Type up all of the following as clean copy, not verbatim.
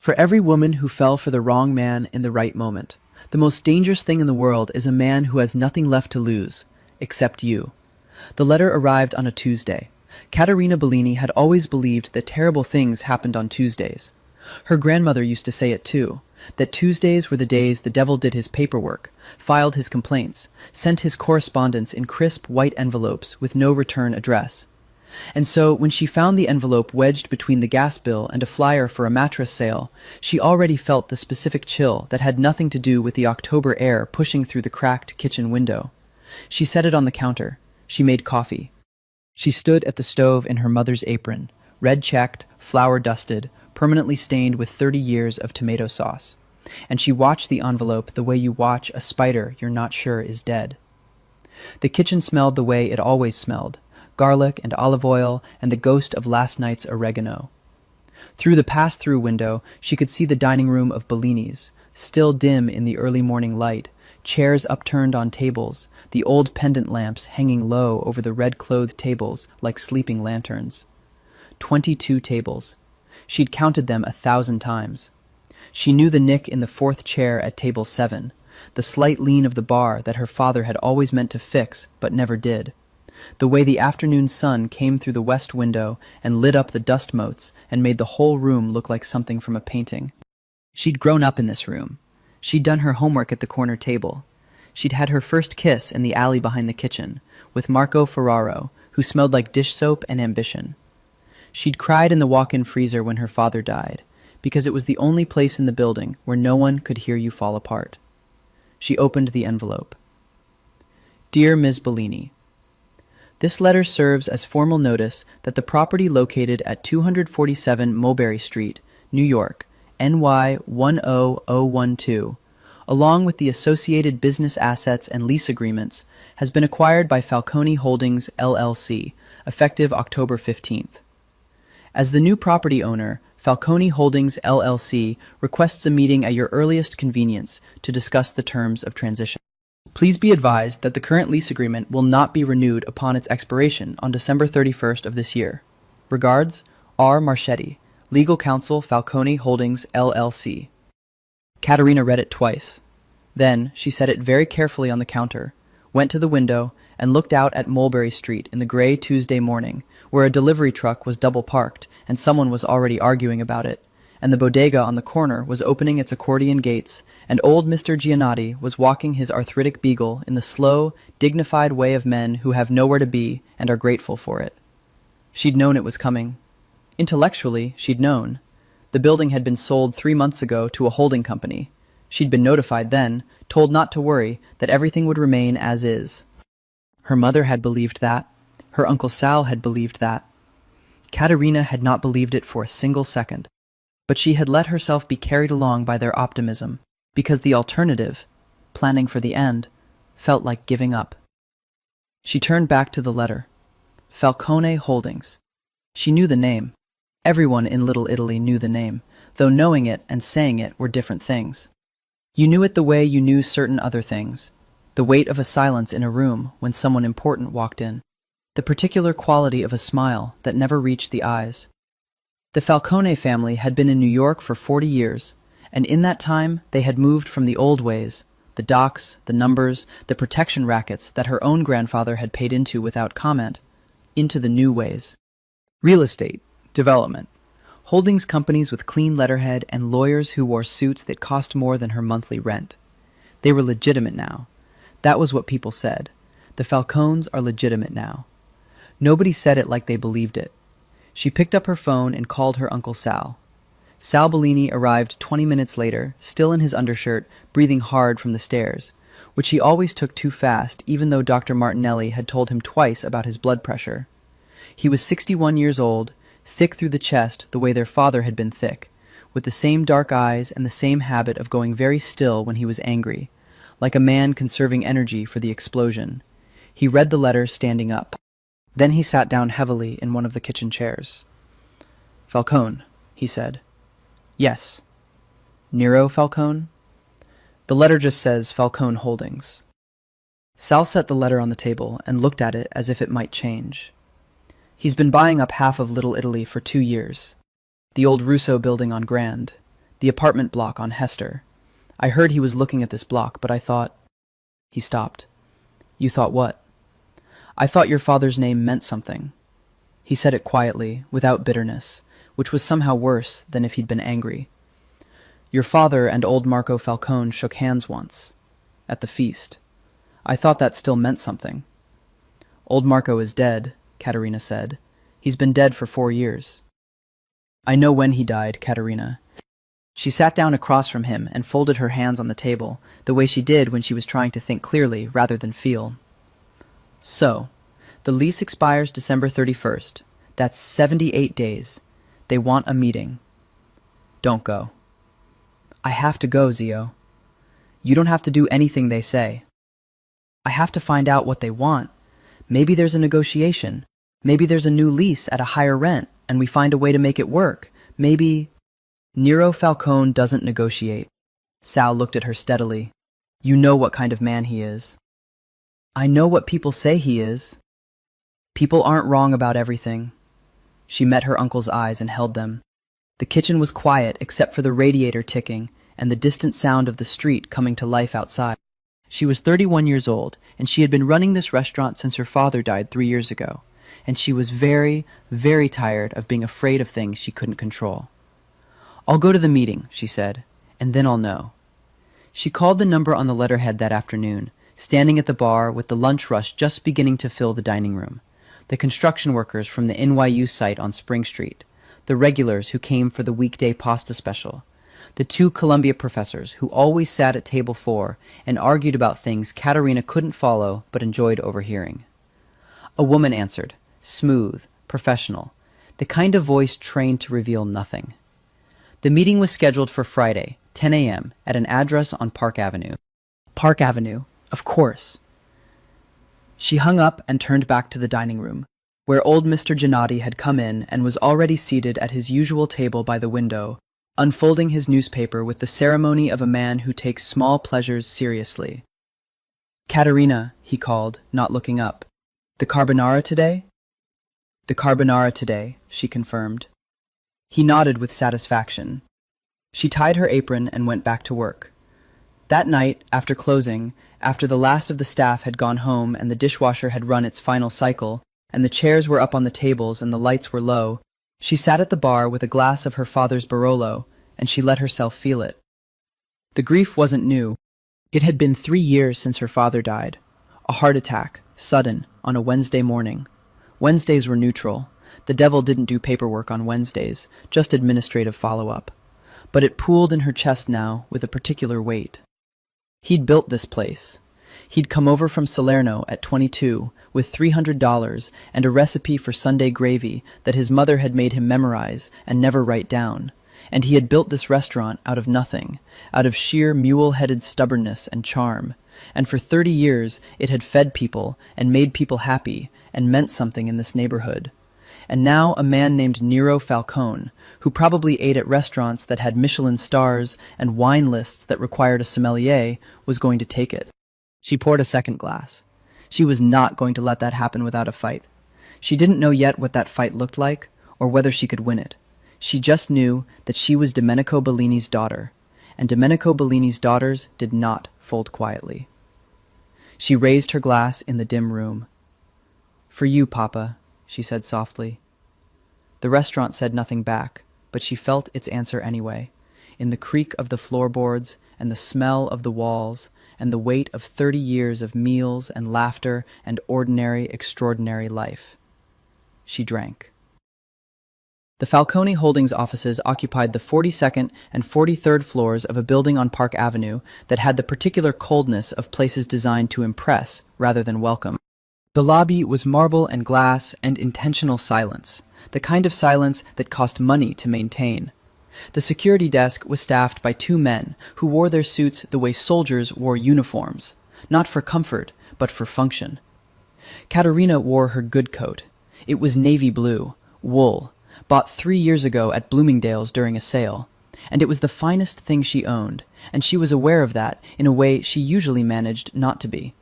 For every woman who fell for the wrong man in the right moment. The most dangerous thing in the world is a man who has nothing left to lose, except you. The letter arrived on a Tuesday. Caterina Bellini had always believed that terrible things happened on Tuesdays. Her grandmother used to say it too, that Tuesdays were the days the devil did his paperwork, filed his complaints, sent his correspondence in crisp white envelopes with no return address. And so, when she found the envelope wedged between the gas bill and a flyer for a mattress sale, she already felt the specific chill that had nothing to do with the October air pushing through the cracked kitchen window. She set it on the counter. She made coffee. She stood at the stove in her mother's apron, red-checked, flour-dusted, permanently stained with 30 years of tomato sauce. And she watched the envelope the way you watch a spider you're not sure is dead. The kitchen smelled the way it always smelled, garlic and olive oil and the ghost of last night's oregano. Through the pass-through window, she could see the dining room of Bellini's, still dim in the early morning light, chairs upturned on tables, the old pendant lamps hanging low over the red-clothed tables like sleeping lanterns. 22 tables. She'd counted them 1,000 times. She knew the nick in the fourth chair at table 7, the slight lean of the bar that her father had always meant to fix but never did. The way the afternoon sun came through the west window and lit up the dust motes and made the whole room look like something from a painting. She'd grown up in this room. She'd done her homework at the corner table. She'd had her first kiss in the alley behind the kitchen, with Marco Ferraro, who smelled like dish soap and ambition. She'd cried in the walk-in freezer when her father died, because it was the only place in the building where no one could hear you fall apart. She opened the envelope. Dear Ms. Bellini, this letter serves as formal notice that the property located at 247 Mulberry Street, New York, NY 10012, along with the associated business assets and lease agreements, has been acquired by Falcone Holdings, LLC, effective October 15th. As the new property owner, Falcone Holdings, LLC, requests a meeting at your earliest convenience to discuss the terms of transition. Please be advised that the current lease agreement will not be renewed upon its expiration on December 31st of this year. Regards, R. Marchetti, Legal Counsel, Falcone Holdings, LLC. Caterina read it twice. Then she set it very carefully on the counter, went to the window, and looked out at Mulberry Street in the gray Tuesday morning, where a delivery truck was double parked and someone was already arguing about it, and the bodega on the corner was opening its accordion gates, and old Mr. Giannotti was walking his arthritic beagle in the slow, dignified way of men who have nowhere to be and are grateful for it. She'd known it was coming. Intellectually, she'd known. The building had been sold 3 months ago to a holding company. She'd been notified then, told not to worry, that everything would remain as is. Her mother had believed that. Her Uncle Sal had believed that. Caterina had not believed it for a single second. But she had let herself be carried along by their optimism, because the alternative, planning for the end, felt like giving up. She turned back to the letter. Falcone Holdings. She knew the name. Everyone in Little Italy knew the name, though knowing it and saying it were different things. You knew it the way you knew certain other things. The weight of a silence in a room when someone important walked in. The particular quality of a smile that never reached the eyes. The Falcone family had been in New York for 40 years, and in that time they had moved from the old ways, the docks, the numbers, the protection rackets that her own grandfather had paid into without comment, into the new ways. Real estate, development, holdings companies with clean letterhead and lawyers who wore suits that cost more than her monthly rent. They were legitimate now. That was what people said. The Falcones are legitimate now. Nobody said it like they believed it. She picked up her phone and called her Uncle Sal. Sal Bellini arrived 20 minutes later, still in his undershirt, breathing hard from the stairs, which he always took too fast even though Dr. Martinelli had told him twice about his blood pressure. He was 61 years old, thick through the chest the way their father had been thick, with the same dark eyes and the same habit of going very still when he was angry, like a man conserving energy for the explosion. He read the letter standing up. Then he sat down heavily in one of the kitchen chairs. Falcone, he said. Yes. Nero Falcone? The letter just says Falcone Holdings. Sal set the letter on the table and looked at it as if it might change. He's been buying up half of Little Italy for 2 years. The old Russo building on Grand. The apartment block on Hester. I heard he was looking at this block, but I thought—" He stopped. "You thought what?" "I thought your father's name meant something." He said it quietly, without bitterness, which was somehow worse than if he'd been angry. "Your father and old Marco Falcone shook hands once. At the feast. I thought that still meant something." "Old Marco is dead," Katerina said. "He's been dead for 4 years." "I know when he died, Katerina." She sat down across from him and folded her hands on the table, the way she did when she was trying to think clearly rather than feel. "So, the lease expires December 31st. That's 78 days. They want a meeting." "Don't go." "I have to go, Zio." "You don't have to do anything they say." "I have to find out what they want. Maybe there's a negotiation. Maybe there's a new lease at a higher rent, and we find a way to make it work. Maybe—" "Nero Falcone doesn't negotiate." Sal looked at her steadily. "You know what kind of man he is." "I know what people say he is." "People aren't wrong about everything." She met her uncle's eyes and held them. The kitchen was quiet except for the radiator ticking and the distant sound of the street coming to life outside. She was 31 years old, and she had been running this restaurant since her father died 3 years ago, and she was very, very tired of being afraid of things she couldn't control. "I'll go to the meeting," she said, "and then I'll know." She called the number on the letterhead that afternoon, standing at the bar with the lunch rush just beginning to fill the dining room. The construction workers from the NYU site on Spring Street, the regulars who came for the weekday pasta special, the 2 Columbia professors who always sat at table 4 and argued about things Katerina couldn't follow but enjoyed overhearing. A woman answered, smooth, professional, the kind of voice trained to reveal nothing. The meeting was scheduled for Friday, 10 a.m., at an address on Park Avenue. Park Avenue, of course. She hung up and turned back to the dining room, where old Mr. Gennady had come in and was already seated at his usual table by the window, unfolding his newspaper with the ceremony of a man who takes small pleasures seriously. "Katerina," he called, not looking up. "The carbonara today?" "The carbonara today," she confirmed. He nodded with satisfaction. She tied her apron and went back to work. That night, after closing, after the last of the staff had gone home and the dishwasher had run its final cycle, and the chairs were up on the tables and the lights were low, she sat at the bar with a glass of her father's Barolo, and she let herself feel it. The grief wasn't new. It had been 3 years since her father died. A heart attack, sudden, on a Wednesday morning. Wednesdays were neutral. The devil didn't do paperwork on Wednesdays, just administrative follow-up. But it pooled in her chest now with a particular weight. He'd built this place. He'd come over from Salerno at 22 with $300 and a recipe for Sunday gravy that his mother had made him memorize and never write down. And he had built this restaurant out of nothing, out of sheer mule-headed stubbornness and charm. And for 30 years it had fed people and made people happy and meant something in this neighborhood. And now a man named Nero Falcone, who probably ate at restaurants that had Michelin stars and wine lists that required a sommelier, was going to take it. She poured a second glass. She was not going to let that happen without a fight. She didn't know yet what that fight looked like, or whether she could win it. She just knew that she was Domenico Bellini's daughter, and Domenico Bellini's daughters did not fold quietly. She raised her glass in the dim room. "For you, Papa," she said softly. The restaurant said nothing back, but she felt its answer anyway, in the creak of the floorboards and the smell of the walls and the weight of 30 years of meals and laughter and ordinary, extraordinary life. She drank. The Falcone Holdings offices occupied the 42nd and 43rd floors of a building on Park Avenue that had the particular coldness of places designed to impress rather than welcome. The lobby was marble and glass and intentional silence, the kind of silence that cost money to maintain. The security desk was staffed by 2 men who wore their suits the way soldiers wore uniforms, not for comfort, but for function. Katerina wore her good coat. It was navy blue, wool, bought 3 years ago at Bloomingdale's during a sale, and it was the finest thing she owned, and she was aware of that in a way she usually managed not to be.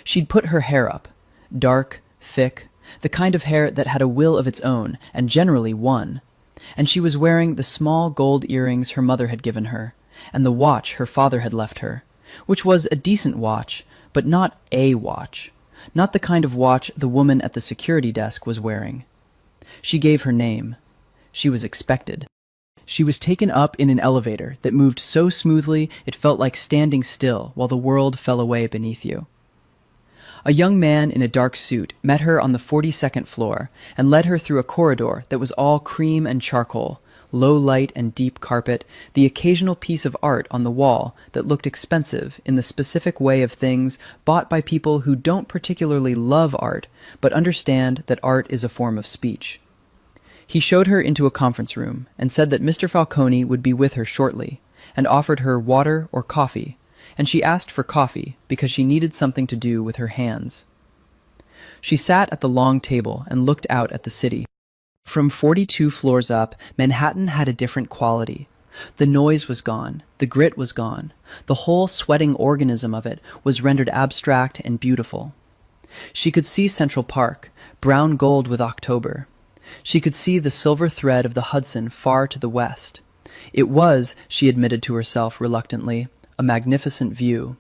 She'd put her hair up, dark, thick, the kind of hair that had a will of its own and generally won. And she was wearing the small gold earrings her mother had given her, and the watch her father had left her, which was a decent watch, but not a watch. Not the kind of watch the woman at the security desk was wearing. She gave her name. She was expected. She was taken up in an elevator that moved so smoothly it felt like standing still while the world fell away beneath you. A young man in a dark suit met her on the 42nd floor and led her through a corridor that was all cream and charcoal, low light and deep carpet, the occasional piece of art on the wall that looked expensive in the specific way of things bought by people who don't particularly love art but understand that art is a form of speech. He showed her into a conference room and said that Mr. Falcone would be with her shortly, and offered her water or coffee, and she asked for coffee because she needed something to do with her hands. She sat at the long table and looked out at the city. From 42 floors up, Manhattan had a different quality. The noise was gone, the grit was gone, the whole sweating organism of it was rendered abstract and beautiful. She could see Central Park, brown gold with October. She could see the silver thread of the Hudson far to the west. It was, she admitted to herself reluctantly, a magnificent view.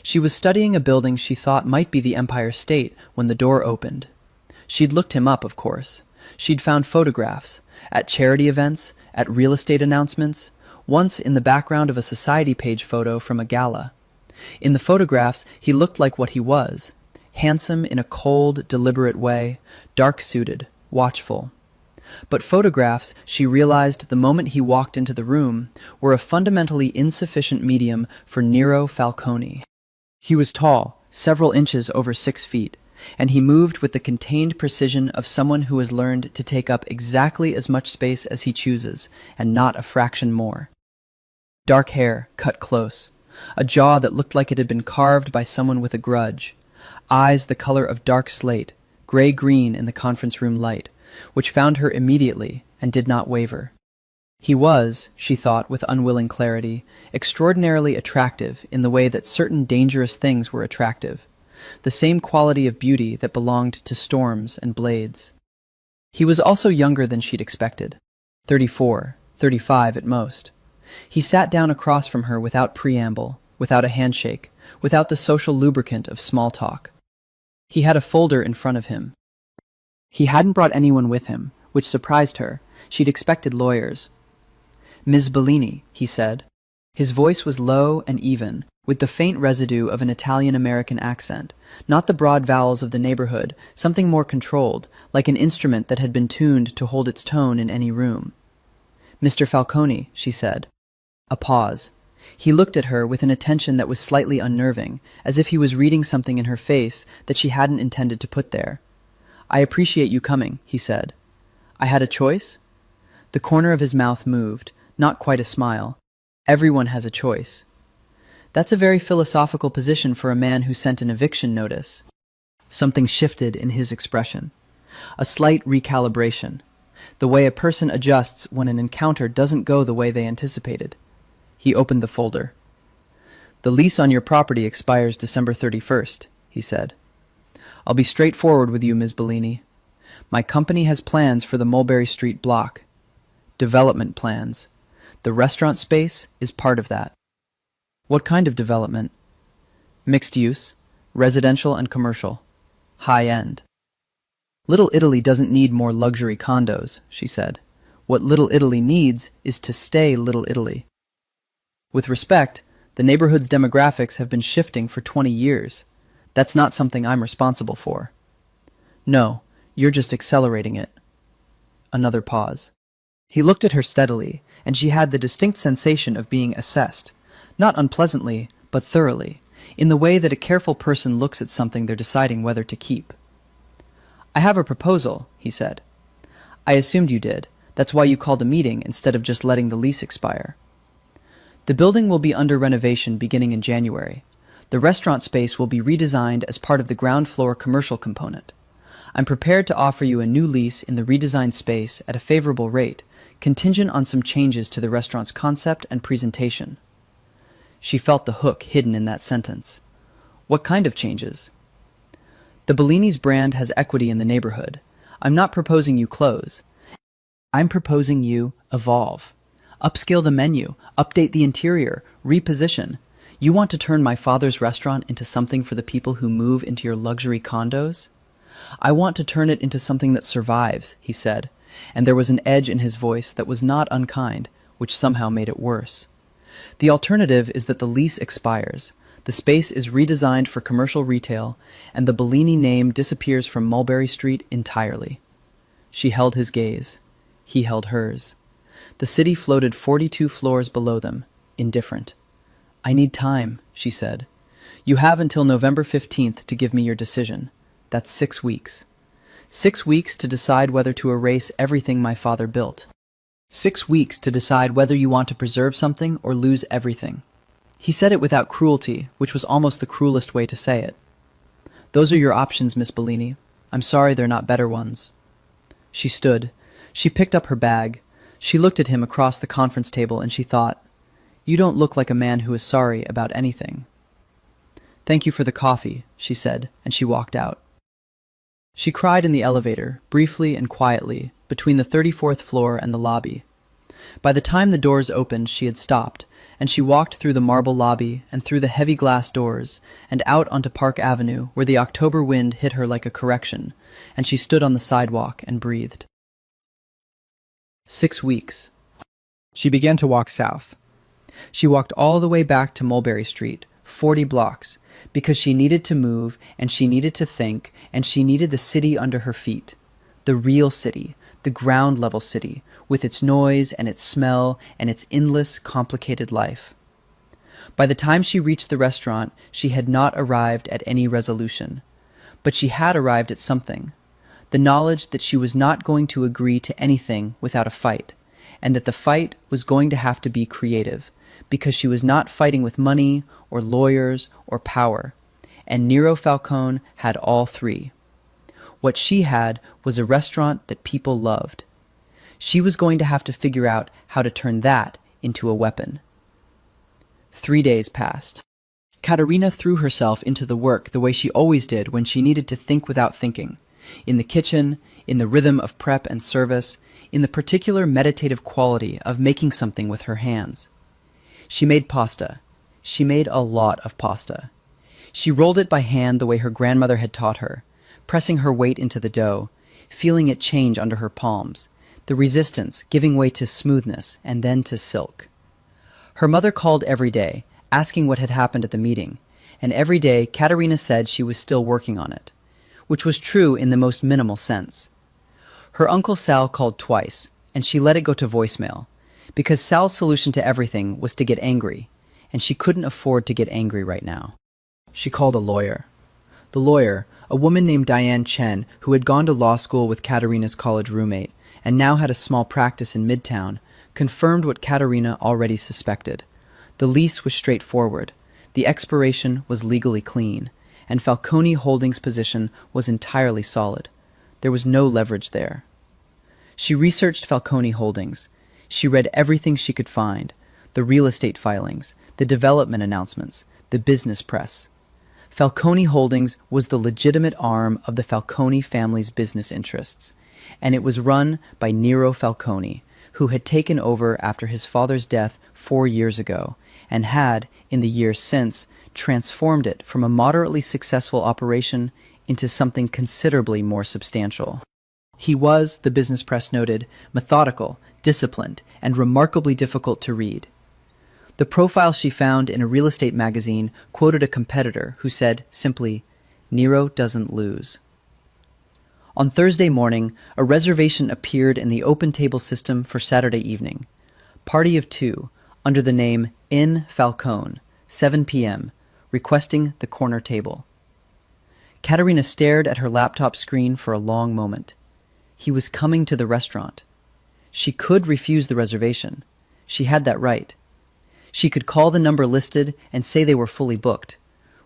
She was studying a building she thought might be the Empire State when the door opened. She'd looked him up, of course. She'd found photographs, at charity events, at real estate announcements, once in the background of a society page photo from a gala. In the photographs, he looked like what he was, handsome in a cold, deliberate way, dark-suited, watchful. But photographs, she realized the moment he walked into the room, were a fundamentally insufficient medium for Nero Falcone. He was tall, several inches over 6 feet, and he moved with the contained precision of someone who has learned to take up exactly as much space as he chooses, and not a fraction more. Dark hair, cut close, a jaw that looked like it had been carved by someone with a grudge, eyes the color of dark slate, gray-green in the conference room light, which found her immediately and did not waver. He was, she thought with unwilling clarity, extraordinarily attractive in the way that certain dangerous things were attractive, the same quality of beauty that belonged to storms and blades. He was also younger than she'd expected, 34, 35 at most. He sat down across from her without preamble, without a handshake, without the social lubricant of small talk. He had a folder in front of him. He hadn't brought anyone with him, which surprised her. She'd expected lawyers. "Ms. Bellini," he said. His voice was low and even, with the faint residue of an Italian-American accent, not the broad vowels of the neighborhood, something more controlled, like an instrument that had been tuned to hold its tone in any room. "Mr. Falcone," she said. A pause. He looked at her with an attention that was slightly unnerving, as if he was reading something in her face that she hadn't intended to put there. "I appreciate you coming," he said. "I had a choice?" The corner of his mouth moved, not quite a smile. "Everyone has a choice." That's a very philosophical position for a man who sent an eviction notice. Something shifted in his expression. A slight recalibration. The way a person adjusts when an encounter doesn't go the way they anticipated. He opened the folder. "The lease on your property expires December 31st, he said. "I'll be straightforward with you, Ms. Bellini. My company has plans for the Mulberry Street block. Development plans. The restaurant space is part of that." "What kind of development?" "Mixed use, residential and commercial. High end." "Little Italy doesn't need more luxury condos," she said. "What Little Italy needs is to stay Little Italy. With respect, the neighborhood's demographics have been shifting for 20 years. That's not something I'm responsible for." "No, you're just accelerating it." Another pause. He looked at her steadily, and she had the distinct sensation of being assessed, not unpleasantly, but thoroughly, in the way that a careful person looks at something they're deciding whether to keep. "I have a proposal," he said. "I assumed you did. That's why you called a meeting instead of just letting the lease expire. The building will be under renovation beginning in January. The restaurant space will be redesigned as part of the ground floor commercial component. I'm prepared to offer you a new lease in the redesigned space at a favorable rate, contingent on some changes to the restaurant's concept and presentation." She felt the hook hidden in that sentence. "What kind of changes?" "The Bellini's brand has equity in the neighborhood. I'm not proposing you close. I'm proposing you evolve. Upscale the menu, update the interior, reposition. You want to turn my father's restaurant into something for the people who move into your luxury condos? I want to turn it into something that survives, he said, and there was an edge in his voice that was not unkind, which somehow made it worse. The alternative is that the lease expires, the space is redesigned for commercial retail, and the Bellini name disappears from Mulberry Street entirely. She held his gaze. He held hers. The city floated 42 floors below them, indifferent. I need time, she said. You have until November 15th to give me your decision. That's 6 weeks. 6 weeks to decide whether to erase everything my father built. 6 weeks to decide whether you want to preserve something or lose everything. He said it without cruelty, which was almost the cruelest way to say it. Those are your options, Miss Bellini. I'm sorry they're not better ones. She stood. She picked up her bag. She looked at him across the conference table and she thought, "You don't look like a man who is sorry about anything." "Thank you for the coffee," she said, and she walked out. She cried in the elevator, briefly and quietly, between the 34th floor and the lobby. By the time the doors opened, she had stopped, and she walked through the marble lobby and through the heavy glass doors and out onto Park Avenue where the October wind hit her like a correction, and she stood on the sidewalk and breathed. 6 weeks. She began to walk south. She walked all the way back to Mulberry Street, 40 blocks, because she needed to move, and she needed to think, and she needed the city under her feet. The real city, the ground-level city, with its noise and its smell and its endless, complicated life. By the time she reached the restaurant, she had not arrived at any resolution. But she had arrived at something. The knowledge that she was not going to agree to anything without a fight, and that the fight was going to have to be creative, because she was not fighting with money or lawyers or power, and Nero Falcone had all three. What she had was a restaurant that people loved. She was going to have to figure out how to turn that into a weapon. 3 days passed. Katerina threw herself into the work the way she always did when she needed to think without thinking. In the kitchen, in the rhythm of prep and service, in the particular meditative quality of making something with her hands. She made pasta. She made a lot of pasta. She rolled it by hand the way her grandmother had taught her, pressing her weight into the dough, feeling it change under her palms, the resistance giving way to smoothness and then to silk. Her mother called every day, asking what had happened at the meeting, and every day Katerina said she was still working on it, which was true in the most minimal sense. Her Uncle Sal called twice, and she let it go to voicemail, because Sal's solution to everything was to get angry, and she couldn't afford to get angry right now. She called a lawyer. The lawyer, a woman named Diane Chen, who had gone to law school with Katerina's college roommate, and now had a small practice in Midtown, confirmed what Katerina already suspected. The lease was straightforward, the expiration was legally clean, and Falcone Holdings' position was entirely solid. There was no leverage there. She researched Falcone Holdings. She read everything she could find, the real estate filings, the development announcements, the business press. Falcone Holdings was the legitimate arm of the Falcone family's business interests, and it was run by Nero Falcone, who had taken over after his father's death 4 years ago, and had, in the years since, transformed it from a moderately successful operation into something considerably more substantial. He was, the business press noted, methodical, disciplined, and remarkably difficult to read. The profile she found in a real estate magazine quoted a competitor who said, simply, "Nero doesn't lose." On Thursday morning, a reservation appeared in the open table system for Saturday evening. Party of 2, under the name Inn Falcone, 7 p.m., requesting the corner table. Katerina stared at her laptop screen for a long moment. He was coming to the restaurant. She could refuse the reservation. She had that right. She could call the number listed and say they were fully booked,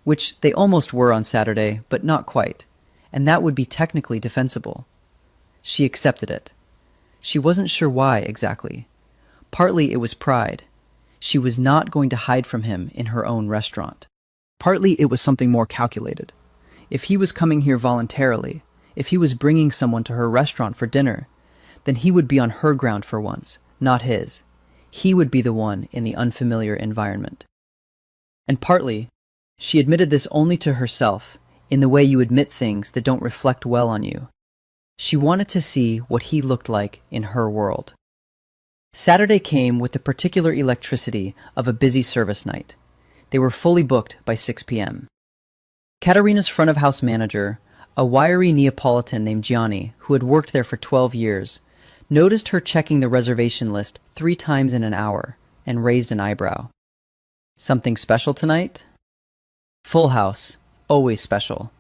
which they almost were on Saturday, but not quite, and that would be technically defensible. She accepted it. She wasn't sure why exactly. Partly it was pride. She was not going to hide from him in her own restaurant. Partly it was something more calculated. If he was coming here voluntarily, if he was bringing someone to her restaurant for dinner, then he would be on her ground for once, not his. He would be the one in the unfamiliar environment. And partly, she admitted this only to herself, in the way you admit things that don't reflect well on you. She wanted to see what he looked like in her world. Saturday came with the particular electricity of a busy service night. They were fully booked by 6 p.m. Katerina's front-of-house manager, a wiry Neapolitan named Gianni, who had worked there for 12 years, noticed her checking the reservation list 3 times in an hour and raised an eyebrow. Something special tonight? Full house, always special.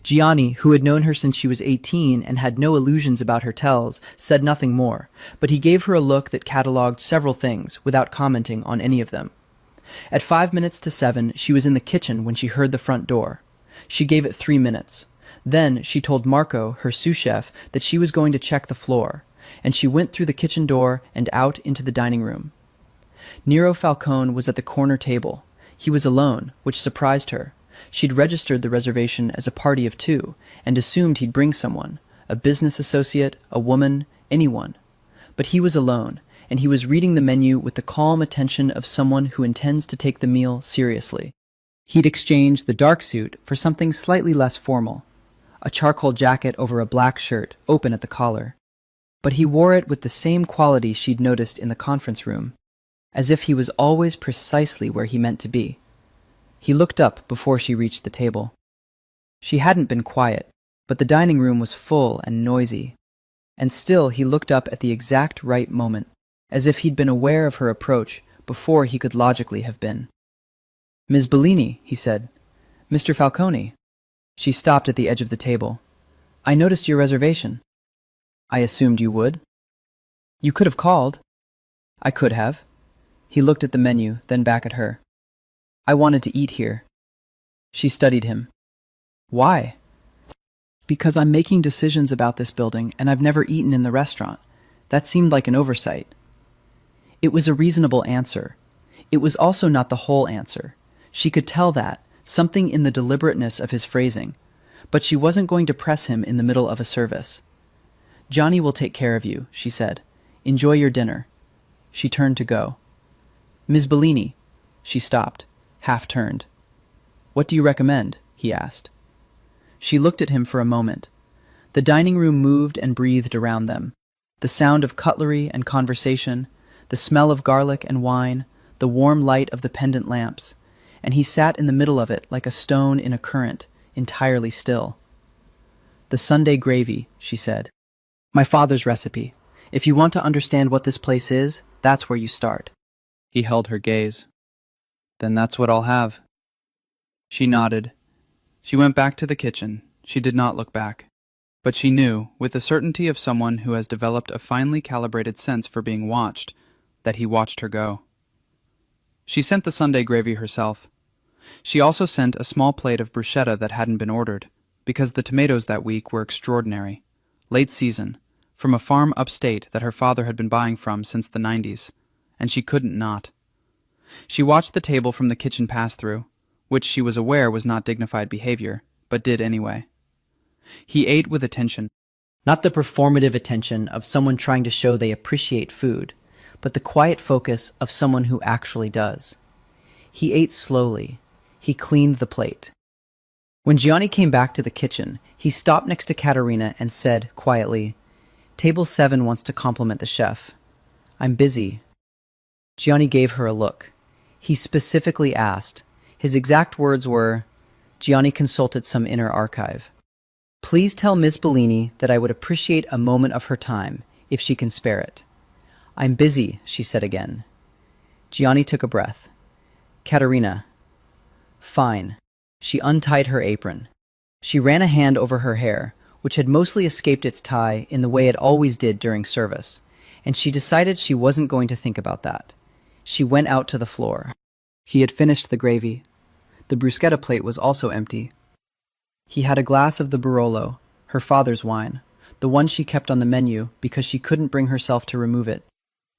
Gianni, who had known her since she was 18 and had no illusions about hotels, said nothing more, but he gave her a look that catalogued several things without commenting on any of them. At 5 minutes to 7, she was in the kitchen when she heard the front door. She gave it 3 minutes. Then she told Marco, her sous chef, that she was going to check the floor, and she went through the kitchen door and out into the dining room. Nero Falcone was at the corner table. He was alone, which surprised her. She'd registered the reservation as a party of 2 and assumed he'd bring someone, a business associate, a woman, anyone. But he was alone, and he was reading the menu with the calm attention of someone who intends to take the meal seriously. He'd exchanged the dark suit for something slightly less formal, a charcoal jacket over a black shirt, open at the collar. But he wore it with the same quality she'd noticed in the conference room, as if he was always precisely where he meant to be. He looked up before she reached the table. She hadn't been quiet, but the dining room was full and noisy, and still he looked up at the exact right moment, as if he'd been aware of her approach before he could logically have been. "Ms. Bellini," he said. "Mr. Falcone." She stopped at the edge of the table. "I noticed your reservation." "I assumed you would." "You could have called." "I could have." He looked at the menu, then back at her. "I wanted to eat here." She studied him. "Why?" "Because I'm making decisions about this building, and I've never eaten in the restaurant. That seemed like an oversight." It was a reasonable answer. It was also not the whole answer. She could tell that, something in the deliberateness of his phrasing, but she wasn't going to press him in the middle of a service. "Johnny will take care of you," she said. "Enjoy your dinner." She turned to go. "Ms. Bellini." She stopped, half-turned. "What do you recommend?" he asked. She looked at him for a moment. The dining room moved and breathed around them. The sound of cutlery and conversation, the smell of garlic and wine, the warm light of the pendant lamps, and he sat in the middle of it like a stone in a current, entirely still. "The Sunday gravy," she said. "My father's recipe. If you want to understand what this place is, that's where you start." He held her gaze. "Then that's what I'll have." She nodded. She went back to the kitchen. She did not look back. But she knew, with the certainty of someone who has developed a finely calibrated sense for being watched, that he watched her go. She sent the Sunday gravy herself. She also sent a small plate of bruschetta that hadn't been ordered, because the tomatoes that week were extraordinary, late season, from a farm upstate that her father had been buying from since the 90s, and she couldn't not. She watched the table from the kitchen pass-through, which she was aware was not dignified behavior, but did anyway. He ate with attention, not the performative attention of someone trying to show they appreciate food, but the quiet focus of someone who actually does. He ate slowly. He cleaned the plate. When Gianni came back to the kitchen, he stopped next to Katerina and said, quietly, "Table 7 wants to compliment the chef. I'm busy." Gianni gave her a look. He specifically asked. His exact words were, Gianni consulted some inner archive. "Please tell Miss Bellini that I would appreciate a moment of her time, if she can spare it." "I'm busy," she said again. Gianni took a breath. "Katerina." "Fine." She untied her apron. She ran a hand over her hair, which had mostly escaped its tie in the way it always did during service, and she decided she wasn't going to think about that. She went out to the floor. He had finished the gravy. The bruschetta plate was also empty. He had a glass of the Barolo, her father's wine, the one she kept on the menu because she couldn't bring herself to remove it,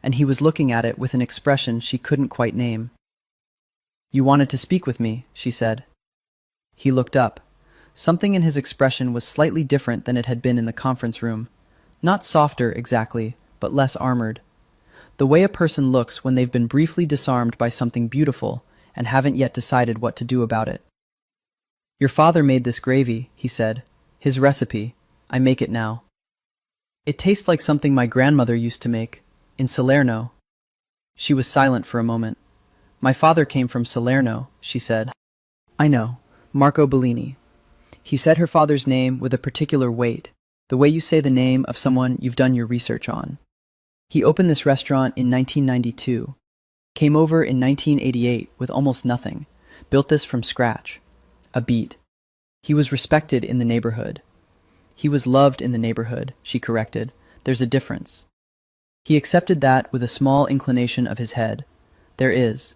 and he was looking at it with an expression she couldn't quite name. "You wanted to speak with me," she said. He looked up. Something in his expression was slightly different than it had been in the conference room. Not softer, exactly, but less armored. The way a person looks when they've been briefly disarmed by something beautiful and haven't yet decided what to do about it. "Your father made this gravy," he said. "His recipe. I make it now. It tastes like something my grandmother used to make, in Salerno." She was silent for a moment. "My father came from Salerno," she said. "I know. Marco Bellini." He said her father's name with a particular weight, the way you say the name of someone you've done your research on. "He opened this restaurant in 1992, came over in 1988 with almost nothing, built this from scratch. A beat. He was respected in the neighborhood." "He was loved in the neighborhood," she corrected. "There's a difference." He accepted that with a small inclination of his head. "There is."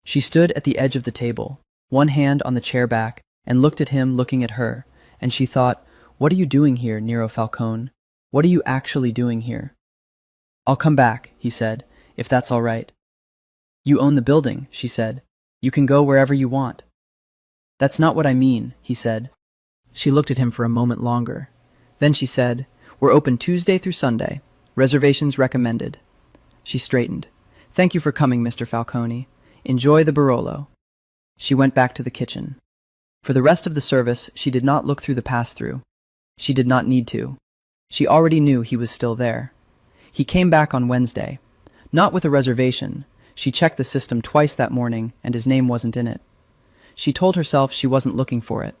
She stood at the edge of the table, one hand on the chair back, and looked at him looking at her, and she thought, "What are you doing here, Nero Falcone? What are you actually doing here?" "I'll come back," he said, "if that's all right." "You own the building," she said. "You can go wherever you want." "That's not what I mean," he said. She looked at him for a moment longer. Then she said, "We're open Tuesday through Sunday. Reservations recommended." She straightened. "Thank you for coming, Mr. Falcone. Enjoy the Barolo." She went back to the kitchen. For the rest of the service, she did not look through the pass-through. She did not need to. She already knew he was still there. He came back on Wednesday. Not with a reservation. She checked the system twice that morning, and his name wasn't in it. She told herself she wasn't looking for it.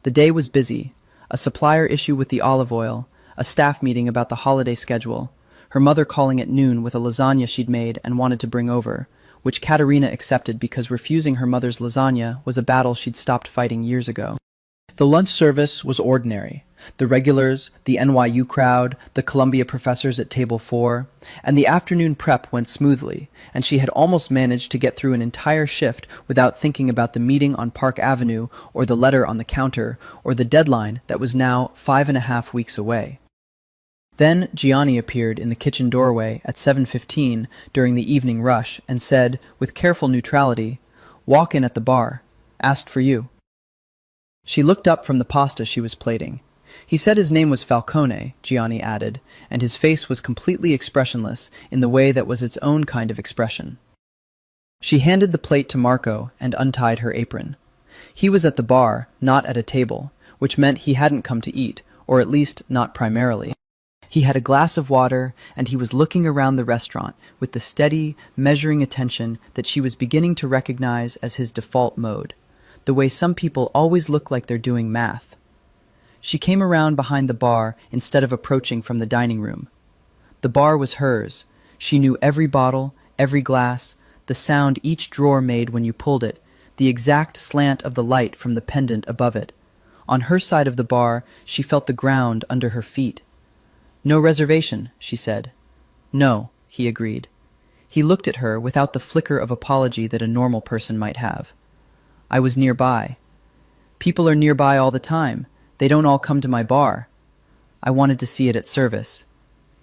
The day was busy. A supplier issue with the olive oil, a staff meeting about the holiday schedule, her mother calling at noon with a lasagna she'd made and wanted to bring over, which Katerina accepted because refusing her mother's lasagna was a battle she'd stopped fighting years ago. The lunch service was ordinary. The regulars, the NYU crowd, the Columbia professors at table 4, and the afternoon prep went smoothly, and she had almost managed to get through an entire shift without thinking about the meeting on Park Avenue, or the letter on the counter, or the deadline that was now 5.5 weeks away. Then Gianni appeared in the kitchen doorway at 7:15 during the evening rush and said, with careful neutrality, "Walk in at the bar. Asked for you." She looked up from the pasta she was plating. "He said his name was Falcone," Gianni added, and his face was completely expressionless in the way that was its own kind of expression. She handed the plate to Marco and untied her apron. He was at the bar, not at a table, which meant he hadn't come to eat, or at least not primarily. He had a glass of water, and he was looking around the restaurant with the steady, measuring attention that she was beginning to recognize as his default mode, the way some people always look like they're doing math. She came around behind the bar instead of approaching from the dining room. The bar was hers. She knew every bottle, every glass, the sound each drawer made when you pulled it, the exact slant of the light from the pendant above it. On her side of the bar, she felt the ground under her feet. "No reservation," she said. "No," he agreed. He looked at her without the flicker of apology that a normal person might have. "I was nearby." "People are nearby all the time. They don't all come to my bar." "I wanted to see it at service."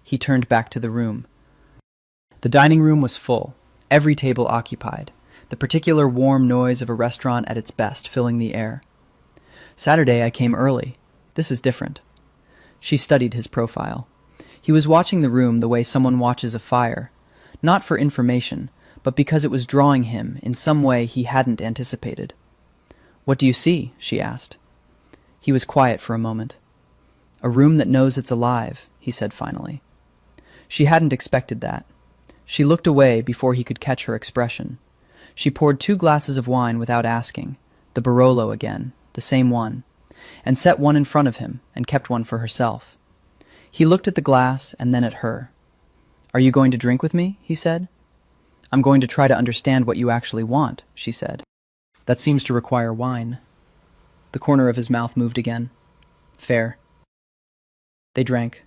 He turned back to the room. The dining room was full, every table occupied, the particular warm noise of a restaurant at its best filling the air. "Saturday I came early. This is different." She studied his profile. He was watching the room the way someone watches a fire, not for information, but because it was drawing him in some way he hadn't anticipated. "What do you see?" she asked. He was quiet for a moment. "A room that knows it's alive," he said finally. She hadn't expected that. She looked away before he could catch her expression. She poured 2 glasses of wine without asking, the Barolo again, the same one, and set one in front of him and kept one for herself. He looked at the glass and then at her. "Are you going to drink with me?" he said. "I'm going to try to understand what you actually want," she said. "That seems to require wine." The corner of his mouth moved again. "Fair." They drank.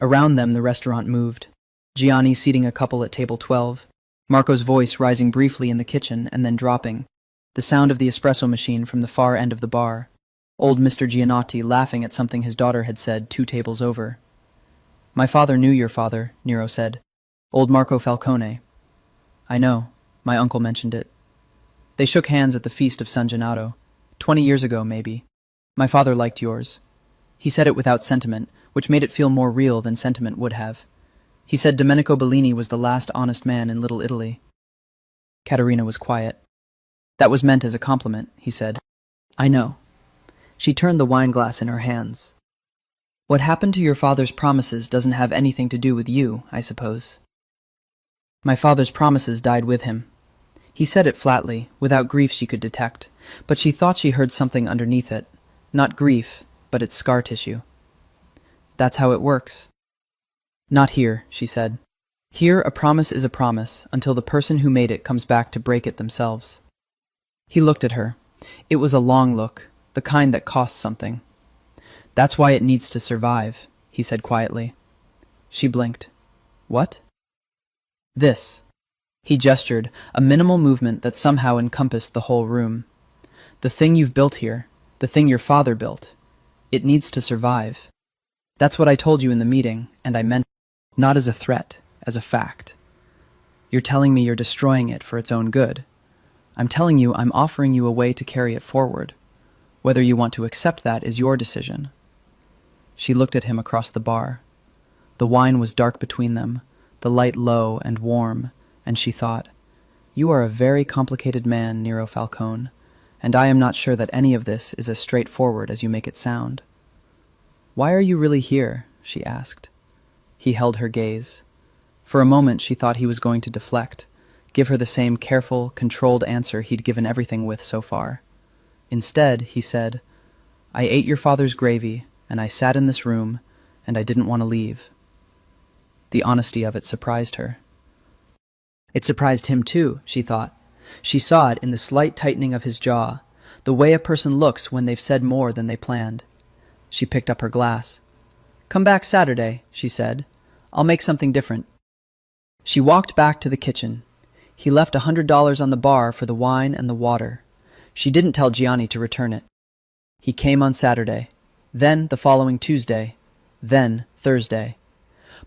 Around them the restaurant moved. Gianni seating a couple at table 12, Marco's voice rising briefly in the kitchen and then dropping, the sound of the espresso machine from the far end of the bar, old Mr. Giannotti laughing at something his daughter had said 2 tables over. "My father knew your father," Nero said. "Old Marco Falcone." "I know. My uncle mentioned it." They shook hands at the feast of San Gennaro. 20 years ago, maybe. "My father liked yours." He said it without sentiment, which made it feel more real than sentiment would have. He said Domenico Bellini was the last honest man in Little Italy. Caterina was quiet. That was meant as a compliment, he said. I know. She turned the wine glass in her hands. What happened to your father's promises doesn't have anything to do with you, I suppose. My father's promises died with him. He said it flatly, without grief she could detect, but she thought she heard something underneath it. Not grief, but its scar tissue. That's how it works. Not here, she said. Here, a promise is a promise until the person who made it comes back to break it themselves. He looked at her. It was a long look, the kind that costs something. That's why it needs to survive, he said quietly. She blinked. What? This. He gestured, a minimal movement that somehow encompassed the whole room. The thing you've built here, the thing your father built, it needs to survive. That's what I told you in the meeting, and I meant it, not as a threat, as a fact. You're telling me you're destroying it for its own good. I'm telling you I'm offering you a way to carry it forward. Whether you want to accept that is your decision. She looked at him across the bar. The wine was dark between them, the light low and warm, and she thought, you are a very complicated man, Nero Falcone, and I am not sure that any of this is as straightforward as you make it sound. Why are you really here? She asked. He held her gaze. For a moment she thought he was going to deflect, give her the same careful, controlled answer he'd given everything with so far. Instead, he said, I ate your father's gravy, and I sat in this room, and I didn't want to leave. The honesty of it surprised her. It surprised him too, she thought. She saw it in the slight tightening of his jaw, the way a person looks when they've said more than they planned. She picked up her glass. Come back Saturday, she said. I'll make something different. She walked back to the kitchen. He left $100 on the bar for the wine and the water. She didn't tell Gianni to return it. He came on Saturday, then the following Tuesday, then Thursday.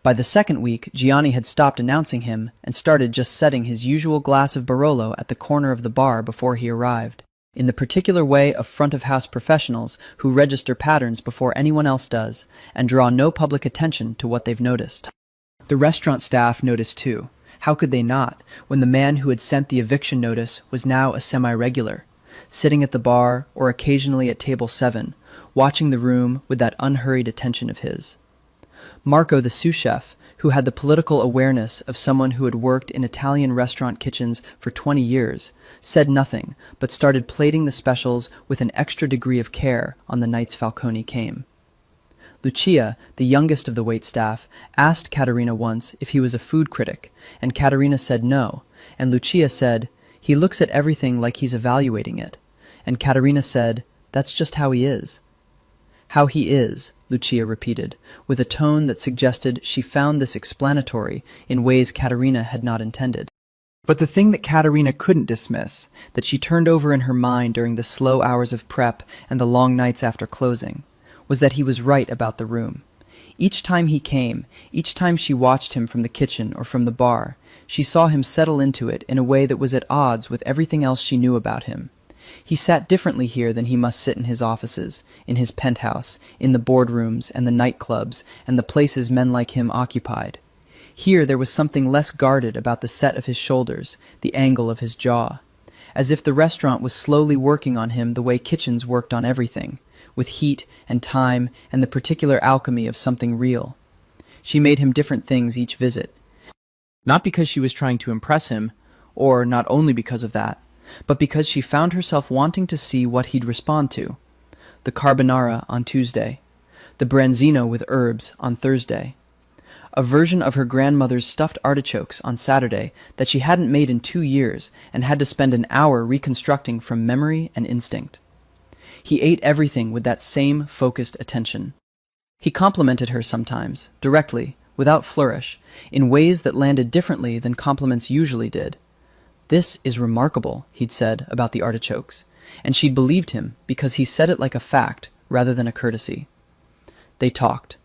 By the second week, Gianni had stopped announcing him and started just setting his usual glass of Barolo at the corner of the bar before he arrived, in the particular way of front-of-house professionals who register patterns before anyone else does and draw no public attention to what they've noticed. The restaurant staff noticed too. How could they not, when the man who had sent the eviction notice was now a semi-regular, sitting at the bar or occasionally at table 7, watching the room with that unhurried attention of his. Marco, the sous chef, who had the political awareness of someone who had worked in Italian restaurant kitchens for 20 years, said nothing but started plating the specials with an extra degree of care on the nights Falcone came. Lucia, the youngest of the waitstaff, asked Caterina once if he was a food critic, and Caterina said no, and Lucia said, he looks at everything like he's evaluating it, and Caterina said, that's just how he is. How he is, Lucia repeated, with a tone that suggested she found this explanatory in ways Caterina had not intended. But the thing that Caterina couldn't dismiss, that she turned over in her mind during the slow hours of prep and the long nights after closing, was that he was right about the room. Each time he came, each time she watched him from the kitchen or from the bar, she saw him settle into it in a way that was at odds with everything else she knew about him. He sat differently here than he must sit in his offices, in his penthouse, in the boardrooms and the nightclubs and the places men like him occupied. Here there was something less guarded about the set of his shoulders, the angle of his jaw, as if the restaurant was slowly working on him the way kitchens worked on everything, with heat and time and the particular alchemy of something real. She made him different things each visit. Not because she was trying to impress him, or not only because of that, but because she found herself wanting to see what he'd respond to. The carbonara on Tuesday, the branzino with herbs on Thursday, a version of her grandmother's stuffed artichokes on Saturday that she hadn't made in 2 years and had to spend an hour reconstructing from memory and instinct. He ate everything with that same focused attention. He complimented her sometimes, directly, without flourish, in ways that landed differently than compliments usually did. This is remarkable, he'd said about the artichokes, and she'd believed him because he said it like a fact rather than a courtesy. They talked.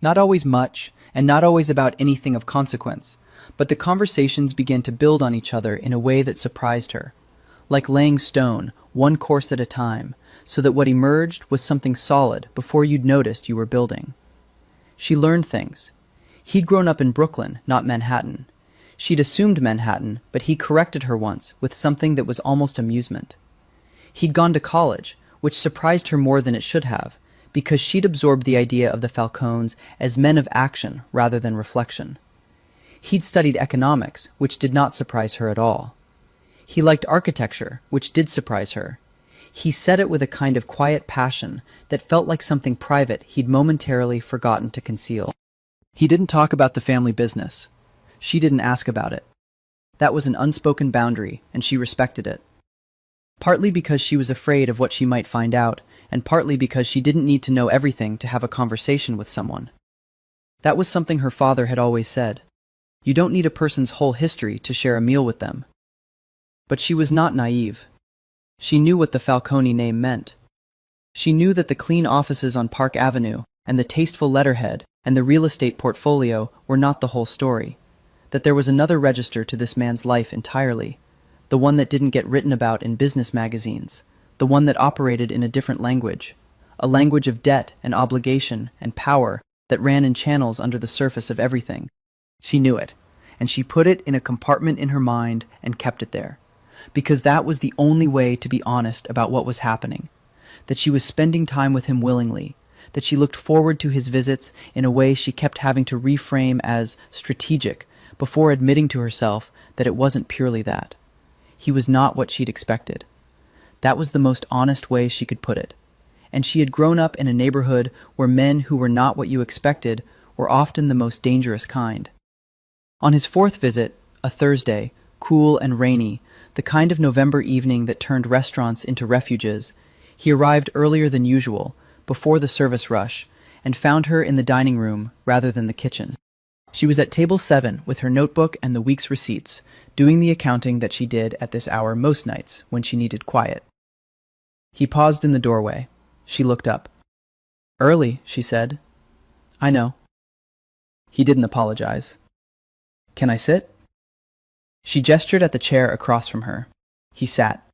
Not always much, and not always about anything of consequence, but the conversations began to build on each other in a way that surprised her, like laying stone, one course at a time, so that what emerged was something solid before you'd noticed you were building. She learned things. He'd grown up in Brooklyn, not Manhattan. She'd assumed Manhattan, but he corrected her once with something that was almost amusement. He'd gone to college, which surprised her more than it should have, because she'd absorbed the idea of the Falcones as men of action rather than reflection. He'd studied economics, which did not surprise her at all. He liked architecture, which did surprise her. He said it with a kind of quiet passion that felt like something private he'd momentarily forgotten to conceal. He didn't talk about the family business. She didn't ask about it. That was an unspoken boundary, and she respected it. Partly because she was afraid of what she might find out, and partly because she didn't need to know everything to have a conversation with someone. That was something her father had always said. You don't need a person's whole history to share a meal with them. But she was not naive. She knew what the Falcone name meant. She knew that the clean offices on Park Avenue, and the tasteful letterhead, and the real estate portfolio were not the whole story. That there was another register to this man's life entirely. The one that didn't get written about in business magazines. The one that operated in a different language. A language of debt and obligation and power that ran in channels under the surface of everything. She knew it, and she put it in a compartment in her mind and kept it there. Because that was the only way to be honest about what was happening. That she was spending time with him willingly. That she looked forward to his visits in a way she kept having to reframe as strategic before admitting to herself that it wasn't purely that. He was not what she'd expected. That was the most honest way she could put it. And she had grown up in a neighborhood where men who were not what you expected were often the most dangerous kind. On his fourth visit, a Thursday, cool and rainy, the kind of November evening that turned restaurants into refuges, he arrived earlier than usual, before the service rush, and found her in the dining room rather than the kitchen. She was at table 7 with her notebook and the week's receipts, doing the accounting that she did at this hour most nights when she needed quiet. He paused in the doorway. She looked up. "Early," she said. "I know." He didn't apologize. "Can I sit?" She gestured at the chair across from her. He sat.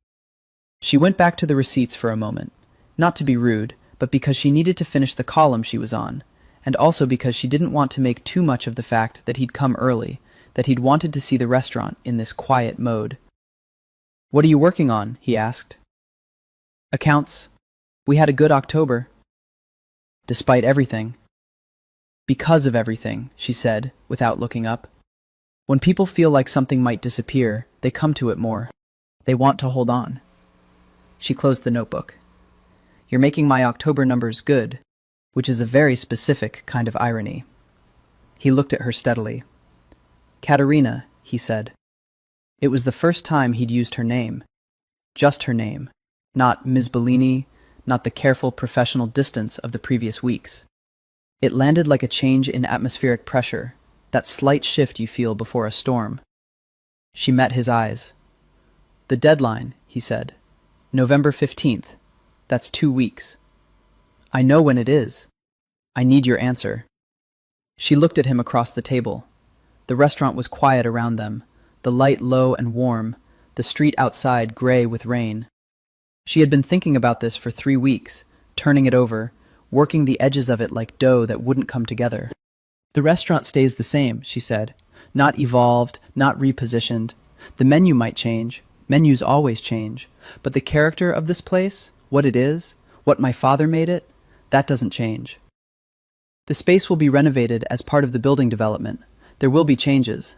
She went back to the receipts for a moment, not to be rude, but because she needed to finish the column she was on, and also because she didn't want to make too much of the fact that he'd come early, that he'd wanted to see the restaurant in this quiet mode. "What are you working on?" he asked. "Accounts. We had a good October." "Despite everything." "Because of everything," she said, without looking up. "When people feel like something might disappear, they come to it more. They want to hold on." She closed the notebook. "You're making my October numbers good," which is a very specific kind of irony. He looked at her steadily. "Katerina," he said. It was the first time he'd used her name. Just her name. Not Ms. Bellini, not the careful professional distance of the previous weeks. It landed like a change in atmospheric pressure, that slight shift you feel before a storm. She met his eyes. "The deadline," he said. "November 15th. That's 2 weeks." "I know when it is. I need your answer." She looked at him across the table. The restaurant was quiet around them, the light low and warm, the street outside gray with rain. She had been thinking about this for 3 weeks, turning it over, working the edges of it like dough that wouldn't come together. "The restaurant stays the same," she said. "Not evolved, not repositioned. The menu might change. Menus always change. But the character of this place, what it is, what my father made it, that doesn't change. The space will be renovated as part of the building development. There will be changes.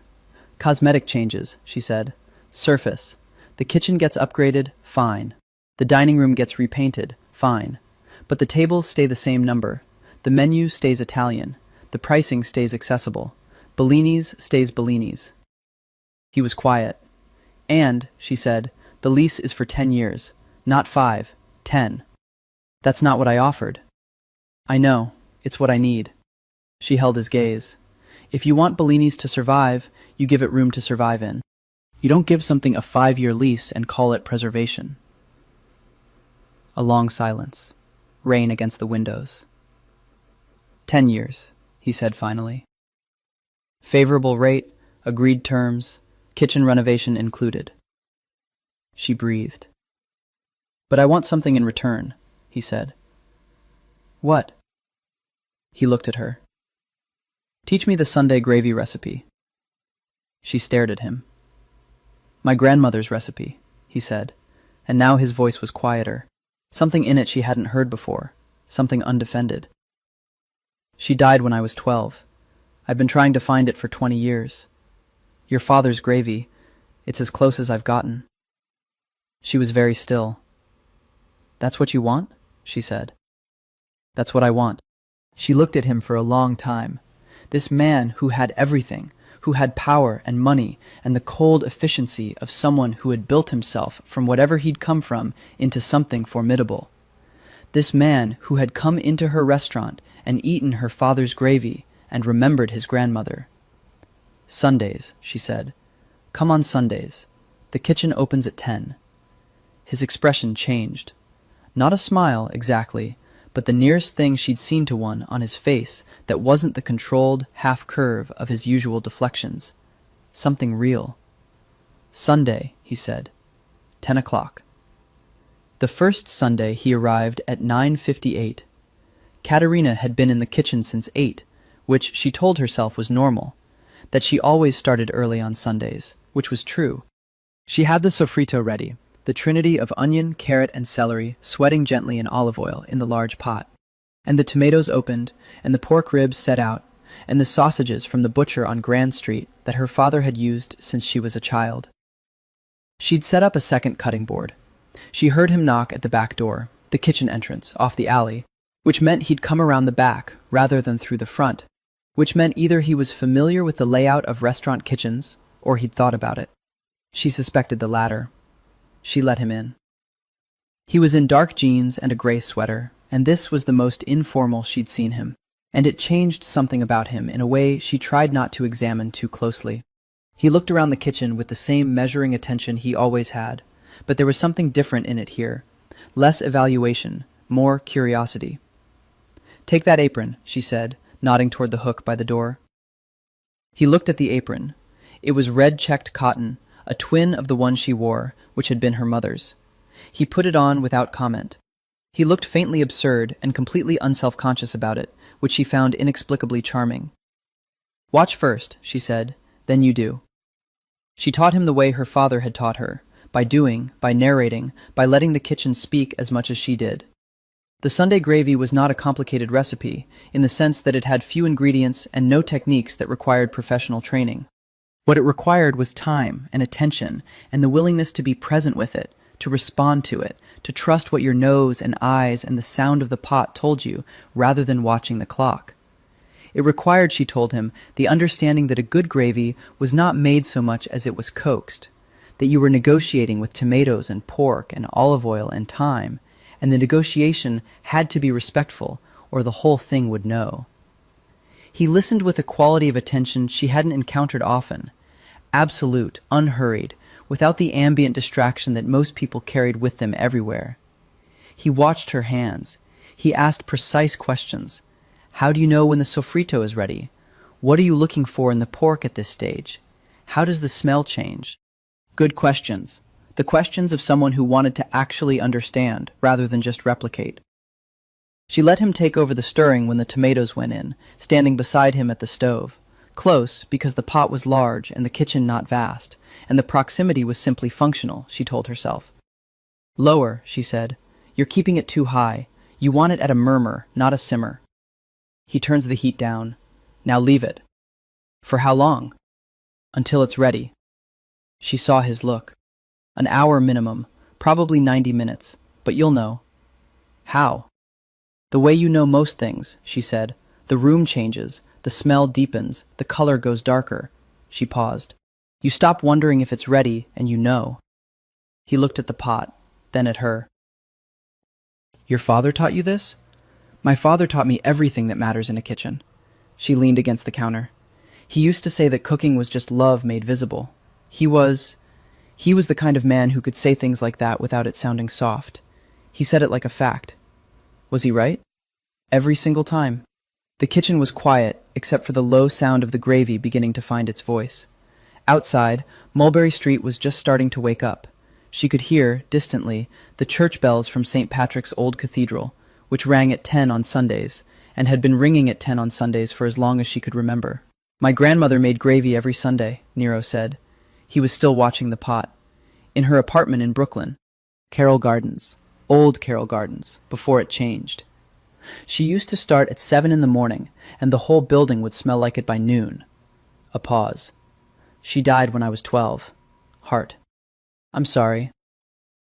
Cosmetic changes," she said. "Surface. The kitchen gets upgraded, fine. The dining room gets repainted, fine. But the tables stay the same number. The menu stays Italian. The pricing stays accessible. Bellini's stays Bellini's." He was quiet. "And," she said, "the lease is for 10 years. Not 5, 10. That's not what I offered." "I know. It's what I need." She held his gaze. "If you want Bellini's to survive, you give it room to survive in. You don't give something a 5-year lease and call it preservation." A long silence. Rain against the windows. 10 years, he said finally. Favorable rate, agreed terms, kitchen renovation included. She breathed. "But I want something in return," he said. "What?" He looked at her. Teach me the Sunday gravy recipe. She stared at him. My grandmother's recipe, he said, and now his voice was quieter. Something in it she hadn't heard before, something undefended. She died when I was 12. I've been trying to find it for 20 years. Your father's gravy, it's as close as I've gotten. She was very still. That's what you want? She said. That's what I want. She looked at him for a long time. This man who had everything, who had power and money and the cold efficiency of someone who had built himself from whatever he'd come from into something formidable. This man who had come into her restaurant and eaten her father's gravy and remembered his grandmother. Sundays, she said. Come on Sundays. The kitchen opens at 10. His expression changed. Not a smile, exactly, but the nearest thing she'd seen to one on his face that wasn't the controlled half-curve of his usual deflections. Something real. Sunday, he said. 10 o'clock. The first Sunday he arrived at 9:58. Katerina had been in the kitchen since 8, which she told herself was normal, that she always started early on Sundays, which was true. She had the sofrito ready, the trinity of onion, carrot, and celery sweating gently in olive oil in the large pot, and the tomatoes opened, and the pork ribs set out, and the sausages from the butcher on Grand Street that her father had used since she was a child. She'd set up a second cutting board. She heard him knock at the back door, the kitchen entrance, off the alley, which meant he'd come around the back rather than through the front, which meant either he was familiar with the layout of restaurant kitchens or he'd thought about it. She suspected the latter. She let him in. He was in dark jeans and a gray sweater, and this was the most informal she'd seen him, and it changed something about him in a way she tried not to examine too closely. He looked around the kitchen with the same measuring attention he always had, but there was something different in it here. Less evaluation, more curiosity. Take that apron, she said, nodding toward the hook by the door. He looked at the apron. It was red-checked cotton, a twin of the one she wore, which had been her mother's. He put it on without comment. He looked faintly absurd and completely unself-conscious about it, which she found inexplicably charming. Watch first, she said, then you do. She taught him the way her father had taught her, by doing, by narrating, by letting the kitchen speak as much as she did. The Sunday gravy was not a complicated recipe, in the sense that it had few ingredients and no techniques that required professional training. What it required was time and attention and the willingness to be present with it, to respond to it, to trust what your nose and eyes and the sound of the pot told you rather than watching the clock. It required, she told him, the understanding that a good gravy was not made so much as it was coaxed, that you were negotiating with tomatoes and pork and olive oil and time, and the negotiation had to be respectful or the whole thing would know. He listened with a quality of attention she hadn't encountered often, absolute, unhurried, without the ambient distraction that most people carried with them everywhere. He watched her hands. He asked precise questions. How do you know when the sofrito is ready? What are you looking for in the pork at this stage? How does the smell change? Good questions. The questions of someone who wanted to actually understand rather than just replicate. She let him take over the stirring when the tomatoes went in, standing beside him at the stove. Close, because the pot was large and the kitchen not vast, and the proximity was simply functional, she told herself. Lower, she said. You're keeping it too high. You want it at a murmur, not a simmer. He turns the heat down. Now leave it. For how long? Until it's ready. She saw his look. An hour minimum, probably 90 minutes, but you'll know. How? The way you know most things, she said. The room changes, the smell deepens, the color goes darker. She paused. You stop wondering if it's ready, and you know. He looked at the pot, then at her. Your father taught you this? My father taught me everything that matters in a kitchen. She leaned against the counter. He used to say that cooking was just love made visible. He was the kind of man who could say things like that without it sounding soft. He said it like a fact. Was he right? Every single time. The kitchen was quiet, except for the low sound of the gravy beginning to find its voice. Outside, Mulberry Street was just starting to wake up. She could hear, distantly, the church bells from St. Patrick's old cathedral, which rang at 10 on Sundays, and had been ringing at 10 on Sundays for as long as she could remember. My grandmother made gravy every Sunday, Nero said. He was still watching the pot. In her apartment in Brooklyn. Carroll Gardens. Old Carroll Gardens, before it changed. She used to start at 7 in the morning, and the whole building would smell like it by noon. A pause. She died when I was 12. Heart. I'm sorry.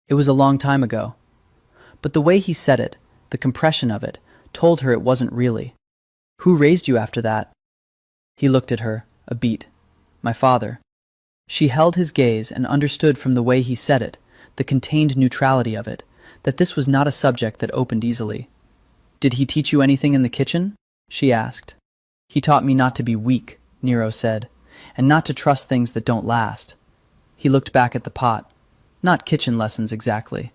It was a long time ago. But the way he said it, the compression of it, told her it wasn't really. Who raised you after that? He looked at her, a beat. My father. She held his gaze and understood from the way he said it, the contained neutrality of it, that this was not a subject that opened easily. Did he teach you anything in the kitchen? She asked. He taught me not to be weak, Nero said, and not to trust things that don't last. He looked back at the pot. Not kitchen lessons exactly.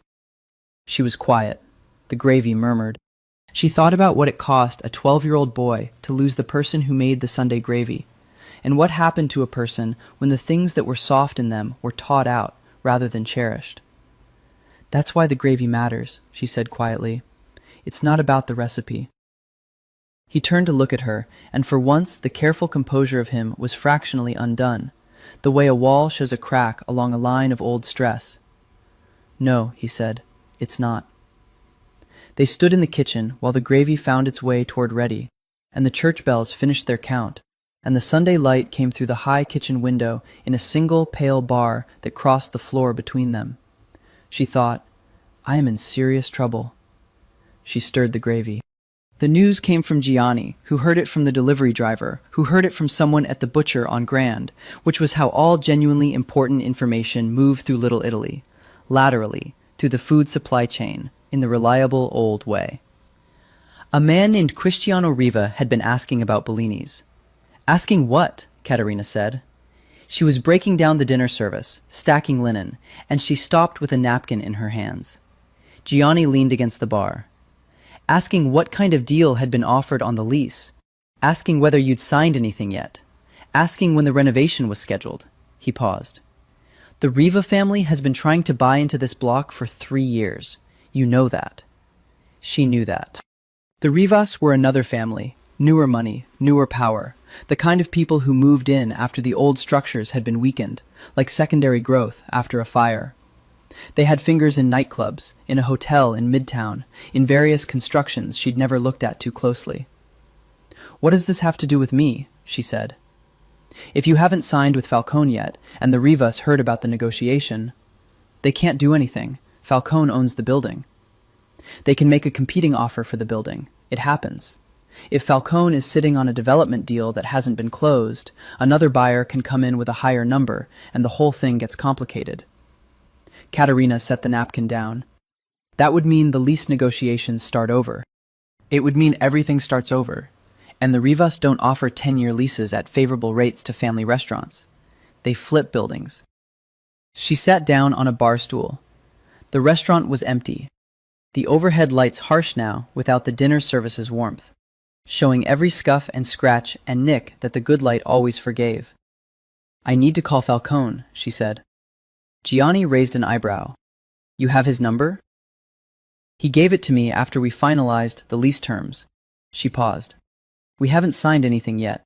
She was quiet. The gravy murmured. She thought about what it cost a 12-year-old boy to lose the person who made the Sunday gravy, and what happened to a person when the things that were soft in them were taught out rather than cherished. That's why the gravy matters, she said quietly. It's not about the recipe. He turned to look at her, and for once the careful composure of him was fractionally undone, the way a wall shows a crack along a line of old stress. No, he said, it's not. They stood in the kitchen while the gravy found its way toward ready, and the church bells finished their count, and the Sunday light came through the high kitchen window in a single pale bar that crossed the floor between them. She thought, I am in serious trouble. She stirred the gravy. The news came from Gianni, who heard it from the delivery driver, who heard it from someone at the butcher on Grand, which was how all genuinely important information moved through Little Italy, laterally, through the food supply chain, in the reliable old way. A man named Cristiano Riva had been asking about Bellini's. Asking what? Caterina said. She was breaking down the dinner service, stacking linen, and she stopped with a napkin in her hands. Gianni leaned against the bar. Asking what kind of deal had been offered on the lease. Asking whether you'd signed anything yet. Asking when the renovation was scheduled. He paused. The Riva family has been trying to buy into this block for 3 years. You know that. She knew that. The Rivas were another family, newer money, newer power, the kind of people who moved in after the old structures had been weakened, like secondary growth after a fire. They had fingers in nightclubs, in a hotel in Midtown, in various constructions she'd never looked at too closely. What does this have to do with me? She said. If you haven't signed with Falcone yet, and the Rivas heard about the negotiation, they can't do anything. Falcone owns the building. They can make a competing offer for the building. It happens. If Falcone is sitting on a development deal that hasn't been closed, another buyer can come in with a higher number, and the whole thing gets complicated. Caterina set the napkin down. That would mean the lease negotiations start over. It would mean everything starts over. And the Rivas don't offer 10-year leases at favorable rates to family restaurants. They flip buildings. She sat down on a bar stool. The restaurant was empty. The overhead lights harsh now without the dinner service's warmth, showing every scuff and scratch and nick that the good light always forgave. I need to call Falcone, she said. Gianni raised an eyebrow. You have his number? He gave it to me after we finalized the lease terms. She paused. We haven't signed anything yet.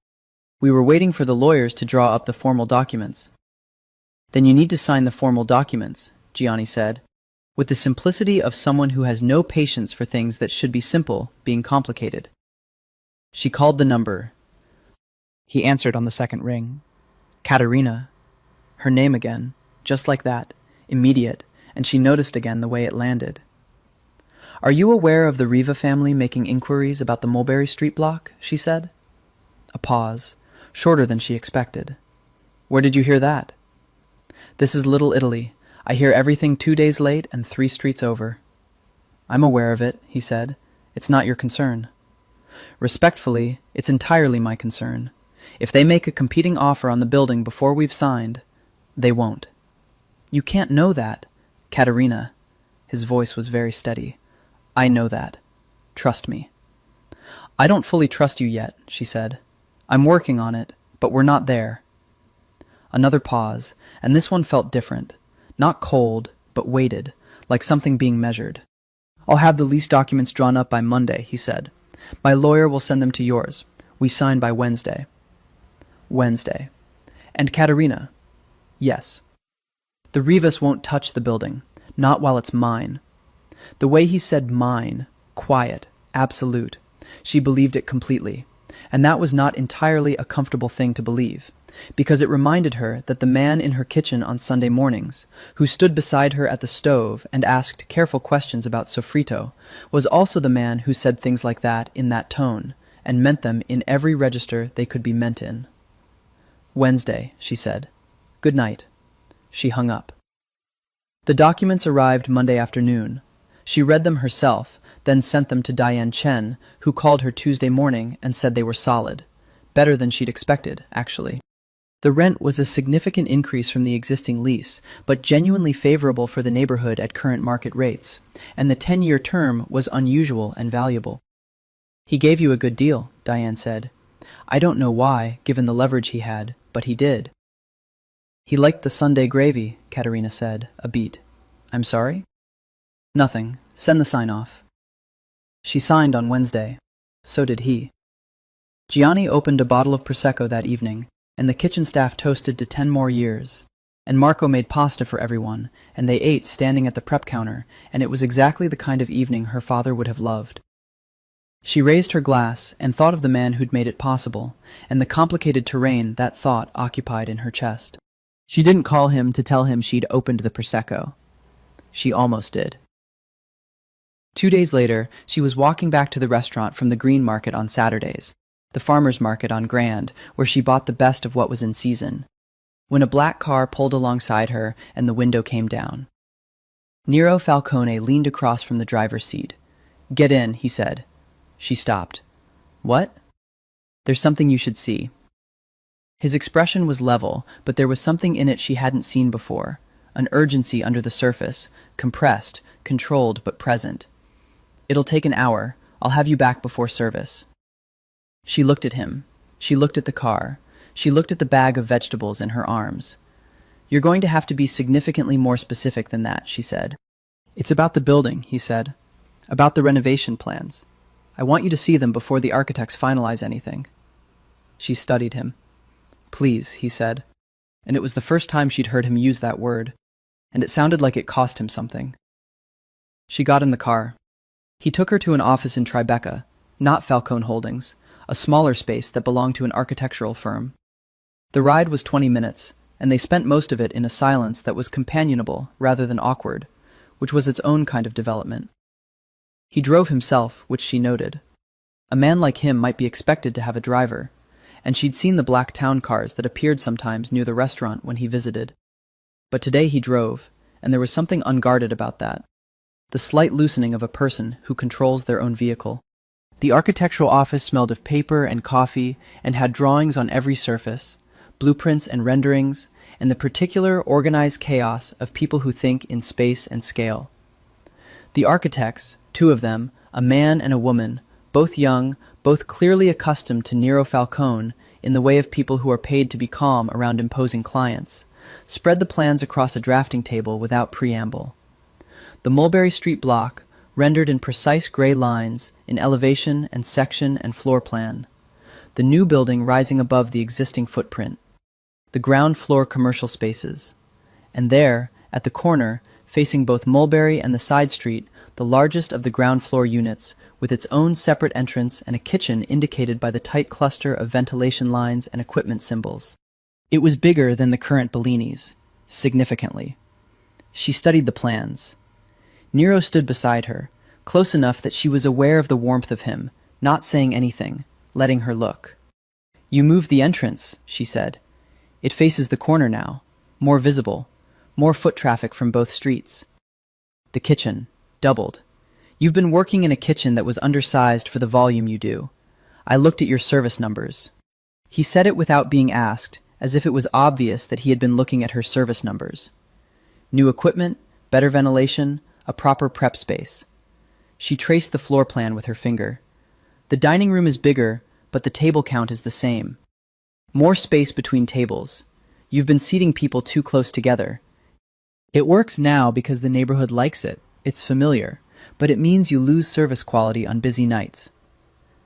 We were waiting for the lawyers to draw up the formal documents. Then you need to sign the formal documents, Gianni said, with the simplicity of someone who has no patience for things that should be simple being complicated. She called the number. He answered on the second ring. Caterina. Her name again, just like that, immediate, and she noticed again the way it landed. Are you aware of the Riva family making inquiries about the Mulberry Street block? She said. A pause, shorter than she expected. Where did you hear that? This is Little Italy. I hear everything 2 days late and 3 streets over. I'm aware of it, he said. It's not your concern. Respectfully, it's entirely my concern. If they make a competing offer on the building before we've signed, they won't. You can't know that, Caterina. His voice was very steady. I know that. Trust me. I don't fully trust you yet, she said. I'm working on it, but we're not there. Another pause, and this one felt different. Not cold, but weighted, like something being measured. I'll have the lease documents drawn up by Monday, he said. My lawyer will send them to yours. We sign by Wednesday. Wednesday. And Katerina? Yes. The Rivas won't touch the building, not while it's mine. The way he said mine, quiet, absolute, she believed it completely. And that was not entirely a comfortable thing to believe, because it reminded her that the man in her kitchen on Sunday mornings, who stood beside her at the stove and asked careful questions about sofrito, was also the man who said things like that in that tone, and meant them in every register they could be meant in. Wednesday, she said. Good night. She hung up. The documents arrived Monday afternoon. She read them herself, then sent them to Diane Chen, who called her Tuesday morning and said they were solid. Better than she'd expected, actually. The rent was a significant increase from the existing lease, but genuinely favorable for the neighborhood at current market rates, and the 10-year term was unusual and valuable. He gave you a good deal, Diane said. I don't know why, given the leverage he had, but he did. He liked the Sunday gravy, Katerina said, a beat. I'm sorry? Nothing. Send the sign off. She signed on Wednesday. So did he. Gianni opened a bottle of Prosecco that evening, and the kitchen staff toasted to 10 more years. And Marco made pasta for everyone, and they ate standing at the prep counter, and it was exactly the kind of evening her father would have loved. She raised her glass and thought of the man who'd made it possible, and the complicated terrain that thought occupied in her chest. She didn't call him to tell him she'd opened the Prosecco. She almost did. 2 days later, she was walking back to the restaurant from the Green Market on Saturdays, the farmer's market on Grand, where she bought the best of what was in season, when a black car pulled alongside her and the window came down. Nero Falcone leaned across from the driver's seat. Get in, he said. She stopped. What? There's something you should see. His expression was level, but there was something in it she hadn't seen before, an urgency under the surface, compressed, controlled but present. It'll take an hour. I'll have you back before service. She looked at him. She looked at the car. She looked at the bag of vegetables in her arms. You're going to have to be significantly more specific than that, she said. It's about the building, he said. About the renovation plans. I want you to see them before the architects finalize anything. She studied him. Please, he said. And it was the first time she'd heard him use that word, and it sounded like it cost him something. She got in the car. He took her to an office in Tribeca, not Falcone Holdings, a smaller space that belonged to an architectural firm. The ride was 20 minutes, and they spent most of it in a silence that was companionable rather than awkward, which was its own kind of development. He drove himself, which she noted. A man like him might be expected to have a driver, and she'd seen the black town cars that appeared sometimes near the restaurant when he visited. But today he drove, and there was something unguarded about that. The slight loosening of a person who controls their own vehicle. The architectural office smelled of paper and coffee and had drawings on every surface, blueprints and renderings, and the particular organized chaos of people who think in space and scale. The architects, 2 of them, a man and a woman, both young, both clearly accustomed to Nero Falcone in the way of people who are paid to be calm around imposing clients, spread the plans across a drafting table without preamble. The Mulberry Street block, rendered in precise gray lines in elevation and section and floor plan. The new building rising above the existing footprint. The ground floor commercial spaces. And there, at the corner, facing both Mulberry and the side street, the largest of the ground floor units, with its own separate entrance and a kitchen indicated by the tight cluster of ventilation lines and equipment symbols. It was bigger than the current Bellini's, significantly. She studied the plans. Nero stood beside her, close enough that she was aware of the warmth of him, not saying anything, letting her look. You moved the entrance, she said. It faces the corner now, more visible, more foot traffic from both streets. The kitchen, doubled. You've been working in a kitchen that was undersized for the volume you do. I looked at your service numbers. He said it without being asked, as if it was obvious that he had been looking at her service numbers. New equipment, better ventilation, a proper prep space. She traced the floor plan with her finger. The dining room is bigger, but the table count is the same. More space between tables. You've been seating people too close together. It works now because the neighborhood likes it. It's familiar, but it means you lose service quality on busy nights.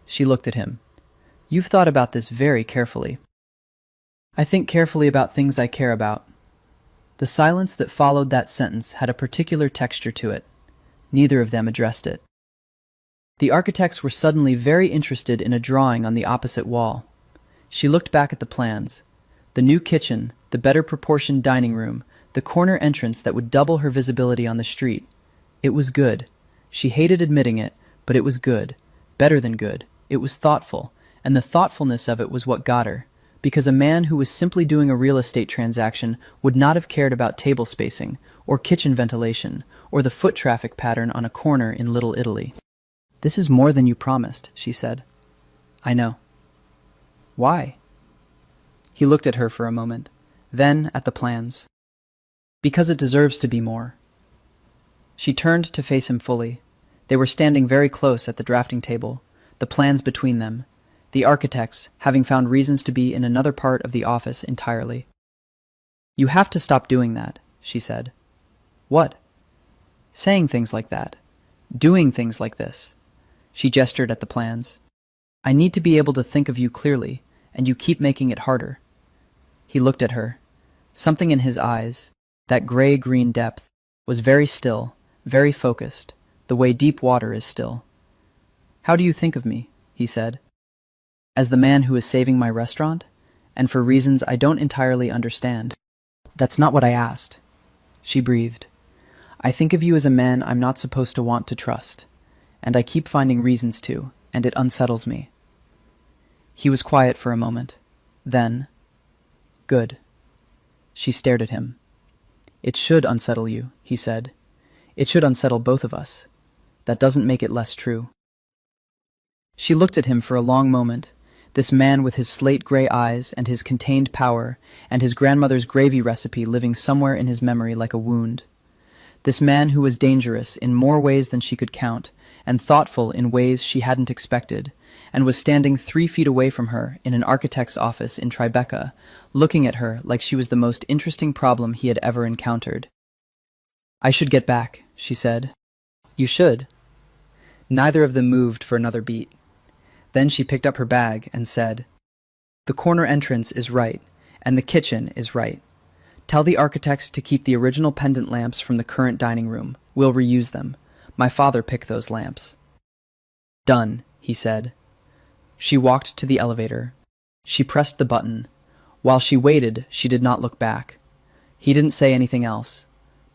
She looked at him. You've thought about this very carefully. I think carefully about things I care about. The silence that followed that sentence had a particular texture to it. Neither of them addressed it. The architects were suddenly very interested in a drawing on the opposite wall. She looked back at the plans. The new kitchen, the better proportioned dining room, the corner entrance that would double her visibility on the street. It was good. She hated admitting it, but it was good. Better than good. It was thoughtful, and the thoughtfulness of it was what got her, because a man who was simply doing a real estate transaction would not have cared about table spacing, or kitchen ventilation, or the foot traffic pattern on a corner in Little Italy. This is more than you promised, she said. I know. Why? He looked at her for a moment, then at the plans. Because it deserves to be more. She turned to face him fully. They were standing very close at the drafting table, the plans between them, the architects having found reasons to be in another part of the office entirely. You have to stop doing that, she said. What? Saying things like that. Doing things like this. She gestured at the plans. I need to be able to think of you clearly, and you keep making it harder. He looked at her. Something in his eyes, that gray-green depth, was very still, very focused, the way deep water is still. How do you think of me? He said. As the man who is saving my restaurant? And for reasons I don't entirely understand. That's not what I asked. She breathed. I think of you as a man I'm not supposed to want to trust, and I keep finding reasons to, and it unsettles me. He was quiet for a moment. Then, good. She stared at him. It should unsettle you, he said. It should unsettle both of us. That doesn't make it less true. She looked at him for a long moment, this man with his slate-gray eyes and his contained power and his grandmother's gravy recipe living somewhere in his memory like a wound. This man who was dangerous in more ways than she could count, and thoughtful in ways she hadn't expected, and was standing 3 feet away from her in an architect's office in Tribeca, looking at her like she was the most interesting problem he had ever encountered. I should get back, she said. You should. Neither of them moved for another beat. Then she picked up her bag and said, The corner entrance is right, and the kitchen is right. Tell the architects to keep the original pendant lamps from the current dining room. We'll reuse them. My father picked those lamps. Done, he said. She walked to the elevator. She pressed the button. While she waited, she did not look back. He didn't say anything else,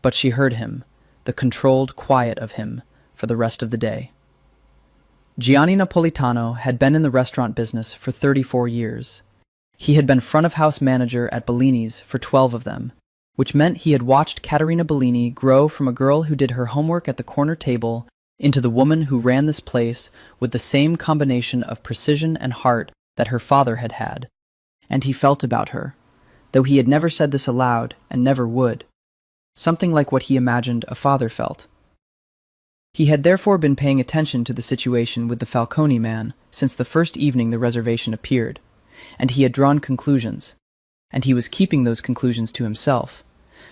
but she heard him, the controlled quiet of him, for the rest of the day. Gianni Napolitano had been in the restaurant business for 34 years. He had been front-of-house manager at Bellini's for 12 of them, which meant he had watched Caterina Bellini grow from a girl who did her homework at the corner table into the woman who ran this place with the same combination of precision and heart that her father had had. And he felt about her, though he had never said this aloud and never would, something like what he imagined a father felt. He had therefore been paying attention to the situation with the Falcone man since the first evening the reservation appeared, and he had drawn conclusions, and he was keeping those conclusions to himself,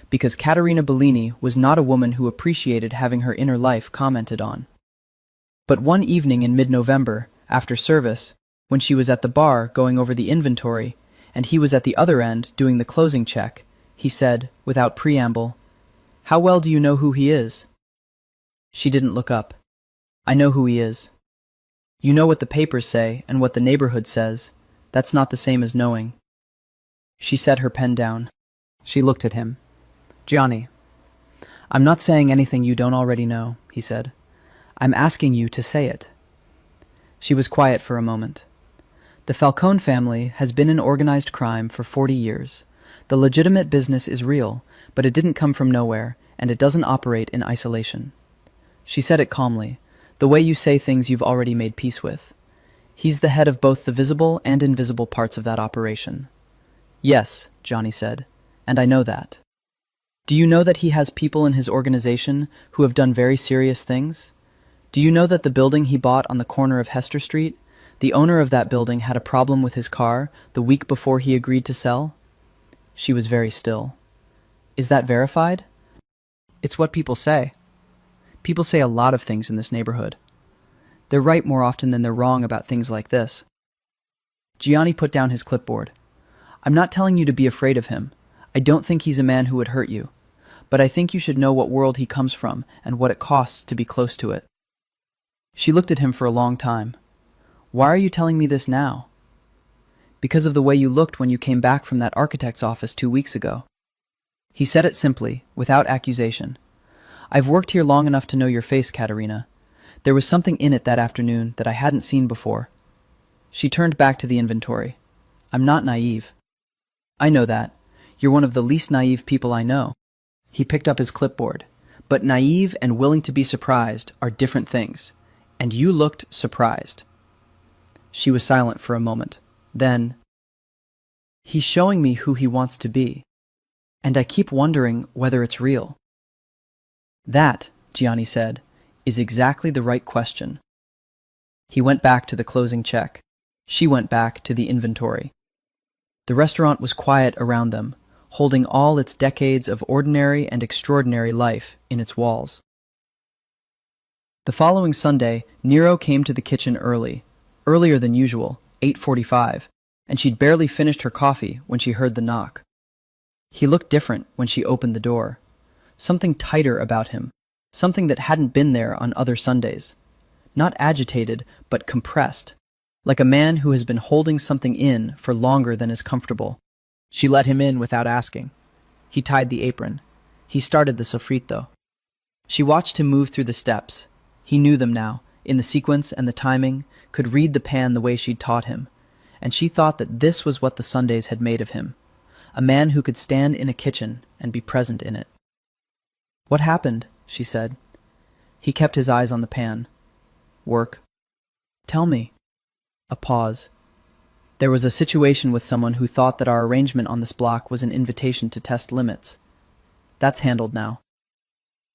because Caterina Bellini was not a woman who appreciated having her inner life commented on. But one evening in mid-November, after service, when she was at the bar going over the inventory, and he was at the other end doing the closing check, he said, without preamble, How well do you know who he is? She didn't look up. I know who he is. You know what the papers say and what the neighborhood says. That's not the same as knowing. She set her pen down. She looked at him. Gianni, I'm not saying anything you don't already know, he said. I'm asking you to say it. She was quiet for a moment. The Falcone family has been in organized crime for 40 years. The legitimate business is real, but it didn't come from nowhere, and it doesn't operate in isolation. She said it calmly, the way you say things you've already made peace with. He's the head of both the visible and invisible parts of that operation. Yes, Johnny said, and I know that. Do you know that he has people in his organization who have done very serious things? Do you know that the building he bought on the corner of Hester Street, the owner of that building had a problem with his car the week before he agreed to sell? She was very still. Is that verified? It's what people say. People say a lot of things in this neighborhood. They're right more often than they're wrong about things like this. Gianni put down his clipboard. I'm not telling you to be afraid of him. I don't think he's a man who would hurt you. But I think you should know what world he comes from and what it costs to be close to it. She looked at him for a long time. Why are you telling me this now? Because of the way you looked when you came back from that architect's office 2 weeks ago. He said it simply, without accusation. I've worked here long enough to know your face, Katerina. There was something in it that afternoon that I hadn't seen before. She turned back to the inventory. I'm not naive. I know that. You're one of the least naive people I know. He picked up his clipboard. But naive and willing to be surprised are different things. And you looked surprised. She was silent for a moment. Then, he's showing me who he wants to be. And I keep wondering whether it's real. That, Gianni said, is exactly the right question. He went back to the closing check. She went back to the inventory. The restaurant was quiet around them, holding all its decades of ordinary and extraordinary life in its walls. The following Sunday, Nero came to the kitchen earlier than usual, 8:45, and she'd barely finished her coffee when she heard the knock. He looked different when she opened the door. Something tighter about him, something that hadn't been there on other Sundays. Not agitated, but compressed, like a man who has been holding something in for longer than is comfortable. She let him in without asking. He tied the apron. He started the sofrito. She watched him move through the steps. He knew them now, in the sequence and the timing, could read the pan the way she'd taught him, and she thought that this was what the Sundays had made of him, a man who could stand in a kitchen and be present in it. What happened? She said. He kept his eyes on the pan. Work. Tell me. A pause. There was a situation with someone who thought that our arrangement on this block was an invitation to test limits. That's handled now.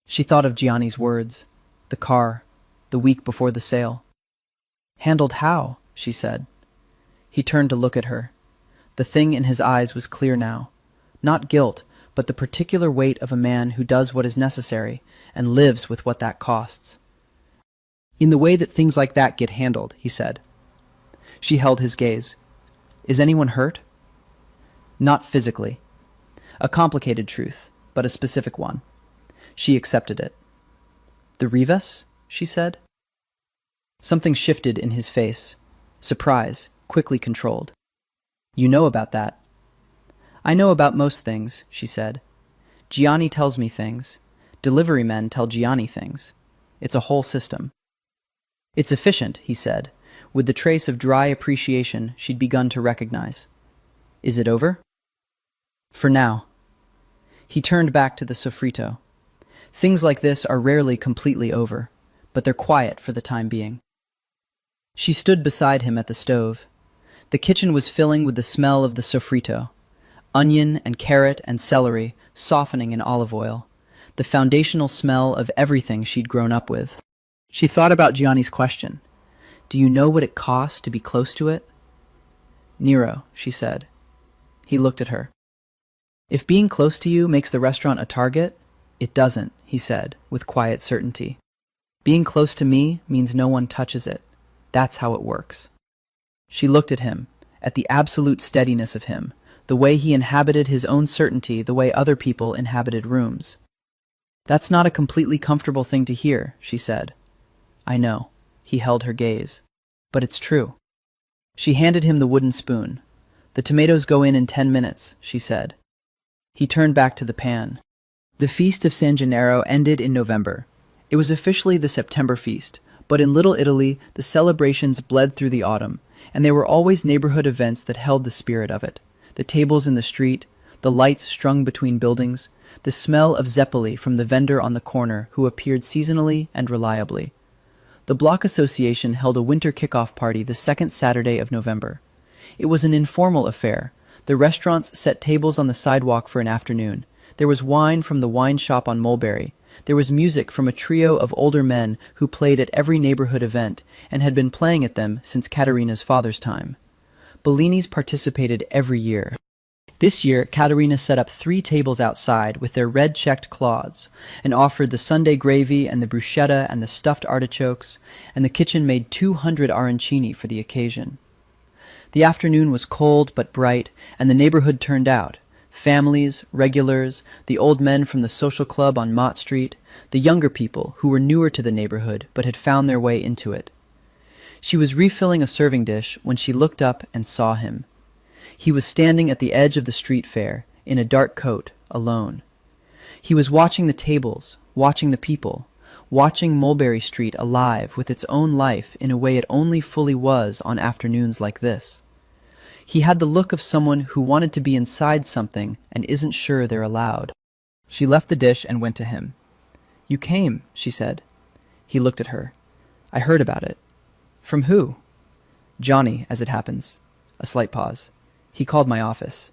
She thought of Gianni's words, the car, the week before the sale. Handled how? She said. He turned to look at her. The thing in his eyes was clear now. Not guilt, but the particular weight of a man who does what is necessary and lives with what that costs. In the way that things like that get handled, he said. She held his gaze. Is anyone hurt? Not physically. A complicated truth, but a specific one. She accepted it. The Rivas? She said. Something shifted in his face. Surprise, quickly controlled. You know about that. I know about most things, she said. Gianni tells me things. Delivery men tell Gianni things. It's a whole system. It's efficient, he said, with the trace of dry appreciation she'd begun to recognize. Is it over? For now. He turned back to the sofrito. Things like this are rarely completely over, but they're quiet for the time being. She stood beside him at the stove. The kitchen was filling with the smell of the sofrito, onion and carrot and celery softening in olive oil, the foundational smell of everything she'd grown up with. She thought about Gianni's question. Do you know what it costs to be close to it? Nero, she said. He looked at her. If being close to you makes the restaurant a target, it doesn't, he said, with quiet certainty. Being close to me means no one touches it. That's how it works. She looked at him, at the absolute steadiness of him, the way he inhabited his own certainty the way other people inhabited rooms. That's not a completely comfortable thing to hear, she said. I know. He held her gaze. But it's true. She handed him the wooden spoon. The tomatoes go in 10 minutes, she said. He turned back to the pan. The feast of San Gennaro ended in November. It was officially the September feast, but in Little Italy, the celebrations bled through the autumn, and there were always neighborhood events that held the spirit of it. The tables in the street, the lights strung between buildings, the smell of zeppoli from the vendor on the corner who appeared seasonally and reliably. The Block Association held a winter kickoff party the second Saturday of November. It was an informal affair. The restaurants set tables on the sidewalk for an afternoon. There was wine from the wine shop on Mulberry. There was music from a trio of older men who played at every neighborhood event and had been playing at them since Caterina's father's time. Bellini's participated every year. This year, Katerina set up 3 tables outside with their red-checked cloths and offered the Sunday gravy and the bruschetta and the stuffed artichokes, and the kitchen made 200 arancini for the occasion. The afternoon was cold but bright, and the neighborhood turned out. Families, regulars, the old men from the social club on Mott Street, the younger people who were newer to the neighborhood but had found their way into it. She was refilling a serving dish when she looked up and saw him. He was standing at the edge of the street fair, in a dark coat, alone. He was watching the tables, watching the people, watching Mulberry Street alive with its own life in a way it only fully was on afternoons like this. He had the look of someone who wanted to be inside something and isn't sure they're allowed. She left the dish and went to him. "You came," she said. He looked at her. "I heard about it." "From who?" "Johnny, as it happens." A slight pause. "He called my office."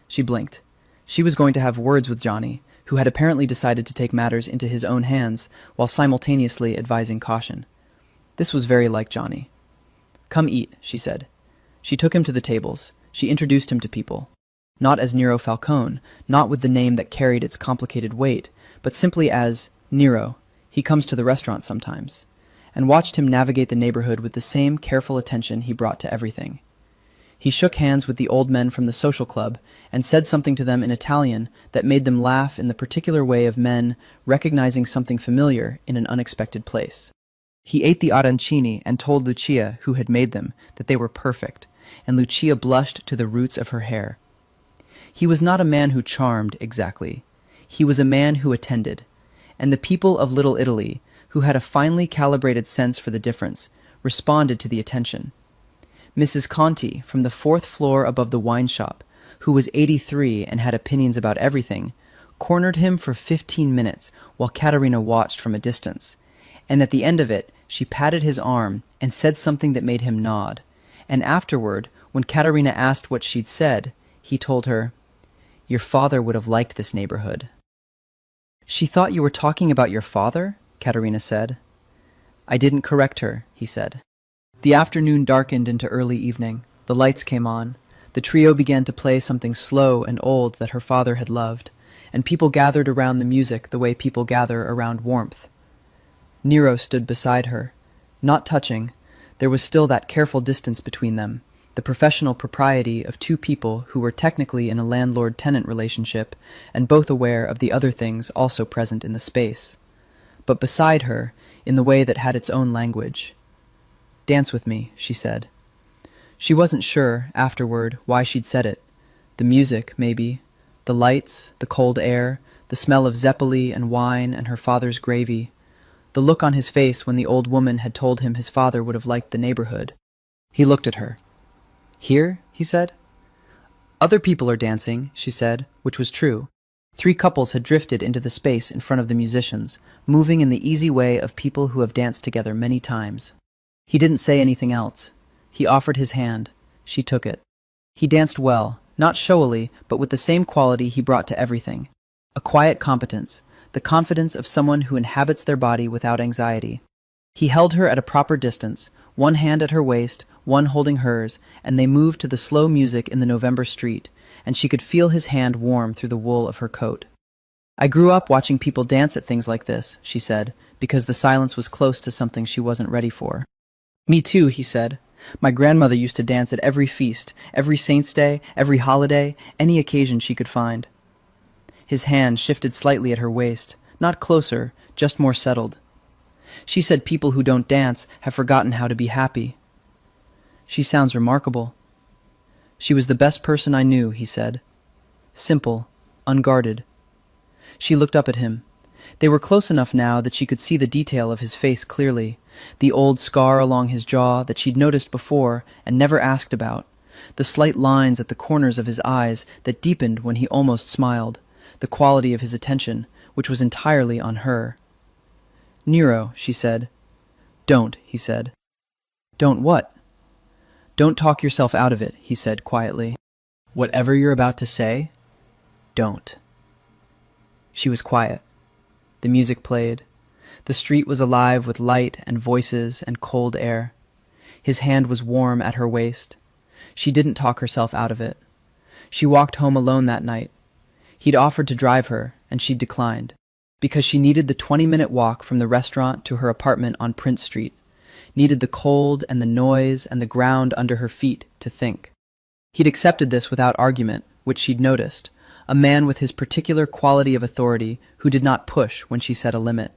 She blinked. She was going to have words with Johnny, who had apparently decided to take matters into his own hands while simultaneously advising caution. This was very like Johnny. "Come eat," she said. She took him to the tables. She introduced him to people. Not as Nero Falcone, not with the name that carried its complicated weight, but simply as Nero. He comes to the restaurant sometimes, and watched him navigate the neighborhood with the same careful attention he brought to everything. He shook hands with the old men from the social club and said something to them in Italian that made them laugh in the particular way of men recognizing something familiar in an unexpected place. He ate the arancini and told Lucia, who had made them, that they were perfect, and Lucia blushed to the roots of her hair. He was not a man who charmed, exactly. He was a man who attended, and the people of Little Italy, who had a finely calibrated sense for the difference, responded to the attention. Mrs. Conti, from the 4th floor above the wine shop, who was 83 and had opinions about everything, cornered him for 15 minutes while Katerina watched from a distance, and at the end of it she patted his arm and said something that made him nod, and afterward, when Katerina asked what she'd said, he told her, "Your father would have liked this neighborhood." "She thought you were talking about your father?" Katerina said. "I didn't correct her," he said. The afternoon darkened into early evening. The lights came on. The trio began to play something slow and old that her father had loved, and people gathered around the music the way people gather around warmth. Nero stood beside her. Not touching, there was still that careful distance between them, the professional propriety of 2 people who were technically in a landlord-tenant relationship and both aware of the other things also present in the space. But beside her, in the way that had its own language. "Dance with me," she said. She wasn't sure, afterward, why she'd said it. The music, maybe. The lights, the cold air, the smell of zeppoli and wine and her father's gravy. The look on his face when the old woman had told him his father would have liked the neighborhood. He looked at her. "Here?" he said. "Other people are dancing," she said, which was true. 3 couples had drifted into the space in front of the musicians, moving in the easy way of people who have danced together many times. He didn't say anything else. He offered his hand. She took it. He danced well, not showily, but with the same quality he brought to everything. A quiet competence, the confidence of someone who inhabits their body without anxiety. He held her at a proper distance, one hand at her waist, one holding hers, and they moved to the slow music in the November street, and she could feel his hand warm through the wool of her coat. "I grew up watching people dance at things like this," she said, because the silence was close to something she wasn't ready for. "Me too," he said. "My grandmother used to dance at every feast, every Saint's Day, every holiday, any occasion she could find." His hand shifted slightly at her waist, not closer, just more settled. "She said people who don't dance have forgotten how to be happy." "She sounds remarkable." "She was the best person I knew," he said. Simple, unguarded. She looked up at him. They were close enough now that she could see the detail of his face clearly, the old scar along his jaw that she'd noticed before and never asked about, the slight lines at the corners of his eyes that deepened when he almost smiled, the quality of his attention, which was entirely on her. "Nero," she said. "Don't," he said. "Don't what?" "Don't talk yourself out of it," he said quietly. "Whatever you're about to say, don't." She was quiet. The music played. The street was alive with light and voices and cold air. His hand was warm at her waist. She didn't talk herself out of it. She walked home alone that night. He'd offered to drive her, and she'd declined, because she needed the 20-minute walk from the restaurant to her apartment on Prince Street, needed the cold and the noise and the ground under her feet to think. He'd accepted this without argument, which she'd noticed, a man with his particular quality of authority who did not push when she set a limit.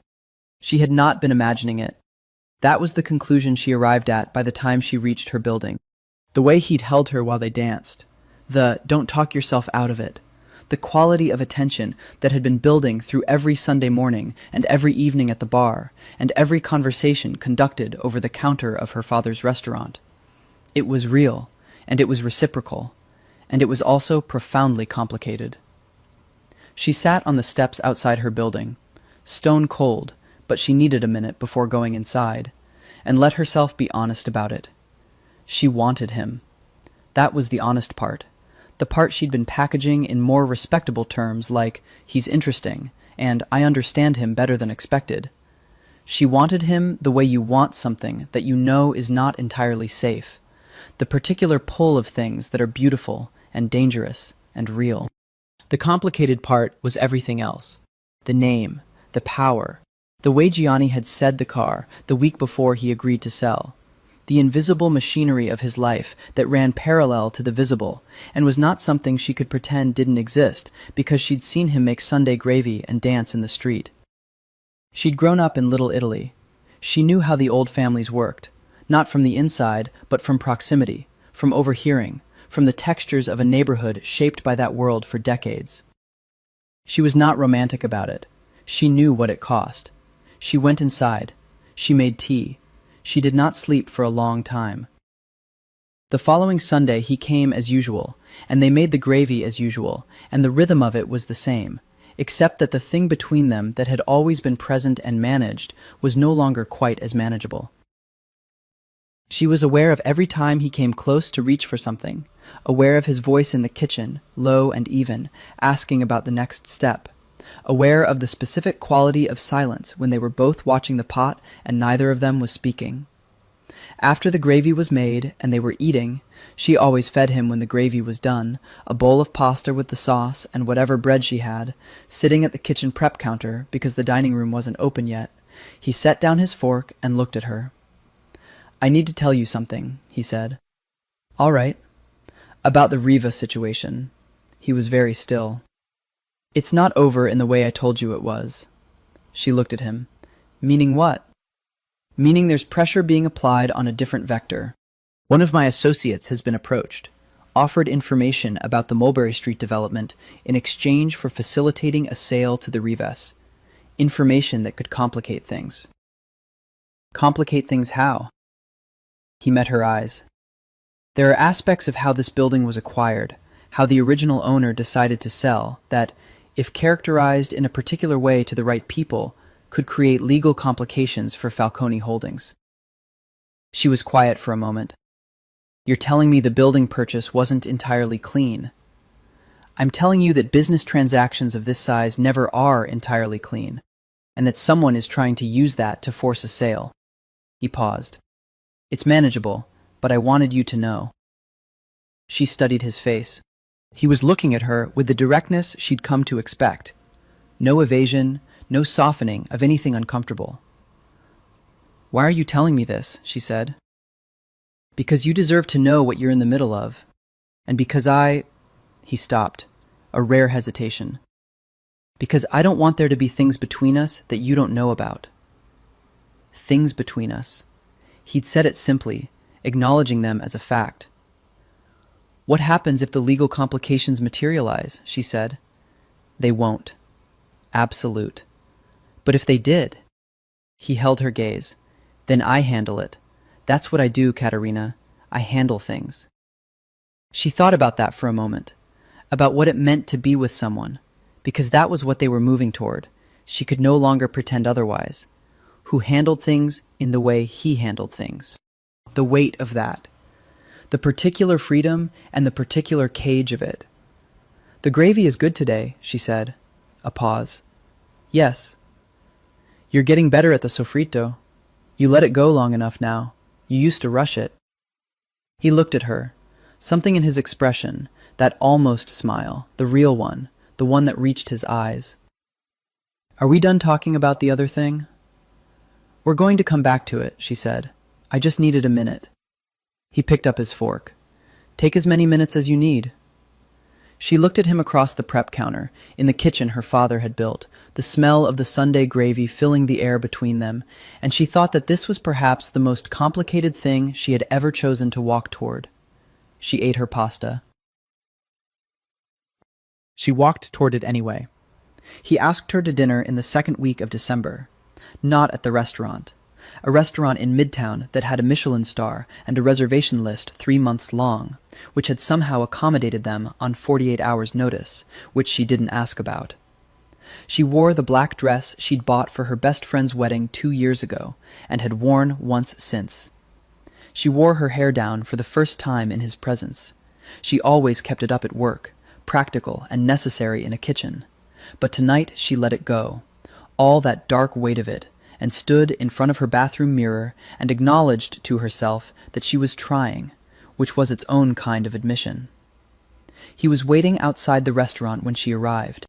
She had not been imagining it. That was the conclusion she arrived at by the time she reached her building. The way he'd held her while they danced, the "don't talk yourself out of it," the quality of attention that had been building through every Sunday morning and every evening at the bar, and every conversation conducted over the counter of her father's restaurant. It was real, and it was reciprocal, and it was also profoundly complicated. She sat on the steps outside her building, stone cold, but she needed a minute before going inside, and let herself be honest about it. She wanted him. That was the honest part. The part she'd been packaging in more respectable terms like, "he's interesting," and "I understand him better than expected." She wanted him the way you want something that you know is not entirely safe, the particular pull of things that are beautiful and dangerous and real. The complicated part was everything else. The name, the power, the way Gianni had said the car the week before he agreed to sell. The invisible machinery of his life that ran parallel to the visible, and was not something she could pretend didn't exist because she'd seen him make Sunday gravy and dance in the street. She'd grown up in Little Italy. She knew how the old families worked, not from the inside, but from proximity, from overhearing, from the textures of a neighborhood shaped by that world for decades. She was not romantic about it. She knew what it cost. She went inside. She made tea. She did not sleep for a long time. The following Sunday he came as usual, and they made the gravy as usual, and the rhythm of it was the same, except that the thing between them that had always been present and managed was no longer quite as manageable. She was aware of every time he came close to reach for something, aware of his voice in the kitchen, low and even, asking about the next step, aware of the specific quality of silence when they were both watching the pot and neither of them was speaking. After the gravy was made and they were eating, she always fed him when the gravy was done, a bowl of pasta with the sauce and whatever bread she had, sitting at the kitchen prep counter because the dining room wasn't open yet. He set down his fork and looked at her. "I need to tell you something," he said. "All right." "About the Riva situation." He was very still. "It's not over in the way I told you it was." She looked at him. "Meaning what?" "Meaning there's pressure being applied on a different vector. One of my associates has been approached, offered information about the Mulberry Street development in exchange for facilitating a sale to the Rivas. Information that could complicate things." "Complicate things how?" He met her eyes. "There are aspects of how this building was acquired, how the original owner decided to sell, that, if characterized in a particular way to the right people, could create legal complications for Falcone Holdings." She was quiet for a moment. "You're telling me the building purchase wasn't entirely clean." "I'm telling you that business transactions of this size never are entirely clean, and that someone is trying to use that to force a sale." He paused. "It's manageable, but I wanted you to know." She studied his face. He was looking at her with the directness she'd come to expect. No evasion, no softening of anything uncomfortable. "Why are you telling me this?" she said. "Because you deserve to know what you're in the middle of. And because He stopped, a rare hesitation. "Because I don't want there to be things between us that you don't know about." Things between us. He'd said it simply, acknowledging them as a fact. "What happens if the legal complications materialize?" she said. "They won't. Absolute. But if they did?" He held her gaze. "Then I handle it. That's what I do, Katerina. I handle things." She thought about that for a moment, about what it meant to be with someone, because that was what they were moving toward. She could no longer pretend otherwise. Who handled things in the way he handled things. The weight of that. The particular freedom and the particular cage of it. "The gravy is good today," she said. A pause. "Yes." "You're getting better at the sofrito. You let it go long enough now. You used to rush it." He looked at her. Something in his expression, That almost smile, the real one, the one that reached his eyes. "Are we done talking about the other thing?" "We're going to come back to it," she said. "I just needed a minute." He picked up his fork. "Take as many minutes as you need." She looked at him across the prep counter, in the kitchen her father had built, the smell of the Sunday gravy filling the air between them, and she thought that this was perhaps the most complicated thing she had ever chosen to walk toward. She ate her pasta. She walked toward it anyway. He asked her to dinner in the second week of December. Not at the restaurant. A restaurant in Midtown that had a Michelin star and a reservation list 3 months long, which had somehow accommodated them on 48 hours' notice, which she didn't ask about. She wore the black dress she'd bought for her best friend's wedding 2 years ago, and had worn once since. She wore her hair down for the first time in his presence. She always kept it up at work, practical and necessary in a kitchen. But tonight she let it go, all that dark weight of it, and stood in front of her bathroom mirror and acknowledged to herself that she was trying, which was its own kind of admission. He was waiting outside the restaurant when she arrived.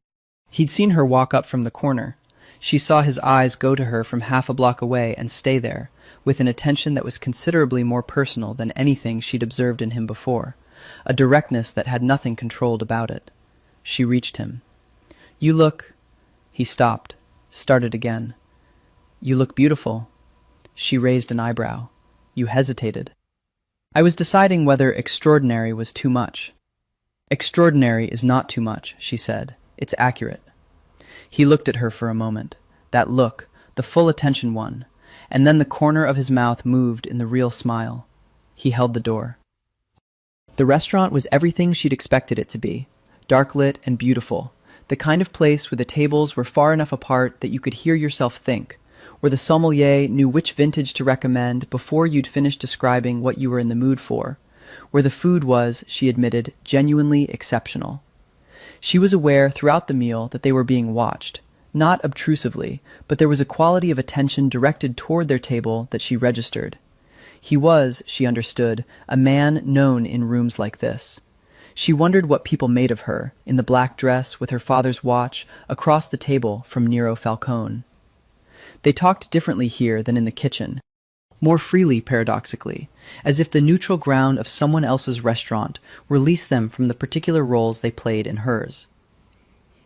He'd seen her walk up from the corner. She saw his eyes go to her from half a block away and stay there, with an attention that was considerably more personal than anything she'd observed in him before, a directness that had nothing controlled about it. She reached him. "You look—" He stopped, started again. "You look beautiful." She raised an eyebrow. "You hesitated." "I was deciding whether extraordinary was too much." "Extraordinary is not too much," she said. "It's accurate." He looked at her for a moment. That look, the full attention one, and then the corner of his mouth moved in the real smile. He held the door. The restaurant was everything she'd expected it to be, dark-lit and beautiful, the kind of place where the tables were far enough apart that you could hear yourself think, where the sommelier knew which vintage to recommend before you'd finished describing what you were in the mood for, where the food was, she admitted, genuinely exceptional. She was aware throughout the meal that they were being watched, not obtrusively, but there was a quality of attention directed toward their table that she registered. He was, she understood, a man known in rooms like this. She wondered what people made of her, in the black dress with her father's watch, across the table from Nero Falcone. They talked differently here than in the kitchen, more freely, paradoxically, as if the neutral ground of someone else's restaurant released them from the particular roles they played in hers.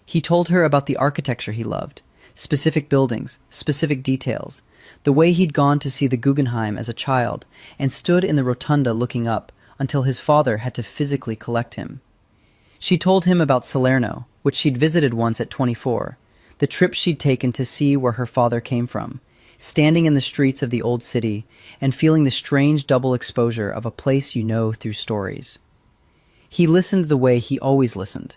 He told her about the architecture he loved, specific buildings, specific details, the way he'd gone to see the Guggenheim as a child and stood in the rotunda looking up until his father had to physically collect him. She told him about Salerno, which she'd visited once at 24, the trip she'd taken to see where her father came from, standing in the streets of the old city and feeling the strange double exposure of a place you know through stories. He listened the way he always listened.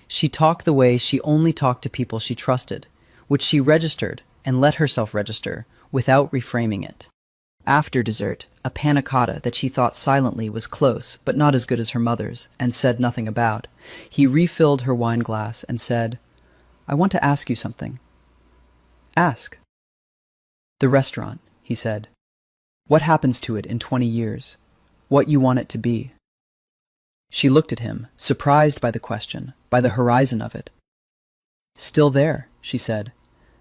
She talked the way she only talked to people she trusted, which she registered and let herself register without reframing it. After dessert, a panna cotta that she thought silently was close but not as good as her mother's, and said nothing about, he refilled her wine glass and said, "I want to ask you something." "Ask." "The restaurant," he said. "What happens to it in 20 years? What you want it to be?" She looked at him, surprised by the question, by the horizon of it. "Still there," she said.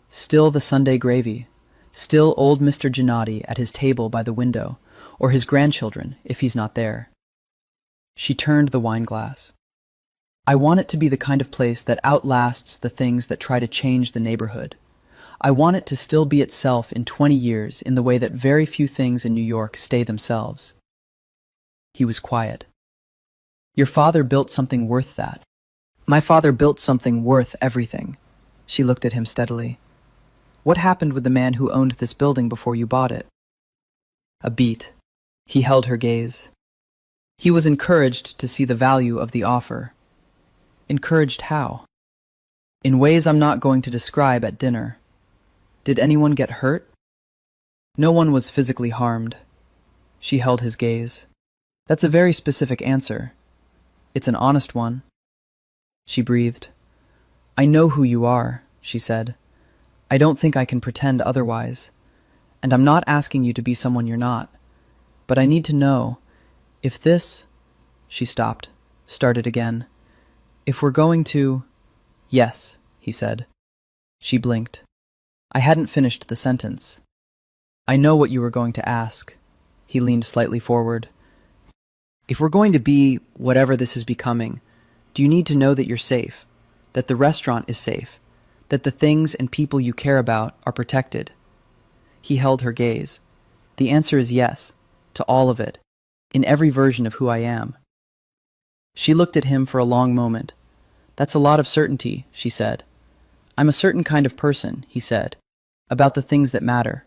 "Still the Sunday gravy. Still old Mr. Gennady at his table by the window, or his grandchildren, if he's not there." She turned the wine glass. "I want it to be the kind of place that outlasts the things that try to change the neighborhood. I want it to still be itself in 20 years in the way that very few things in New York stay themselves." He was quiet. "Your father built something worth that." "My father built something worth everything." She looked at him steadily. "What happened with the man who owned this building before you bought it?" A beat. He held her gaze. He was encouraged to see the value of the offer. Encouraged how? "In ways I'm not going to describe at dinner." "Did anyone get hurt?" "No one was physically harmed." She held his gaze. "That's a very specific answer. It's an honest one." She breathed. "I know who you are," she said. "I don't think I can pretend otherwise. And I'm not asking you to be someone you're not. But I need to know, if this—" She stopped, started again. If we're going to... Yes, he said. She blinked. I hadn't finished the sentence. I know what you were going to ask. He leaned slightly forward. If we're going to be whatever this is becoming, do you need to know that you're safe, that the restaurant is safe, that the things and people you care about are protected? He held her gaze. The answer is yes, to all of it, in every version of who I am. She looked at him for a long moment. That's a lot of certainty, she said. I'm a certain kind of person, he said, about the things that matter.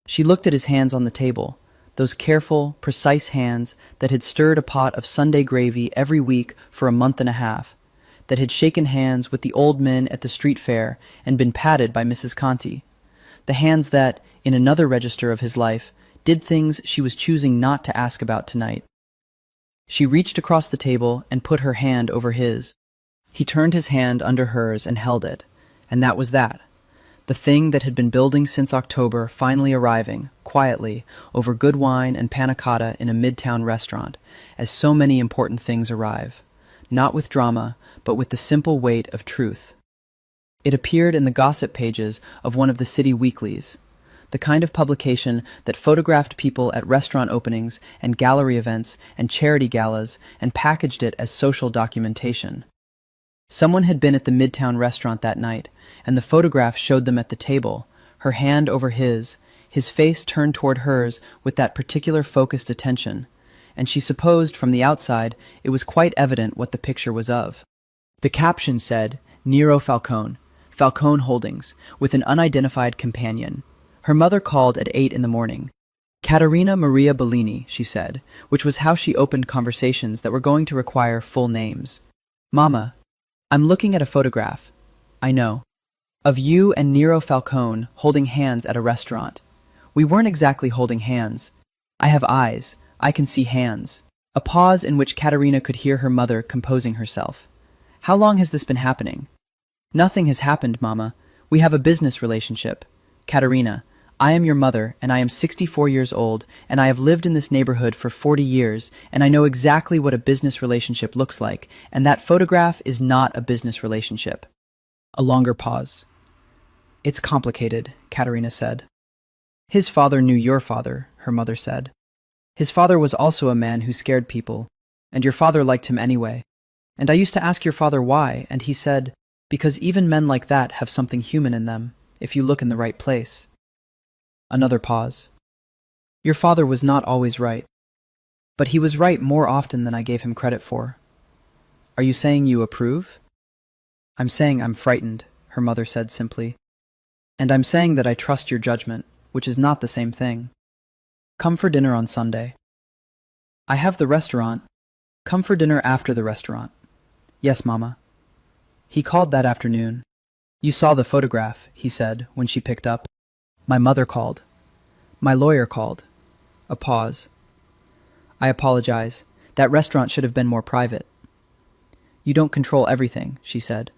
She looked at his hands on the table, those careful, precise hands that had stirred a pot of Sunday gravy every week for a month and a half, that had shaken hands with the old men at the street fair and been patted by Mrs. Conti, the hands that, in another register of his life, did things she was choosing not to ask about tonight. She reached across the table and put her hand over his. He turned his hand under hers and held it, and that was that. The thing that had been building since October finally arriving, quietly, over good wine and panna cotta in a midtown restaurant, as so many important things arrive, not with drama, but with the simple weight of truth. It appeared in the gossip pages of one of the city weeklies, the kind of publication that photographed people at restaurant openings and gallery events and charity galas and packaged it as social documentation. Someone had been at the Midtown restaurant that night, and the photograph showed them at the table, her hand over his face turned toward hers with that particular focused attention, and she supposed from the outside it was quite evident what the picture was of. The caption said, Nero Falcone, Falcone Holdings, with an unidentified companion. Her mother called at 8 in the morning. Caterina Maria Bellini, she said, which was how she opened conversations that were going to require full names. Mama, I'm looking at a photograph, I know, of you and Nero Falcone holding hands at a restaurant. We weren't exactly holding hands. I have eyes. I can see hands. A pause in which Caterina could hear her mother composing herself. How long has this been happening? Nothing has happened, Mama. We have a business relationship. Caterina, I am your mother, and I am 64 years old, and I have lived in this neighborhood for 40 years, and I know exactly what a business relationship looks like, and that photograph is not a business relationship. A longer pause. It's complicated, Caterina said. His father knew your father, her mother said. His father was also a man who scared people, and your father liked him anyway. And I used to ask your father why, and he said, because even men like that have something human in them, if you look in the right place. Another pause. Your father was not always right, but he was right more often than I gave him credit for. Are you saying you approve? I'm saying I'm frightened, her mother said simply. And I'm saying that I trust your judgment, which is not the same thing. Come for dinner on Sunday. I have the restaurant. Come for dinner after the restaurant. Yes, Mama. He called that afternoon. You saw the photograph, he said, when she picked up. My mother called. My lawyer called. A pause. I apologize. That restaurant should have been more private. You don't control everything, she said.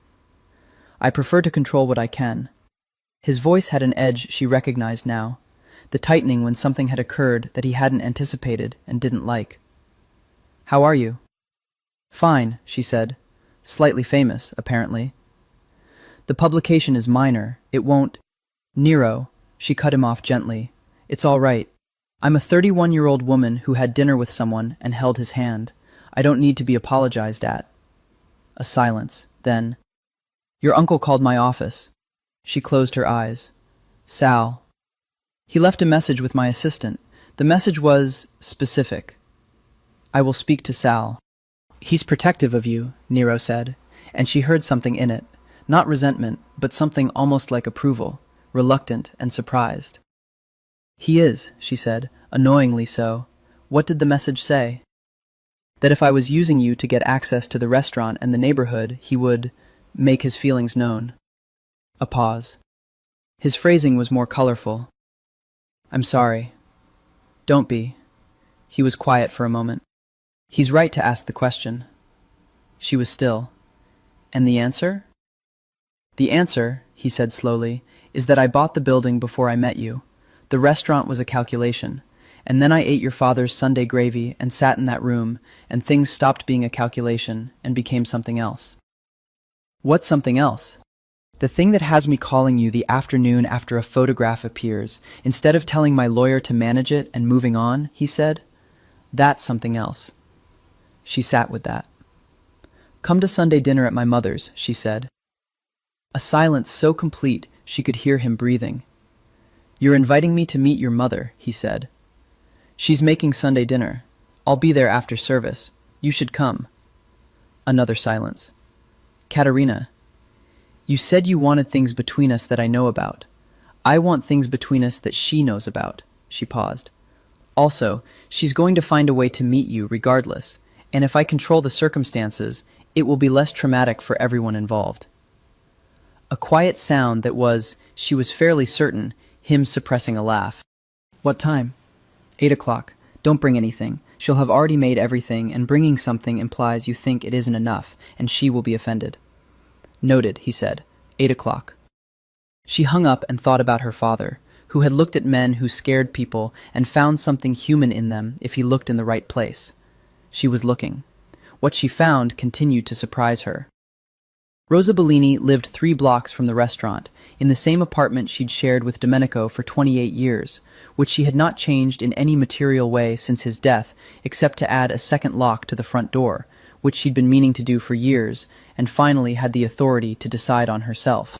I prefer to control what I can. His voice had an edge she recognized now, the tightening when something had occurred that he hadn't anticipated and didn't like. How are you? Fine, she said. Slightly famous, apparently. The publication is minor. It won't... Nero, she cut him off gently. It's all right. I'm a 31-year-old woman who had dinner with someone and held his hand. I don't need to be apologized at. A silence. Then, your uncle called my office. She closed her eyes. Sal. He left a message with my assistant. The message was specific. I will speak to Sal. He's protective of you, Nero said, and she heard something in it. Not resentment, but something almost like approval, reluctant and surprised. He is, she said, annoyingly so. What did the message say? That if I was using you to get access to the restaurant and the neighborhood, he would make his feelings known. A pause. His phrasing was more colorful. I'm sorry. Don't be. He was quiet for a moment. He's right to ask the question. She was still. And the answer? The answer, he said slowly, is that I bought the building before I met you. The restaurant was a calculation, And then I ate your father's Sunday gravy and sat in that room, and things stopped being a calculation and became something else. What's something else? The thing that has me calling you the afternoon after a photograph appears, instead of telling my lawyer to manage it and moving on, he said. That's something else. She sat with that. Come to Sunday dinner at my mother's, she said. A silence so complete she could hear him breathing. You're inviting me to meet your mother, he said. She's making Sunday dinner. I'll be there after service. You should come. Another silence. Katerina, you said you wanted things between us that I know about. I want things between us that she knows about. She paused. Also, she's going to find a way to meet you regardless, and if I control the circumstances, it will be less traumatic for everyone involved. A quiet sound that was, she was fairly certain, him suppressing a laugh. What time? 8 o'clock. Don't bring anything. She'll have already made everything, and bringing something implies you think it isn't enough, and she will be offended. Noted, he said. 8 o'clock. She hung up and thought about her father, who had looked at men who scared people and found something human in them if he looked in the right place. She was looking. What she found continued to surprise her. Rosa Bellini lived 3 blocks from the restaurant, in the same apartment she'd shared with Domenico for 28 years, which she had not changed in any material way since his death, except to add a second lock to the front door, which she'd been meaning to do for years, and finally had the authority to decide on herself.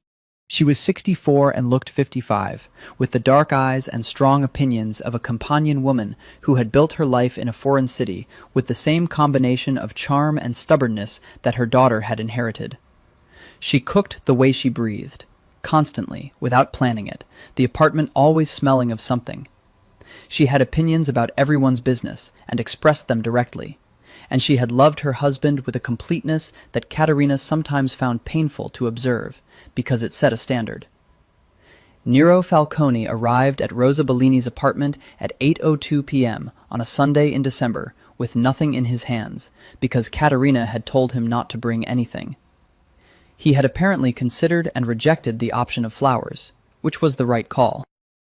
She was 64 and looked 55, with the dark eyes and strong opinions of a companion woman who had built her life in a foreign city with the same combination of charm and stubbornness that her daughter had inherited. She cooked the way she breathed, constantly, without planning it, the apartment always smelling of something. She had opinions about everyone's business and expressed them directly, and she had loved her husband with a completeness that Katerina sometimes found painful to observe, because it set a standard. Nero Falcone arrived at Rosa Bellini's apartment at 8:02 p.m. on a Sunday in December, with nothing in his hands, because Katerina had told him not to bring anything. He had apparently considered and rejected the option of flowers, which was the right call.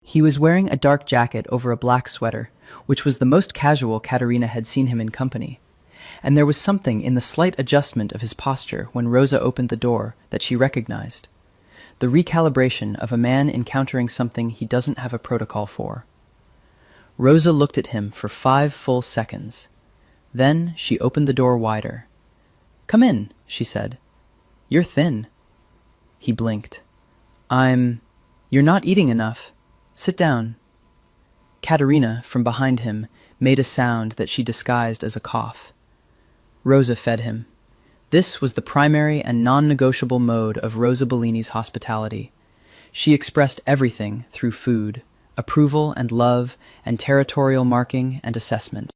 He was wearing a dark jacket over a black sweater, which was the most casual Katerina had seen him in company, and there was something in the slight adjustment of his posture when Rosa opened the door that she recognized. The recalibration of a man encountering something he doesn't have a protocol for. Rosa looked at him for 5 full seconds. Then she opened the door wider. "Come in," she said. "You're thin." He blinked. You're not eating enough. Sit down." Katerina, from behind him, made a sound that she disguised as a cough. Rosa fed him. This was the primary and non-negotiable mode of Rosa Bellini's hospitality. She expressed everything through food, approval and love, and territorial marking and assessment.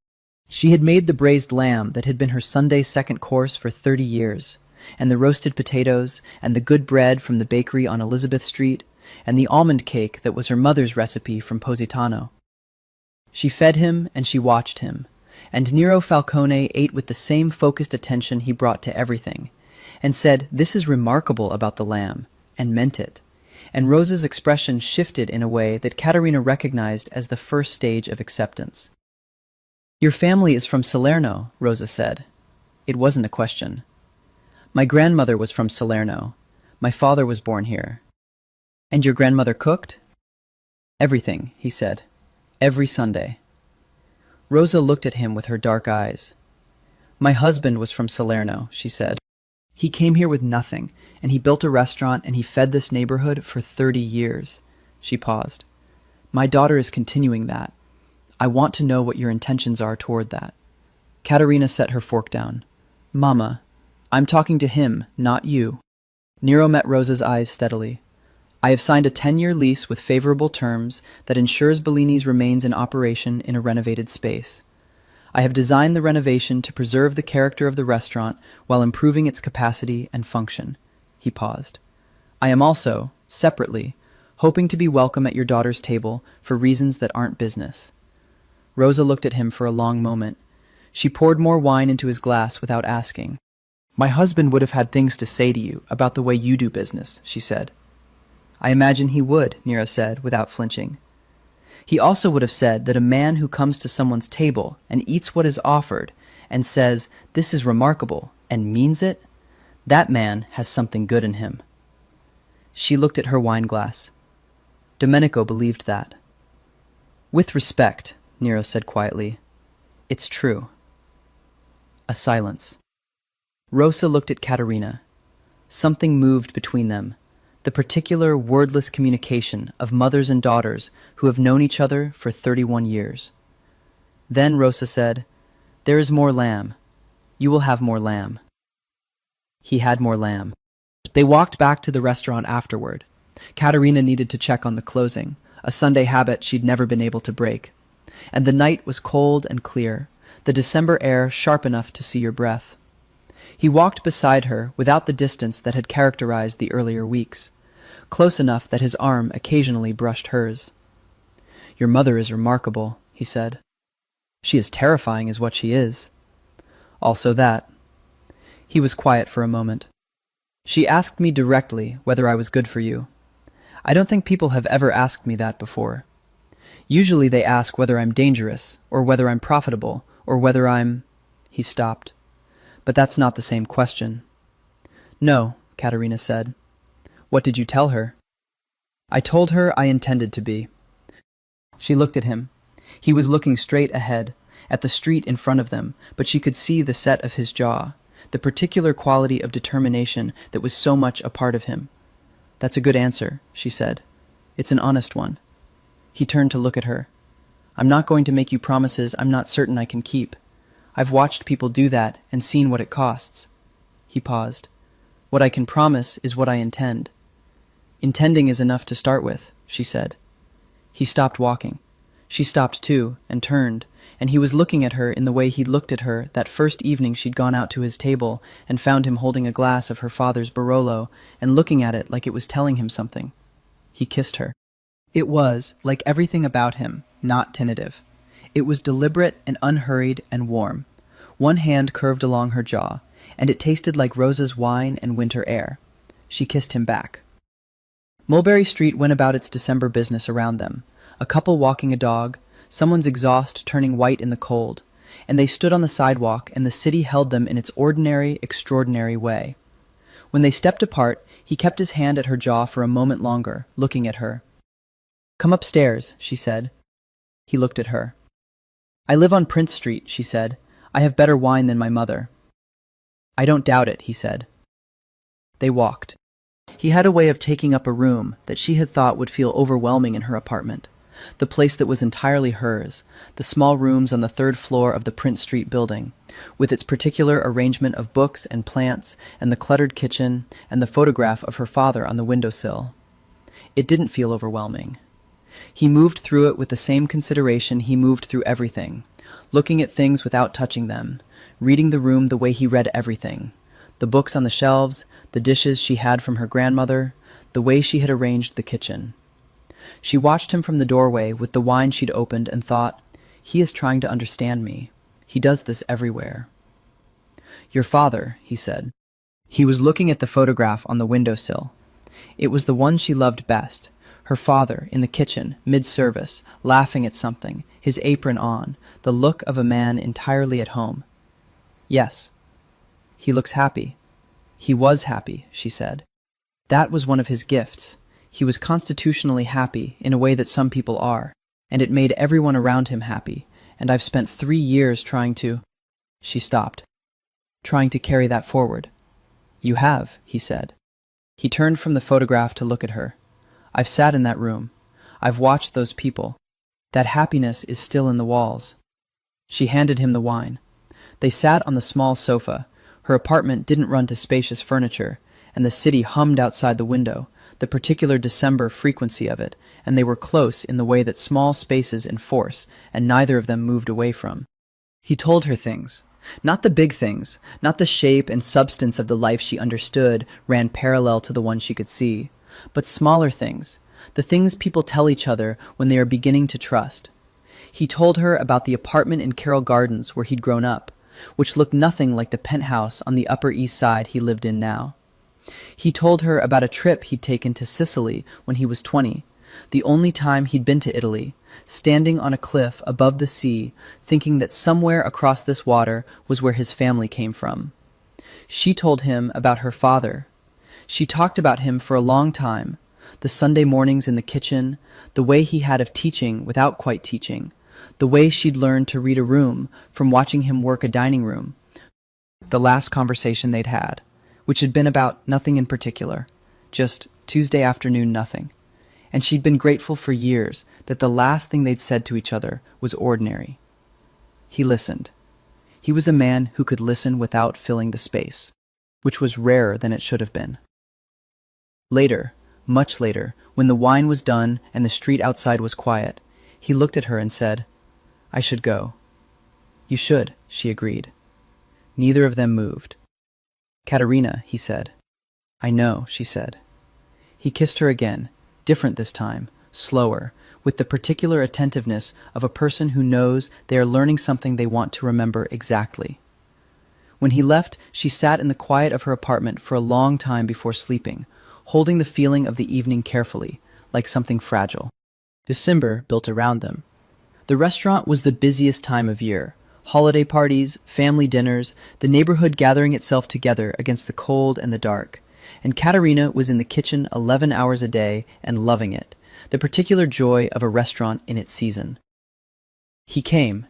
She had made the braised lamb that had been her Sunday second course for 30 years, and the roasted potatoes, and the good bread from the bakery on Elizabeth Street, and the almond cake that was her mother's recipe from Positano. She fed him and she watched him, and Nero Falcone ate with the same focused attention he brought to everything, and said, "This is remarkable about the lamb," and meant it, and Rosa's expression shifted in a way that Katerina recognized as the first stage of acceptance. "Your family is from Salerno," Rosa said. It wasn't a question. "My grandmother was from Salerno. My father was born here." "And your grandmother cooked?" "Everything," he said. "Every Sunday." Rosa looked at him with her dark eyes. "My husband was from Salerno," she said. "He came here with nothing, and he built a restaurant and he fed this neighborhood for 30 years. She paused. "My daughter is continuing that. I want to know what your intentions are toward that." Katerina set her fork down. "Mama, I'm talking to him, not you." Nero met Rosa's eyes steadily. "I have signed a 10-year lease with favorable terms that ensures Bellini's remains in operation in a renovated space. I have designed the renovation to preserve the character of the restaurant while improving its capacity and function." He paused. "I am also, separately, hoping to be welcome at your daughter's table for reasons that aren't business." Rosa looked at him for a long moment. She poured more wine into his glass without asking. "My husband would have had things to say to you about the way you do business," she said. "I imagine he would," Nero said, without flinching. He also would have said that a man who comes to someone's table and eats what is offered and says, "This is remarkable," and means it, that man has something good in him. She looked at her wine glass. Domenico believed that. "With respect," Nero said quietly, "it's true." A silence. Rosa looked at Caterina. Something moved between them, the particular wordless communication of mothers and daughters who have known each other for 31 years. Then Rosa said, "There is more lamb. You will have more lamb." He had more lamb. They walked back to the restaurant afterward. Caterina needed to check on the closing, a Sunday habit she'd never been able to break. And the night was cold and clear, the December air sharp enough to see your breath. He walked beside her without the distance that had characterized the earlier weeks, close enough that his arm occasionally brushed hers. "Your mother is remarkable," he said. "She is terrifying is what she is." "Also that." He was quiet for a moment. "She asked me directly whether I was good for you. I don't think people have ever asked me that before. Usually they ask whether I'm dangerous, or whether I'm profitable, or whether I'm—" He stopped. "But that's not the same question." "No," Caterina said. "What did you tell her?" "I told her I intended to be." She looked at him. He was looking straight ahead, at the street in front of them, but she could see the set of his jaw, the particular quality of determination that was so much a part of him. "That's a good answer," she said. "It's an honest one." He turned to look at her. "I'm not going to make you promises I'm not certain I can keep. I've watched people do that and seen what it costs." He paused. "What I can promise is what I intend." "Intending is enough to start with," she said. He stopped walking. She stopped too, and turned, and he was looking at her in the way he'd looked at her that first evening she'd gone out to his table and found him holding a glass of her father's Barolo and looking at it like it was telling him something. He kissed her. It was, like everything about him, not tentative. It was deliberate and unhurried and warm. One hand curved along her jaw, and it tasted like Rosa's wine and winter air. She kissed him back. Mulberry Street went about its December business around them, a couple walking a dog, someone's exhaust turning white in the cold, and they stood on the sidewalk and the city held them in its ordinary, extraordinary way. When they stepped apart, he kept his hand at her jaw for a moment longer, looking at her. "Come upstairs," she said. He looked at her. "I live on Prince Street," she said. "I have better wine than my mother." "I don't doubt it," he said. They walked. He had a way of taking up a room that she had thought would feel overwhelming in her apartment, the place that was entirely hers, the small rooms on the third floor of the Prince Street building, with its particular arrangement of books and plants and the cluttered kitchen and the photograph of her father on the windowsill. It didn't feel overwhelming. He moved through it with the same consideration he moved through everything, looking at things without touching them, reading the room the way he read everything, the books on the shelves, the dishes she had from her grandmother, the way she had arranged the kitchen. She watched him from the doorway with the wine she'd opened and thought, "He is trying to understand me. He does this everywhere." "Your father," he said. He was looking at the photograph on the windowsill. It was the one she loved best. Her father, in the kitchen, mid-service, laughing at something, his apron on, the look of a man entirely at home. "Yes. He looks happy." "He was happy," she said. "That was one of his gifts. He was constitutionally happy in a way that some people are, and it made everyone around him happy, and I've spent 3 years trying to—" She stopped. "Trying to carry that forward." "You have," he said. He turned from the photograph to look at her. "I've sat in that room. I've watched those people. That happiness is still in the walls." She handed him the wine. They sat on the small sofa. Her apartment didn't run to spacious furniture, and the city hummed outside the window, the particular December frequency of it, and they were close in the way that small spaces enforce, and neither of them moved away from. He told her things. Not the big things, not the shape and substance of the life she understood ran parallel to the one she could see, but smaller things, the things people tell each other when they are beginning to trust. He told her about the apartment in Carroll Gardens where he'd grown up, which looked nothing like the penthouse on the Upper East Side he lived in now. He told her about a trip he'd taken to Sicily when he was 20, the only time he'd been to Italy, standing on a cliff above the sea, thinking that somewhere across this water was where his family came from. She told him about her father. She talked about him for a long time, the Sunday mornings in the kitchen, the way he had of teaching without quite teaching, the way she'd learned to read a room from watching him work a dining room. The last conversation they'd had, which had been about nothing in particular, just Tuesday afternoon nothing. And she'd been grateful for years that the last thing they'd said to each other was ordinary. He listened. He was a man who could listen without filling the space, which was rarer than it should have been. Later, much later, when the wine was done and the street outside was quiet, he looked at her and said, "I should go." "You should," she agreed. Neither of them moved. "Katerina," he said. "I know," she said. He kissed her again, different this time, slower, with the particular attentiveness of a person who knows they are learning something they want to remember exactly. When he left, she sat in the quiet of her apartment for a long time before sleeping, holding the feeling of the evening carefully, like something fragile. December built around them. The restaurant was the busiest time of year. Holiday parties, family dinners, the neighborhood gathering itself together against the cold and the dark. And Katerina was in the kitchen 11 hours a day and loving it, the particular joy of a restaurant in its season. He came.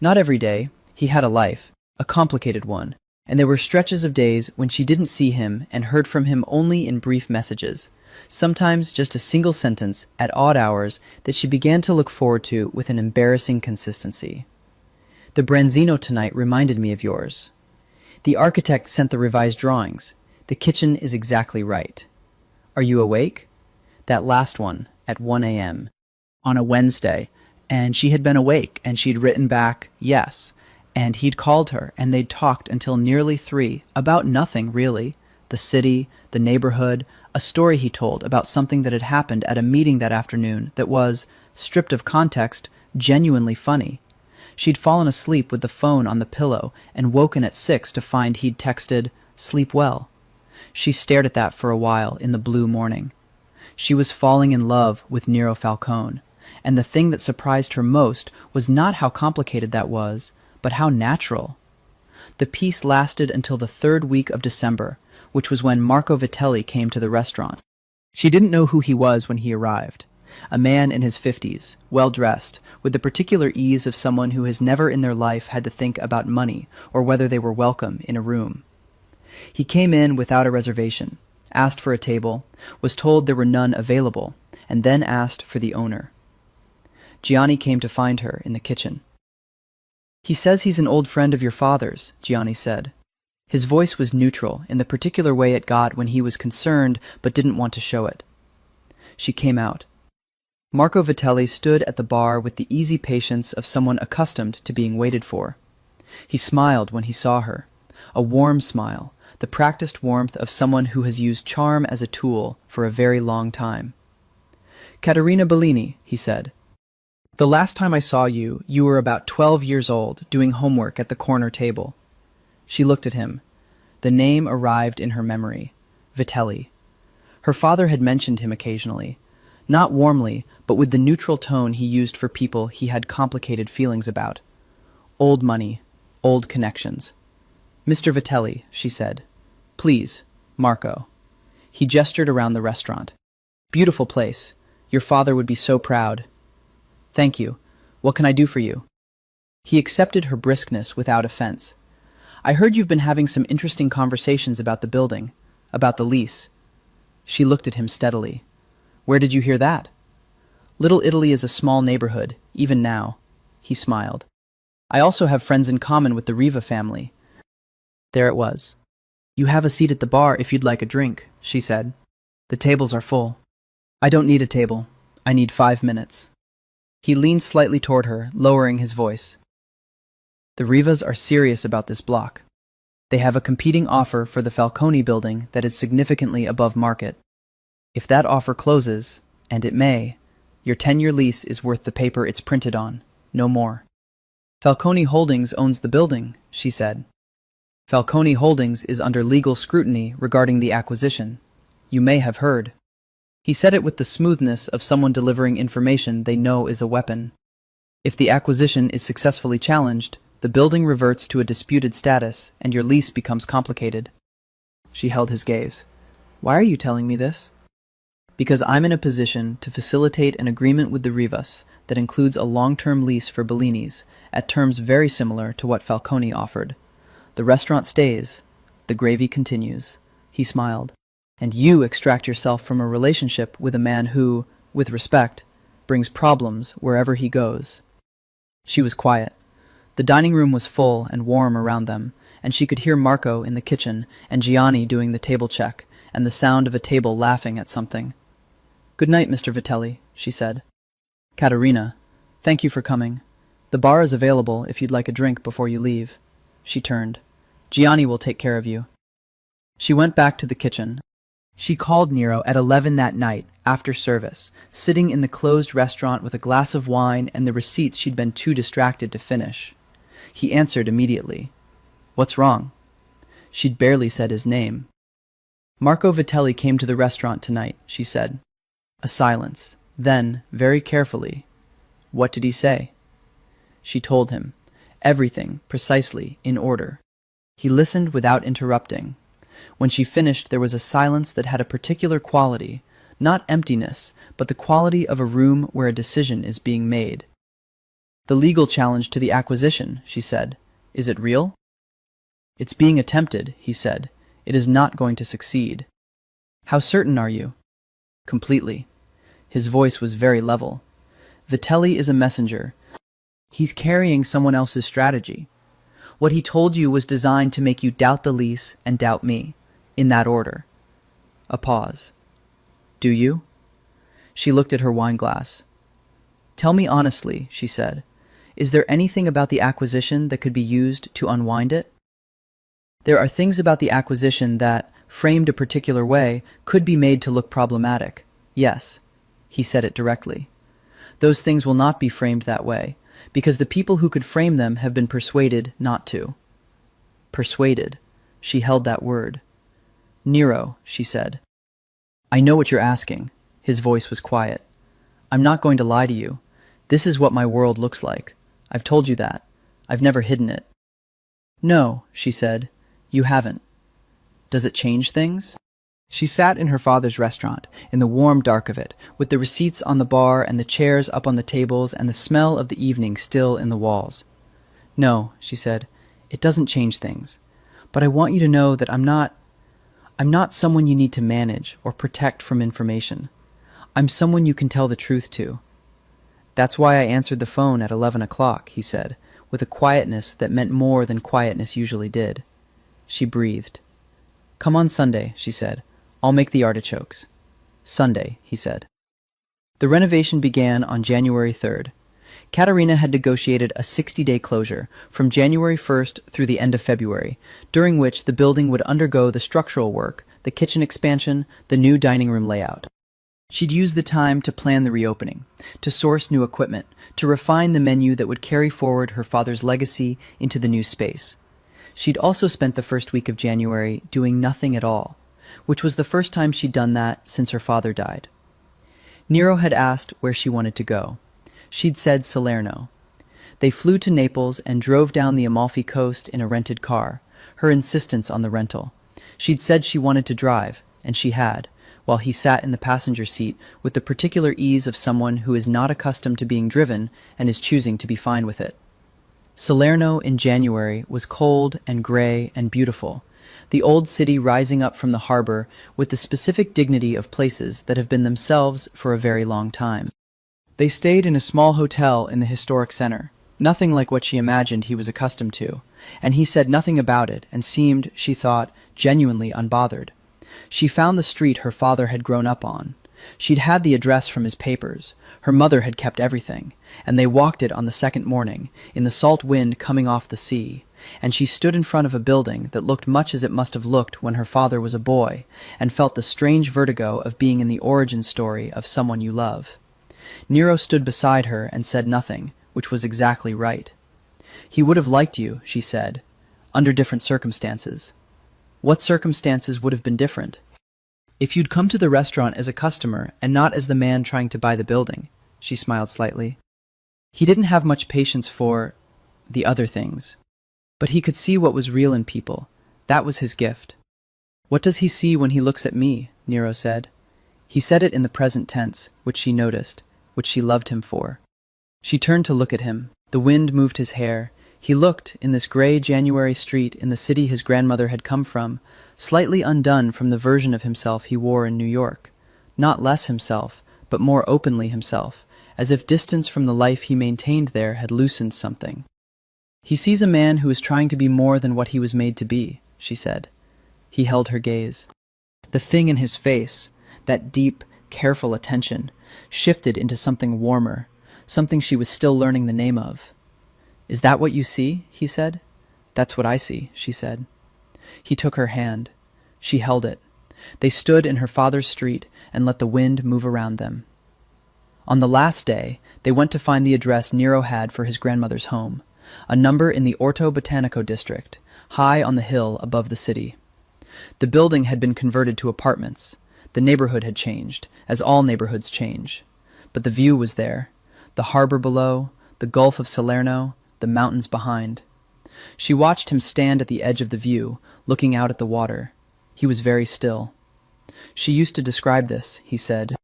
Not every day. He had a life, a complicated one, and there were stretches of days when she didn't see him and heard from him only in brief messages, sometimes just a single sentence at odd hours that she began to look forward to with an embarrassing consistency. "The branzino tonight reminded me of yours. The architect sent the revised drawings. The kitchen is exactly right. Are you awake?" That last one, at 1 a.m. on a Wednesday, and she had been awake, and she'd written back, yes, and he'd called her, and they'd talked until nearly 3, about nothing, really. The city, the neighborhood, a story he told about something that had happened at a meeting that afternoon that was, stripped of context, genuinely funny. She'd fallen asleep with the phone on the pillow and woken at 6 to find he'd texted, "Sleep well." She stared at that for a while in the blue morning. She was falling in love with Nero Falcone, and the thing that surprised her most was not how complicated that was, but how natural. The peace lasted until the 3rd week of December, which was when Marco Vitelli came to the restaurant. She didn't know who he was when he arrived. A man in his 50s, well-dressed, with the particular ease of someone who has never in their life had to think about money or whether they were welcome in a room. He came in without a reservation, asked for a table, was told there were none available, and then asked for the owner. Gianni came to find her in the kitchen. "He says he's an old friend of your father's," Gianni said. His voice was neutral in the particular way it got when he was concerned but didn't want to show it. She came out. Marco Vitelli stood at the bar with the easy patience of someone accustomed to being waited for. He smiled when he saw her, a warm smile, the practiced warmth of someone who has used charm as a tool for a very long time. "Katerina Bellini," he said. "The last time I saw you, you were about 12 years old, doing homework at the corner table." She looked at him. The name arrived in her memory. Vitelli. Her father had mentioned him occasionally, not warmly, but with the neutral tone he used for people he had complicated feelings about. Old money, old connections. "Mr. Vitelli," she said. "Please, Marco." He gestured around the restaurant. "Beautiful place. Your father would be so proud." "Thank you. What can I do for you?" He accepted her briskness without offense. "I heard you've been having some interesting conversations about the building, about the lease." She looked at him steadily. "Where did you hear that?" "Little Italy is a small neighborhood, even now." He smiled. "I also have friends in common with the Riva family." There it was. "You have a seat at the bar if you'd like a drink," she said. "The tables are full." "I don't need a table. I need 5 minutes." He leaned slightly toward her, lowering his voice. "The Rivas are serious about this block. They have a competing offer for the Falcone building that is significantly above market. If that offer closes, and it may, your 10-year lease is worth the paper it's printed on, no more." "Falcone Holdings owns the building," she said. "Falcone Holdings is under legal scrutiny regarding the acquisition. You may have heard." He said it with the smoothness of someone delivering information they know is a weapon. If the acquisition is successfully challenged, the building reverts to a disputed status and your lease becomes complicated. She held his gaze. Why are you telling me this? Because I'm in a position to facilitate an agreement with the Rivas that includes a long-term lease for Bellini's at terms very similar to what Falcone offered. The restaurant stays. The gravy continues. He smiled. And you extract yourself from a relationship with a man who, with respect, brings problems wherever he goes. She was quiet. The dining room was full and warm around them, and she could hear Marco in the kitchen and Gianni doing the table check, and the sound of a table laughing at something. "Good night, Mr. Vitelli," she said. "Caterina, thank you for coming. The bar is available if you'd like a drink before you leave." She turned. "Gianni will take care of you." She went back to the kitchen. She called Nero at 11 that night, after service, sitting in the closed restaurant with a glass of wine and the receipts she'd been too distracted to finish. He answered immediately. "What's wrong?" She'd barely said his name. "Marco Vitelli came to the restaurant tonight," she said. A silence. Then, very carefully, "What did he say?" She told him. Everything, precisely, in order. He listened without interrupting. When she finished, there was a silence that had a particular quality, not emptiness, but the quality of a room where a decision is being made. "The legal challenge to the acquisition," she said. "Is it real?" "It's being attempted," he said. "It is not going to succeed." "How certain are you?" "Completely." His voice was very level. "Vitelli is a messenger. He's carrying someone else's strategy. What he told you was designed to make you doubt the lease and doubt me, in that order." A pause. "Do you?" She looked at her wine glass. "Tell me honestly," she said, "is there anything about the acquisition that could be used to unwind it?" "There are things about the acquisition that, framed a particular way, could be made to look problematic. Yes." He said it directly. "Those things will not be framed that way, because the people who could frame them have been persuaded not to." Persuaded. She held that word. "Nero," she said. "I know what you're asking." His voice was quiet. "I'm not going to lie to you. This is what my world looks like. I've told you that. I've never hidden it." "No," she said. "You haven't. Does it change things?" She sat in her father's restaurant, in the warm dark of it, with the receipts on the bar and the chairs up on the tables and the smell of the evening still in the walls. "No," she said, "it doesn't change things. But I want you to know that I'm not someone you need to manage or protect from information. I'm someone you can tell the truth to." "That's why I answered the phone at 11 o'clock, he said, with a quietness that meant more than quietness usually did. She breathed. "Come on Sunday," she said. "I'll make the artichokes." "Sunday," he said. The renovation began on January 3rd. Caterina had negotiated a 60-day closure, from January 1st through the end of February, during which the building would undergo the structural work, the kitchen expansion, the new dining room layout. She'd use the time to plan the reopening, to source new equipment, to refine the menu that would carry forward her father's legacy into the new space. She'd also spent the first week of January doing nothing at all, which was the first time she'd done that since her father died. Nero had asked where she wanted to go. She'd said Salerno. They flew to Naples and drove down the Amalfi Coast in a rented car, her insistence on the rental. She'd said she wanted to drive, and she had, while he sat in the passenger seat with the particular ease of someone who is not accustomed to being driven and is choosing to be fine with it. Salerno in January was cold and gray and beautiful, the old city rising up from the harbor with the specific dignity of places that have been themselves for a very long time. They stayed in a small hotel in the historic center, nothing like what she imagined he was accustomed to, and he said nothing about it and seemed, she thought, genuinely unbothered. She found the street her father had grown up on. She'd had the address from his papers. Her mother had kept everything, and they walked it on the second morning, in the salt wind coming off the sea, and she stood in front of a building that looked much as it must have looked when her father was a boy, and felt the strange vertigo of being in the origin story of someone you love. Nero stood beside her and said nothing, which was exactly right. "He would have liked you," she said, "under different circumstances." "What circumstances would have been different?" If you'd come to the restaurant as a customer and not as the man trying to buy the building, she smiled slightly. He didn't have much patience for the other things, but he could see what was real in people. That was his gift. What does he see when he looks at me? Nero said. He said it in the present tense, which she noticed, which she loved him for. She turned to look at him. The wind moved his hair. He looked, in this gray January street in the city his grandmother had come from, slightly undone from the version of himself he wore in New York. Not less himself, but more openly himself, as if distance from the life he maintained there had loosened something. He sees a man who is trying to be more than what he was made to be, she said. He held her gaze. The thing in his face, that deep, careful attention, shifted into something warmer, something she was still learning the name of. Is that what you see? He said. That's what I see, she said. He took her hand. She held it. They stood in her father's street and let the wind move around them. On the last day, they went to find the address Nero had for his grandmother's home, a number in the Orto Botanico district, high on the hill above the city. The building had been converted to apartments. The neighborhood had changed, as all neighborhoods change. But the view was there, the harbor below, the Gulf of Salerno, the mountains behind. She watched him stand at the edge of the view, looking out at the water. He was very still. She used to describe this, he said.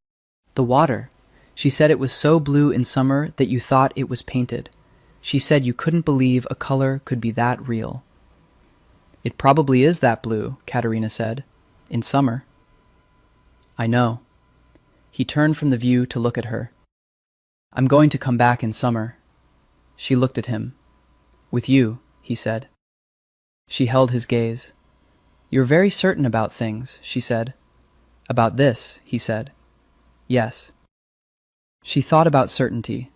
The water. She said it was so blue in summer that you thought it was painted. She said you couldn't believe a color could be that real. It probably is that blue, Katerina said. In summer. I know. He turned from the view to look at her. I'm going to come back in summer. She looked at him. With you, he said. She held his gaze. You're very certain about things, she said. About this, he said. Yes. She thought about certainty,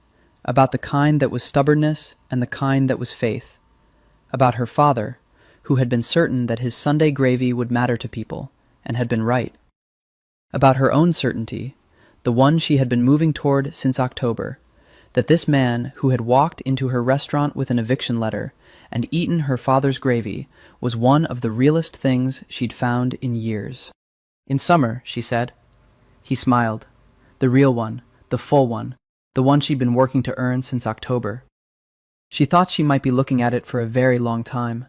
about the kind that was stubbornness and the kind that was faith, about her father, who had been certain that his Sunday gravy would matter to people, and had been right, about her own certainty, the one she had been moving toward since October, that this man who had walked into her restaurant with an eviction letter and eaten her father's gravy was one of the realest things she'd found in years. In summer, she said. He smiled. The real one, the full one, the one she'd been working to earn since October. She thought she might be looking at it for a very long time.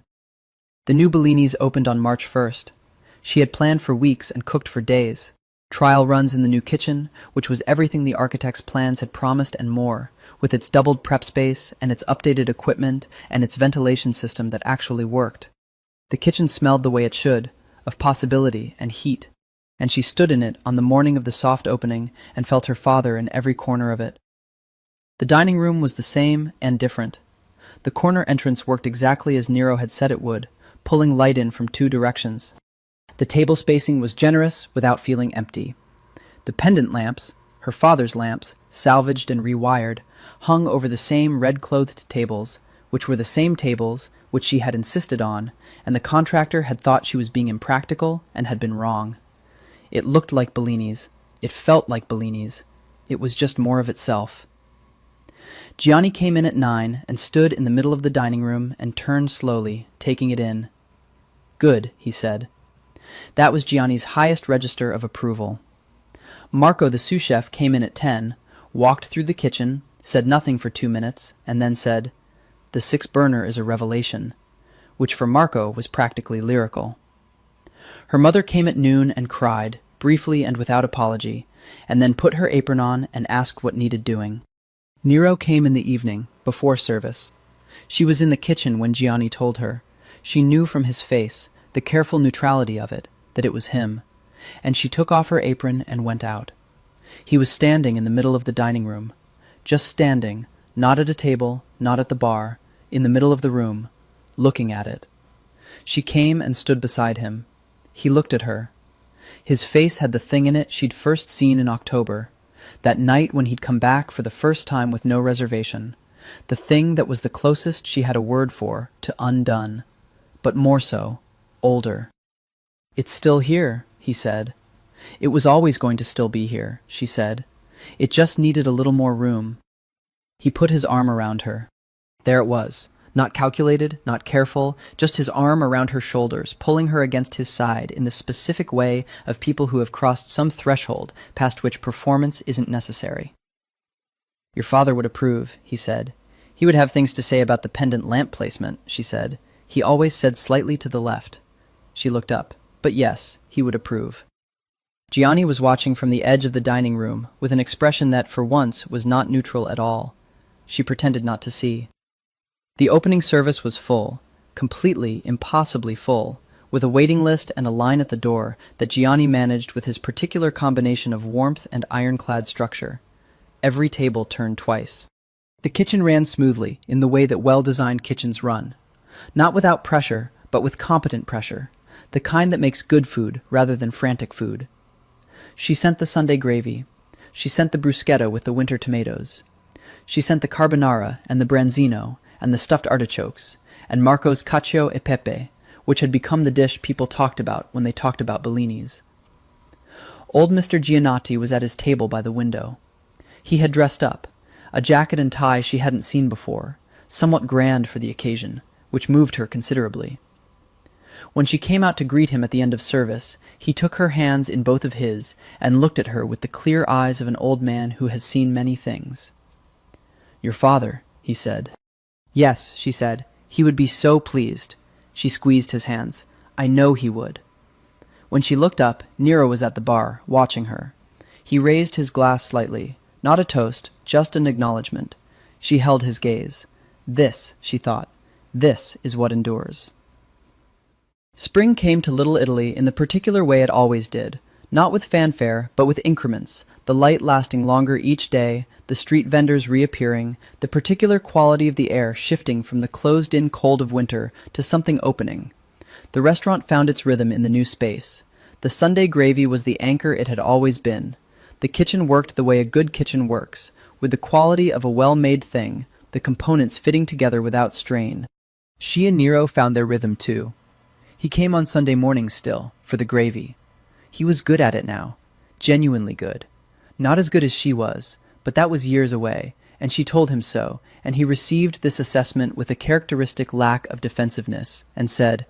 The new Bellinis opened on March 1st. She had planned for weeks and cooked for days. Trial runs in the new kitchen, which was everything the architect's plans had promised and more, with its doubled prep space and its updated equipment and its ventilation system that actually worked. The kitchen smelled the way it should, of possibility and heat, and she stood in it on the morning of the soft opening and felt her father in every corner of it. The dining room was the same and different. The corner entrance worked exactly as Nero had said it would, pulling light in from two directions. The table spacing was generous without feeling empty. The pendant lamps, her father's lamps, salvaged and rewired, hung over the same red-clothed tables, which were the same tables which she had insisted on, and the contractor had thought she was being impractical and had been wrong. It looked like Bellini's. It felt like Bellini's. It was just more of itself. Gianni came in at 9 and stood in the middle of the dining room and turned slowly, taking it in. Good, he said. That was Gianni's highest register of approval. Marco, the sous chef, came in at 10, walked through the kitchen, said nothing for 2 minutes, and then said, "The 6-burner is a revelation," which for Marco was practically lyrical. Her mother came at noon and cried, briefly and without apology, and then put her apron on and asked what needed doing. Nero came in the evening, before service. She was in the kitchen when Gianni told her. She knew from his face, the careful neutrality of it, that it was him, and she took off her apron and went out. He was standing in the middle of the dining room, just standing, not at a table, not at the bar, in the middle of the room, looking at it. She came and stood beside him. He looked at her. His face had the thing in it she'd first seen in October, that night when he'd come back for the first time with no reservation, the thing that was the closest she had a word for to undone, but more so, older. It's still here, he said. It was always going to still be here, she said. It just needed a little more room. He put his arm around her. There it was, Not calculated, not careful, just his arm around her shoulders, pulling her against his side in the specific way of people who have crossed some threshold past which performance isn't necessary. Your father would approve, he said. He would have things to say about the pendant lamp placement, she said. He always said slightly to the left. She looked up. But yes, he would approve. Gianni was watching from the edge of the dining room with an expression that, for once, was not neutral at all. She pretended not to see. The opening service was full, completely, impossibly full, with a waiting list and a line at the door that Gianni managed with his particular combination of warmth and ironclad structure. Every table turned twice. The kitchen ran smoothly, in the way that well-designed kitchens run. Not without pressure, but with competent pressure, the kind that makes good food rather than frantic food. She sent the Sunday gravy. She sent the bruschetta with the winter tomatoes. She sent the carbonara and the branzino and the stuffed artichokes, and Marco's cacio e pepe, which had become the dish people talked about when they talked about Bellinis. Old Mr. Giannotti was at his table by the window. He had dressed up, a jacket and tie she hadn't seen before, somewhat grand for the occasion, which moved her considerably. When she came out to greet him at the end of service, he took her hands in both of his and looked at her with the clear eyes of an old man who has seen many things. "Your father," he said. "Yes," she said. "He would be so pleased." She squeezed his hands. "I know he would." When she looked up, Nero was at the bar, watching her. He raised his glass slightly. Not a toast, just an acknowledgement. She held his gaze. This, she thought, this is what endures. Spring came to Little Italy in the particular way it always did, not with fanfare, but with increments, the light lasting longer each day, the street vendors reappearing, the particular quality of the air shifting from the closed-in cold of winter to something opening. The restaurant found its rhythm in the new space. The Sunday gravy was the anchor it had always been. The kitchen worked the way a good kitchen works, with the quality of a well-made thing, the components fitting together without strain. She and Nero found their rhythm too. He came on Sunday mornings still, for the gravy. He was good at it now, genuinely good. Not as good as she was, but that was years away, and she told him so, and he received this assessment with a characteristic lack of defensiveness, and said,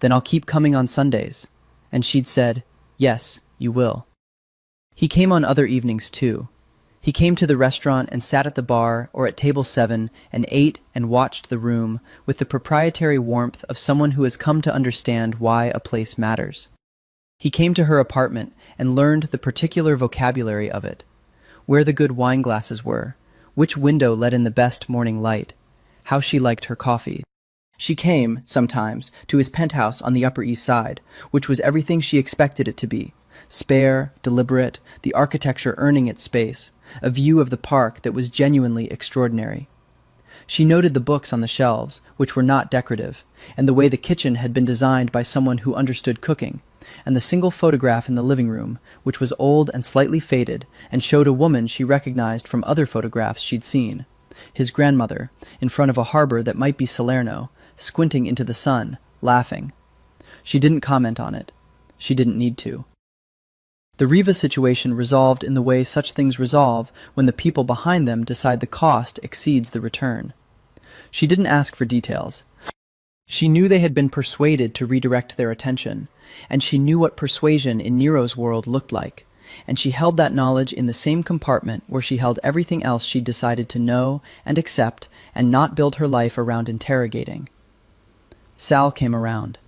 "Then I'll keep coming on Sundays." And she'd said, "Yes, you will." He came on other evenings too. He came to the restaurant and sat at the bar or at table 7 and ate and watched the room with the proprietary warmth of someone who has come to understand why a place matters. He came to her apartment and learned the particular vocabulary of it, where the good wine glasses were, which window let in the best morning light, how she liked her coffee. She came, sometimes, to his penthouse on the Upper East Side, which was everything she expected it to be. Spare, deliberate, the architecture earning its space, a view of the park that was genuinely extraordinary. She noted the books on the shelves, which were not decorative, and the way the kitchen had been designed by someone who understood cooking, and the single photograph in the living room, which was old and slightly faded, and showed a woman she recognized from other photographs she'd seen, his grandmother, in front of a harbor that might be Salerno, squinting into the sun, laughing. She didn't comment on it. She didn't need to. The Riva situation resolved in the way such things resolve when the people behind them decide the cost exceeds the return. She didn't ask for details. She knew they had been persuaded to redirect their attention, and she knew what persuasion in Nero's world looked like, and she held that knowledge in the same compartment where she held everything else she'd decided to know and accept and not build her life around interrogating. Sal came around.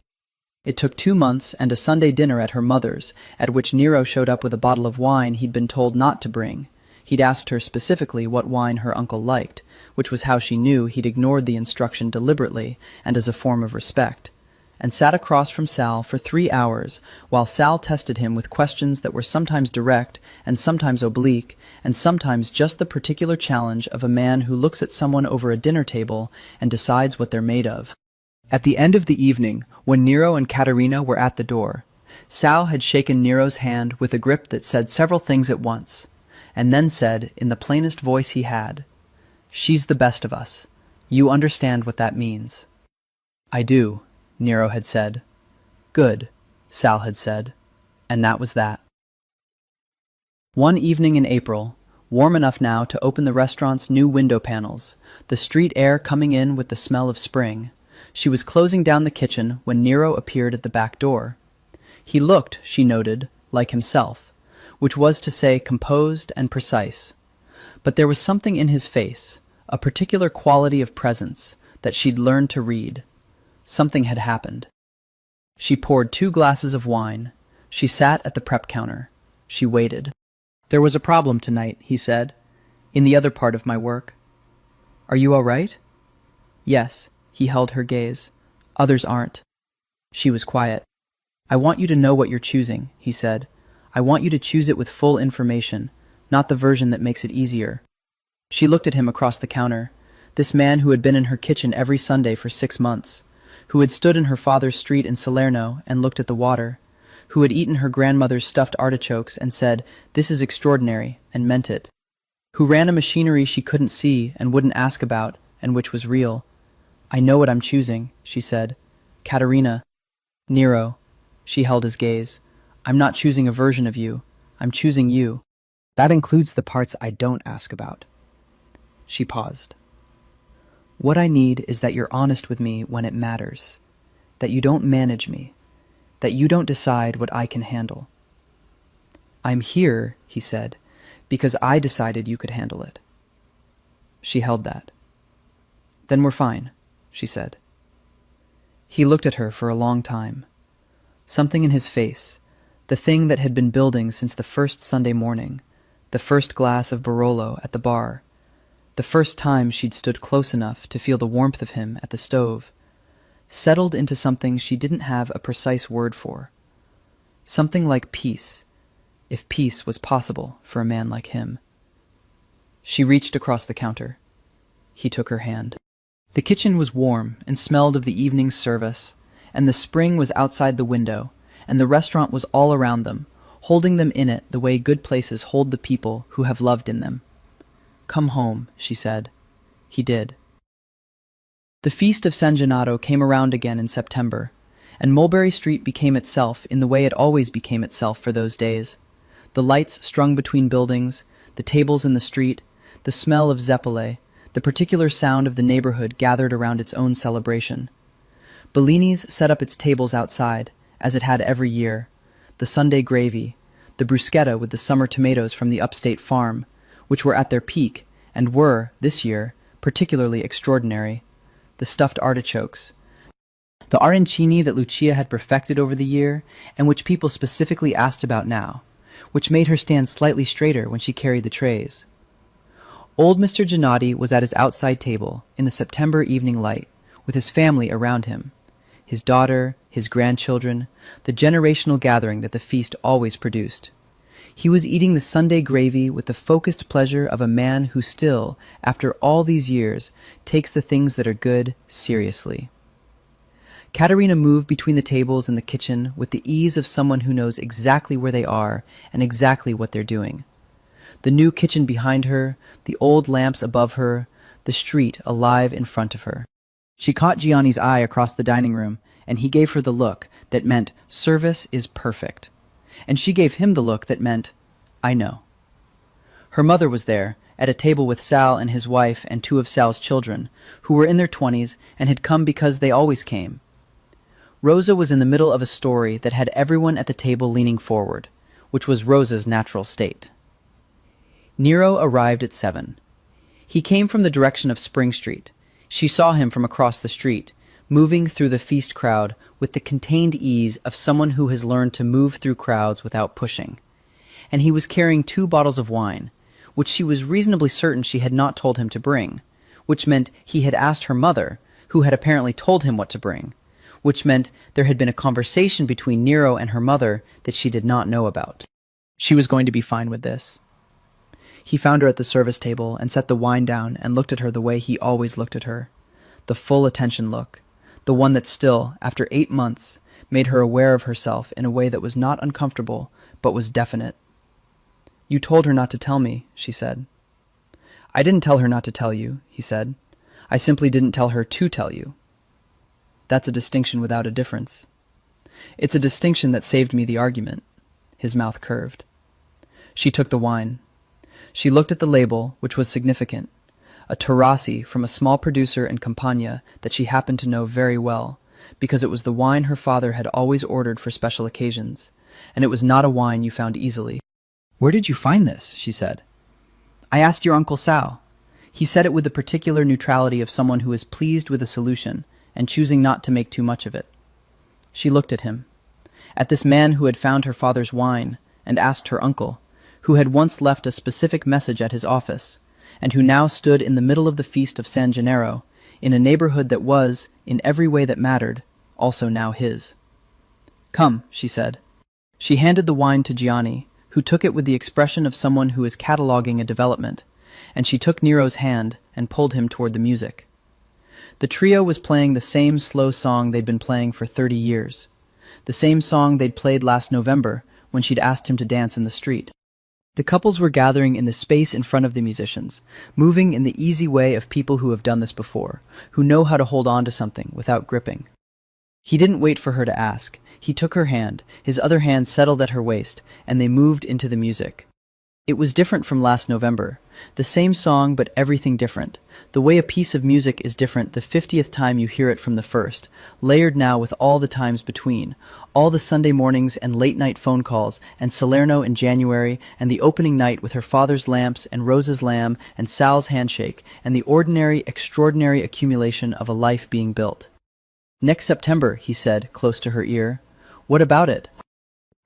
It took 2 months and a Sunday dinner at her mother's, at which Nero showed up with a bottle of wine he'd been told not to bring. He'd asked her specifically what wine her uncle liked, which was how she knew he'd ignored the instruction deliberately and as a form of respect, and sat across from Sal for 3 hours while Sal tested him with questions that were sometimes direct and sometimes oblique and sometimes just the particular challenge of a man who looks at someone over a dinner table and decides what they're made of. At the end of the evening, when Nero and Caterina were at the door, Sal had shaken Nero's hand with a grip that said several things at once, and then said, in the plainest voice he had, "She's the best of us. You understand what that means." "I do," Nero had said. "Good," Sal had said, and that was that. One evening in April, warm enough now to open the restaurant's new window panels, the street air coming in with the smell of spring. She was closing down the kitchen when Nero appeared at the back door. He looked, she noted, like himself, which was to say composed and precise. But there was something in his face, a particular quality of presence, that she'd learned to read. Something had happened. She poured 2 glasses of wine. She sat at the prep counter. She waited. "There was a problem tonight," he said, "in the other part of my work." "Are you all right?" "Yes," he held her gaze. "Others aren't." She was quiet. "I want you to know what you're choosing," he said. "I want you to choose it with full information, not the version that makes it easier." She looked at him across the counter, this man who had been in her kitchen every Sunday for 6 months, who had stood in her father's street in Salerno and looked at the water, who had eaten her grandmother's stuffed artichokes and said, "This is extraordinary," and meant it, who ran a machinery she couldn't see and wouldn't ask about, and which was real. "I know what I'm choosing," she said. "Katerina." "Nero." She held his gaze. "I'm not choosing a version of you. I'm choosing you. That includes the parts I don't ask about." She paused. "What I need is that you're honest with me when it matters, that you don't manage me, that you don't decide what I can handle." "I'm here," he said, "because I decided you could handle it." She held that. "Then we're fine," she said. He looked at her for a long time. Something in his face, the thing that had been building since the first Sunday morning, the first glass of Barolo at the bar, the first time she'd stood close enough to feel the warmth of him at the stove, settled into something she didn't have a precise word for. Something like peace, if peace was possible for a man like him. She reached across the counter. He took her hand. The kitchen was warm and smelled of the evening's service, and the spring was outside the window, and the restaurant was all around them, holding them in it the way good places hold the people who have loved in them. "Come home," she said. He did. The feast of San Gennaro came around again in September, and Mulberry Street became itself in the way it always became itself for those days. The lights strung between buildings, the tables in the street, the smell of zeppole, the particular sound of the neighborhood gathered around its own celebration. Bellini's set up its tables outside, as it had every year, the Sunday gravy, the bruschetta with the summer tomatoes from the upstate farm, which were at their peak and were, this year, particularly extraordinary, the stuffed artichokes, the arancini that Lucia had perfected over the year and which people specifically asked about now, which made her stand slightly straighter when she carried the trays. Old Mr. Gennady was at his outside table in the September evening light, with his family around him, his daughter, his grandchildren, the generational gathering that the feast always produced. He was eating the Sunday gravy with the focused pleasure of a man who still, after all these years, takes the things that are good seriously. Katerina moved between the tables in the kitchen with the ease of someone who knows exactly where they are and exactly what they're doing. The new kitchen behind her, the old lamps above her, the street alive in front of her. She caught Gianni's eye across the dining room, and he gave her the look that meant service is perfect. And she gave him the look that meant, I know. Her mother was there, at a table with Sal and his wife and 2 of Sal's children, who were in their 20s and had come because they always came. Rosa was in the middle of a story that had everyone at the table leaning forward, which was Rosa's natural state. Nero arrived at 7. He came from the direction of Spring Street. She saw him from across the street, moving through the feast crowd with the contained ease of someone who has learned to move through crowds without pushing. And he was carrying 2 bottles of wine, which she was reasonably certain she had not told him to bring, which meant he had asked her mother, who had apparently told him what to bring, which meant there had been a conversation between Nero and her mother that she did not know about. She was going to be fine with this. He found her at the service table and set the wine down and looked at her the way he always looked at her, the full attention look, the one that still, after 8 months, made her aware of herself in a way that was not uncomfortable, but was definite. "You told her not to tell me," she said. "I didn't tell her not to tell you," he said. "I simply didn't tell her to tell you." "That's a distinction without a difference." "It's a distinction that saved me the argument." His mouth curved. She took the wine. She looked at the label, which was significant. A Taurasi from a small producer in Campania that she happened to know very well, because it was the wine her father had always ordered for special occasions, and it was not a wine you found easily. "Where did you find this?" she said. "I asked your Uncle Sal. He said it with the particular neutrality of someone who is pleased with a solution and choosing not to make too much of it." She looked at him, at this man who had found her father's wine, and asked her uncle, who had once left a specific message at his office, and who now stood in the middle of the feast of San Gennaro, in a neighborhood that was, in every way that mattered, also now his. "Come," she said. She handed the wine to Gianni, who took it with the expression of someone who is cataloging a development, and she took Nero's hand and pulled him toward the music. The trio was playing the same slow song they'd been playing for 30 years, the same song they'd played last November when she'd asked him to dance in the street. The couples were gathering in the space in front of the musicians, moving in the easy way of people who have done this before, who know how to hold on to something without gripping. He didn't wait for her to ask. He took her hand, his other hand settled at her waist, and they moved into the music. It was different from last November. The same song, but everything different. The way a piece of music is different the 50th time you hear it from the first, layered now with all the times between, all the Sunday mornings and late-night phone calls, and Salerno in January, and the opening night with her father's lamps and Rose's lamb and Sal's handshake, and the ordinary, extraordinary accumulation of a life being built. "Next September," he said, close to her ear. "What about it?"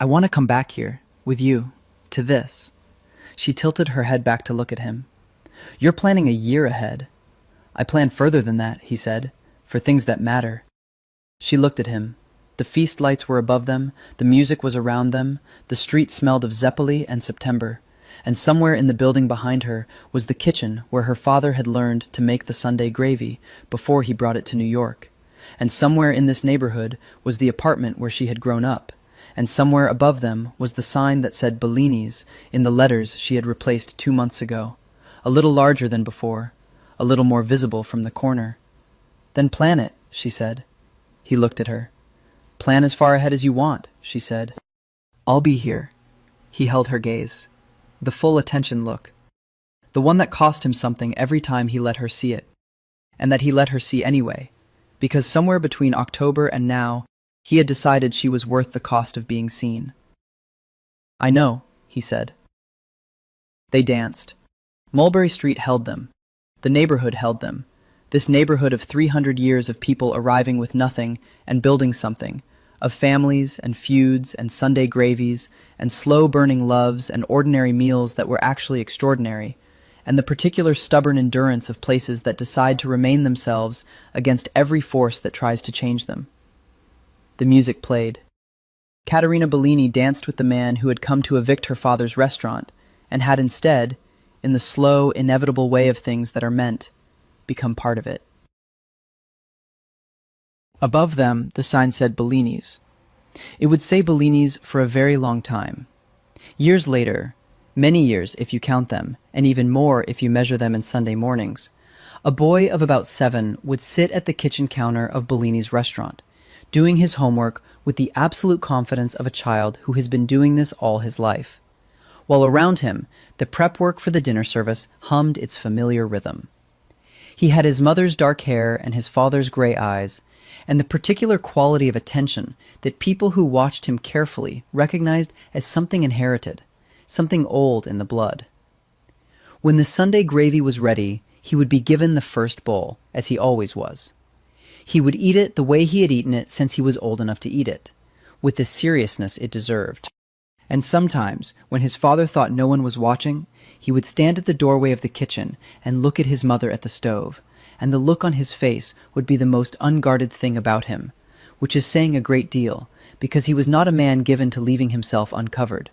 "I want to come back here, with you, to this." She tilted her head back to look at him. "You're planning a year ahead." "I plan further than that," he said, "for things that matter." She looked at him. The feast lights were above them, the music was around them, the street smelled of Zeppoli and September, and somewhere in the building behind her was the kitchen where her father had learned to make the Sunday gravy before he brought it to New York, and somewhere in this neighborhood was the apartment where she had grown up, and somewhere above them was the sign that said Bellini's in the letters she had replaced 2 months ago, a little larger than before, a little more visible from the corner. "Then plan it," she said. He looked at her. "Plan as far ahead as you want," she said. "I'll be here." He held her gaze. The full attention look. The one that cost him something every time he let her see it. And that he let her see anyway, because somewhere between October and now, he had decided she was worth the cost of being seen. "I know," he said. They danced. Mulberry Street held them. The neighborhood held them. This neighborhood of 300 years of people arriving with nothing and building something, of families and feuds and Sunday gravies and slow-burning loves and ordinary meals that were actually extraordinary, and the particular stubborn endurance of places that decide to remain themselves against every force that tries to change them. The music played. Caterina Bellini danced with the man who had come to evict her father's restaurant, and had instead, in the slow, inevitable way of things that are meant, become part of it. Above them, the sign said Bellini's. It would say Bellini's for a very long time. Years later, many years if you count them, and even more if you measure them in Sunday mornings, a boy of about 7 would sit at the kitchen counter of Bellini's restaurant, doing his homework with the absolute confidence of a child who has been doing this all his life, while around him, the prep work for the dinner service hummed its familiar rhythm. He had his mother's dark hair and his father's gray eyes, and the particular quality of attention that people who watched him carefully recognized as something inherited, something old in the blood. When the Sunday gravy was ready, he would be given the first bowl, as he always was. He would eat it the way he had eaten it since he was old enough to eat it, with the seriousness it deserved. And sometimes, when his father thought no one was watching, he would stand at the doorway of the kitchen and look at his mother at the stove, and the look on his face would be the most unguarded thing about him, which is saying a great deal, because he was not a man given to leaving himself uncovered.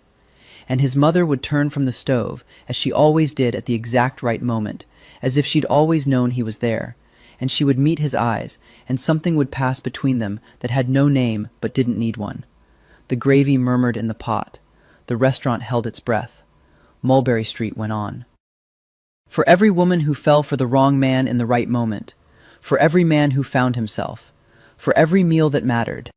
And his mother would turn from the stove, as she always did at the exact right moment, as if she'd always known he was there, and she would meet his eyes, and something would pass between them that had no name but didn't need one. The gravy murmured in the pot. The restaurant held its breath. Mulberry Street went on. For every woman who fell for the wrong man in the right moment, for every man who found himself, for every meal that mattered,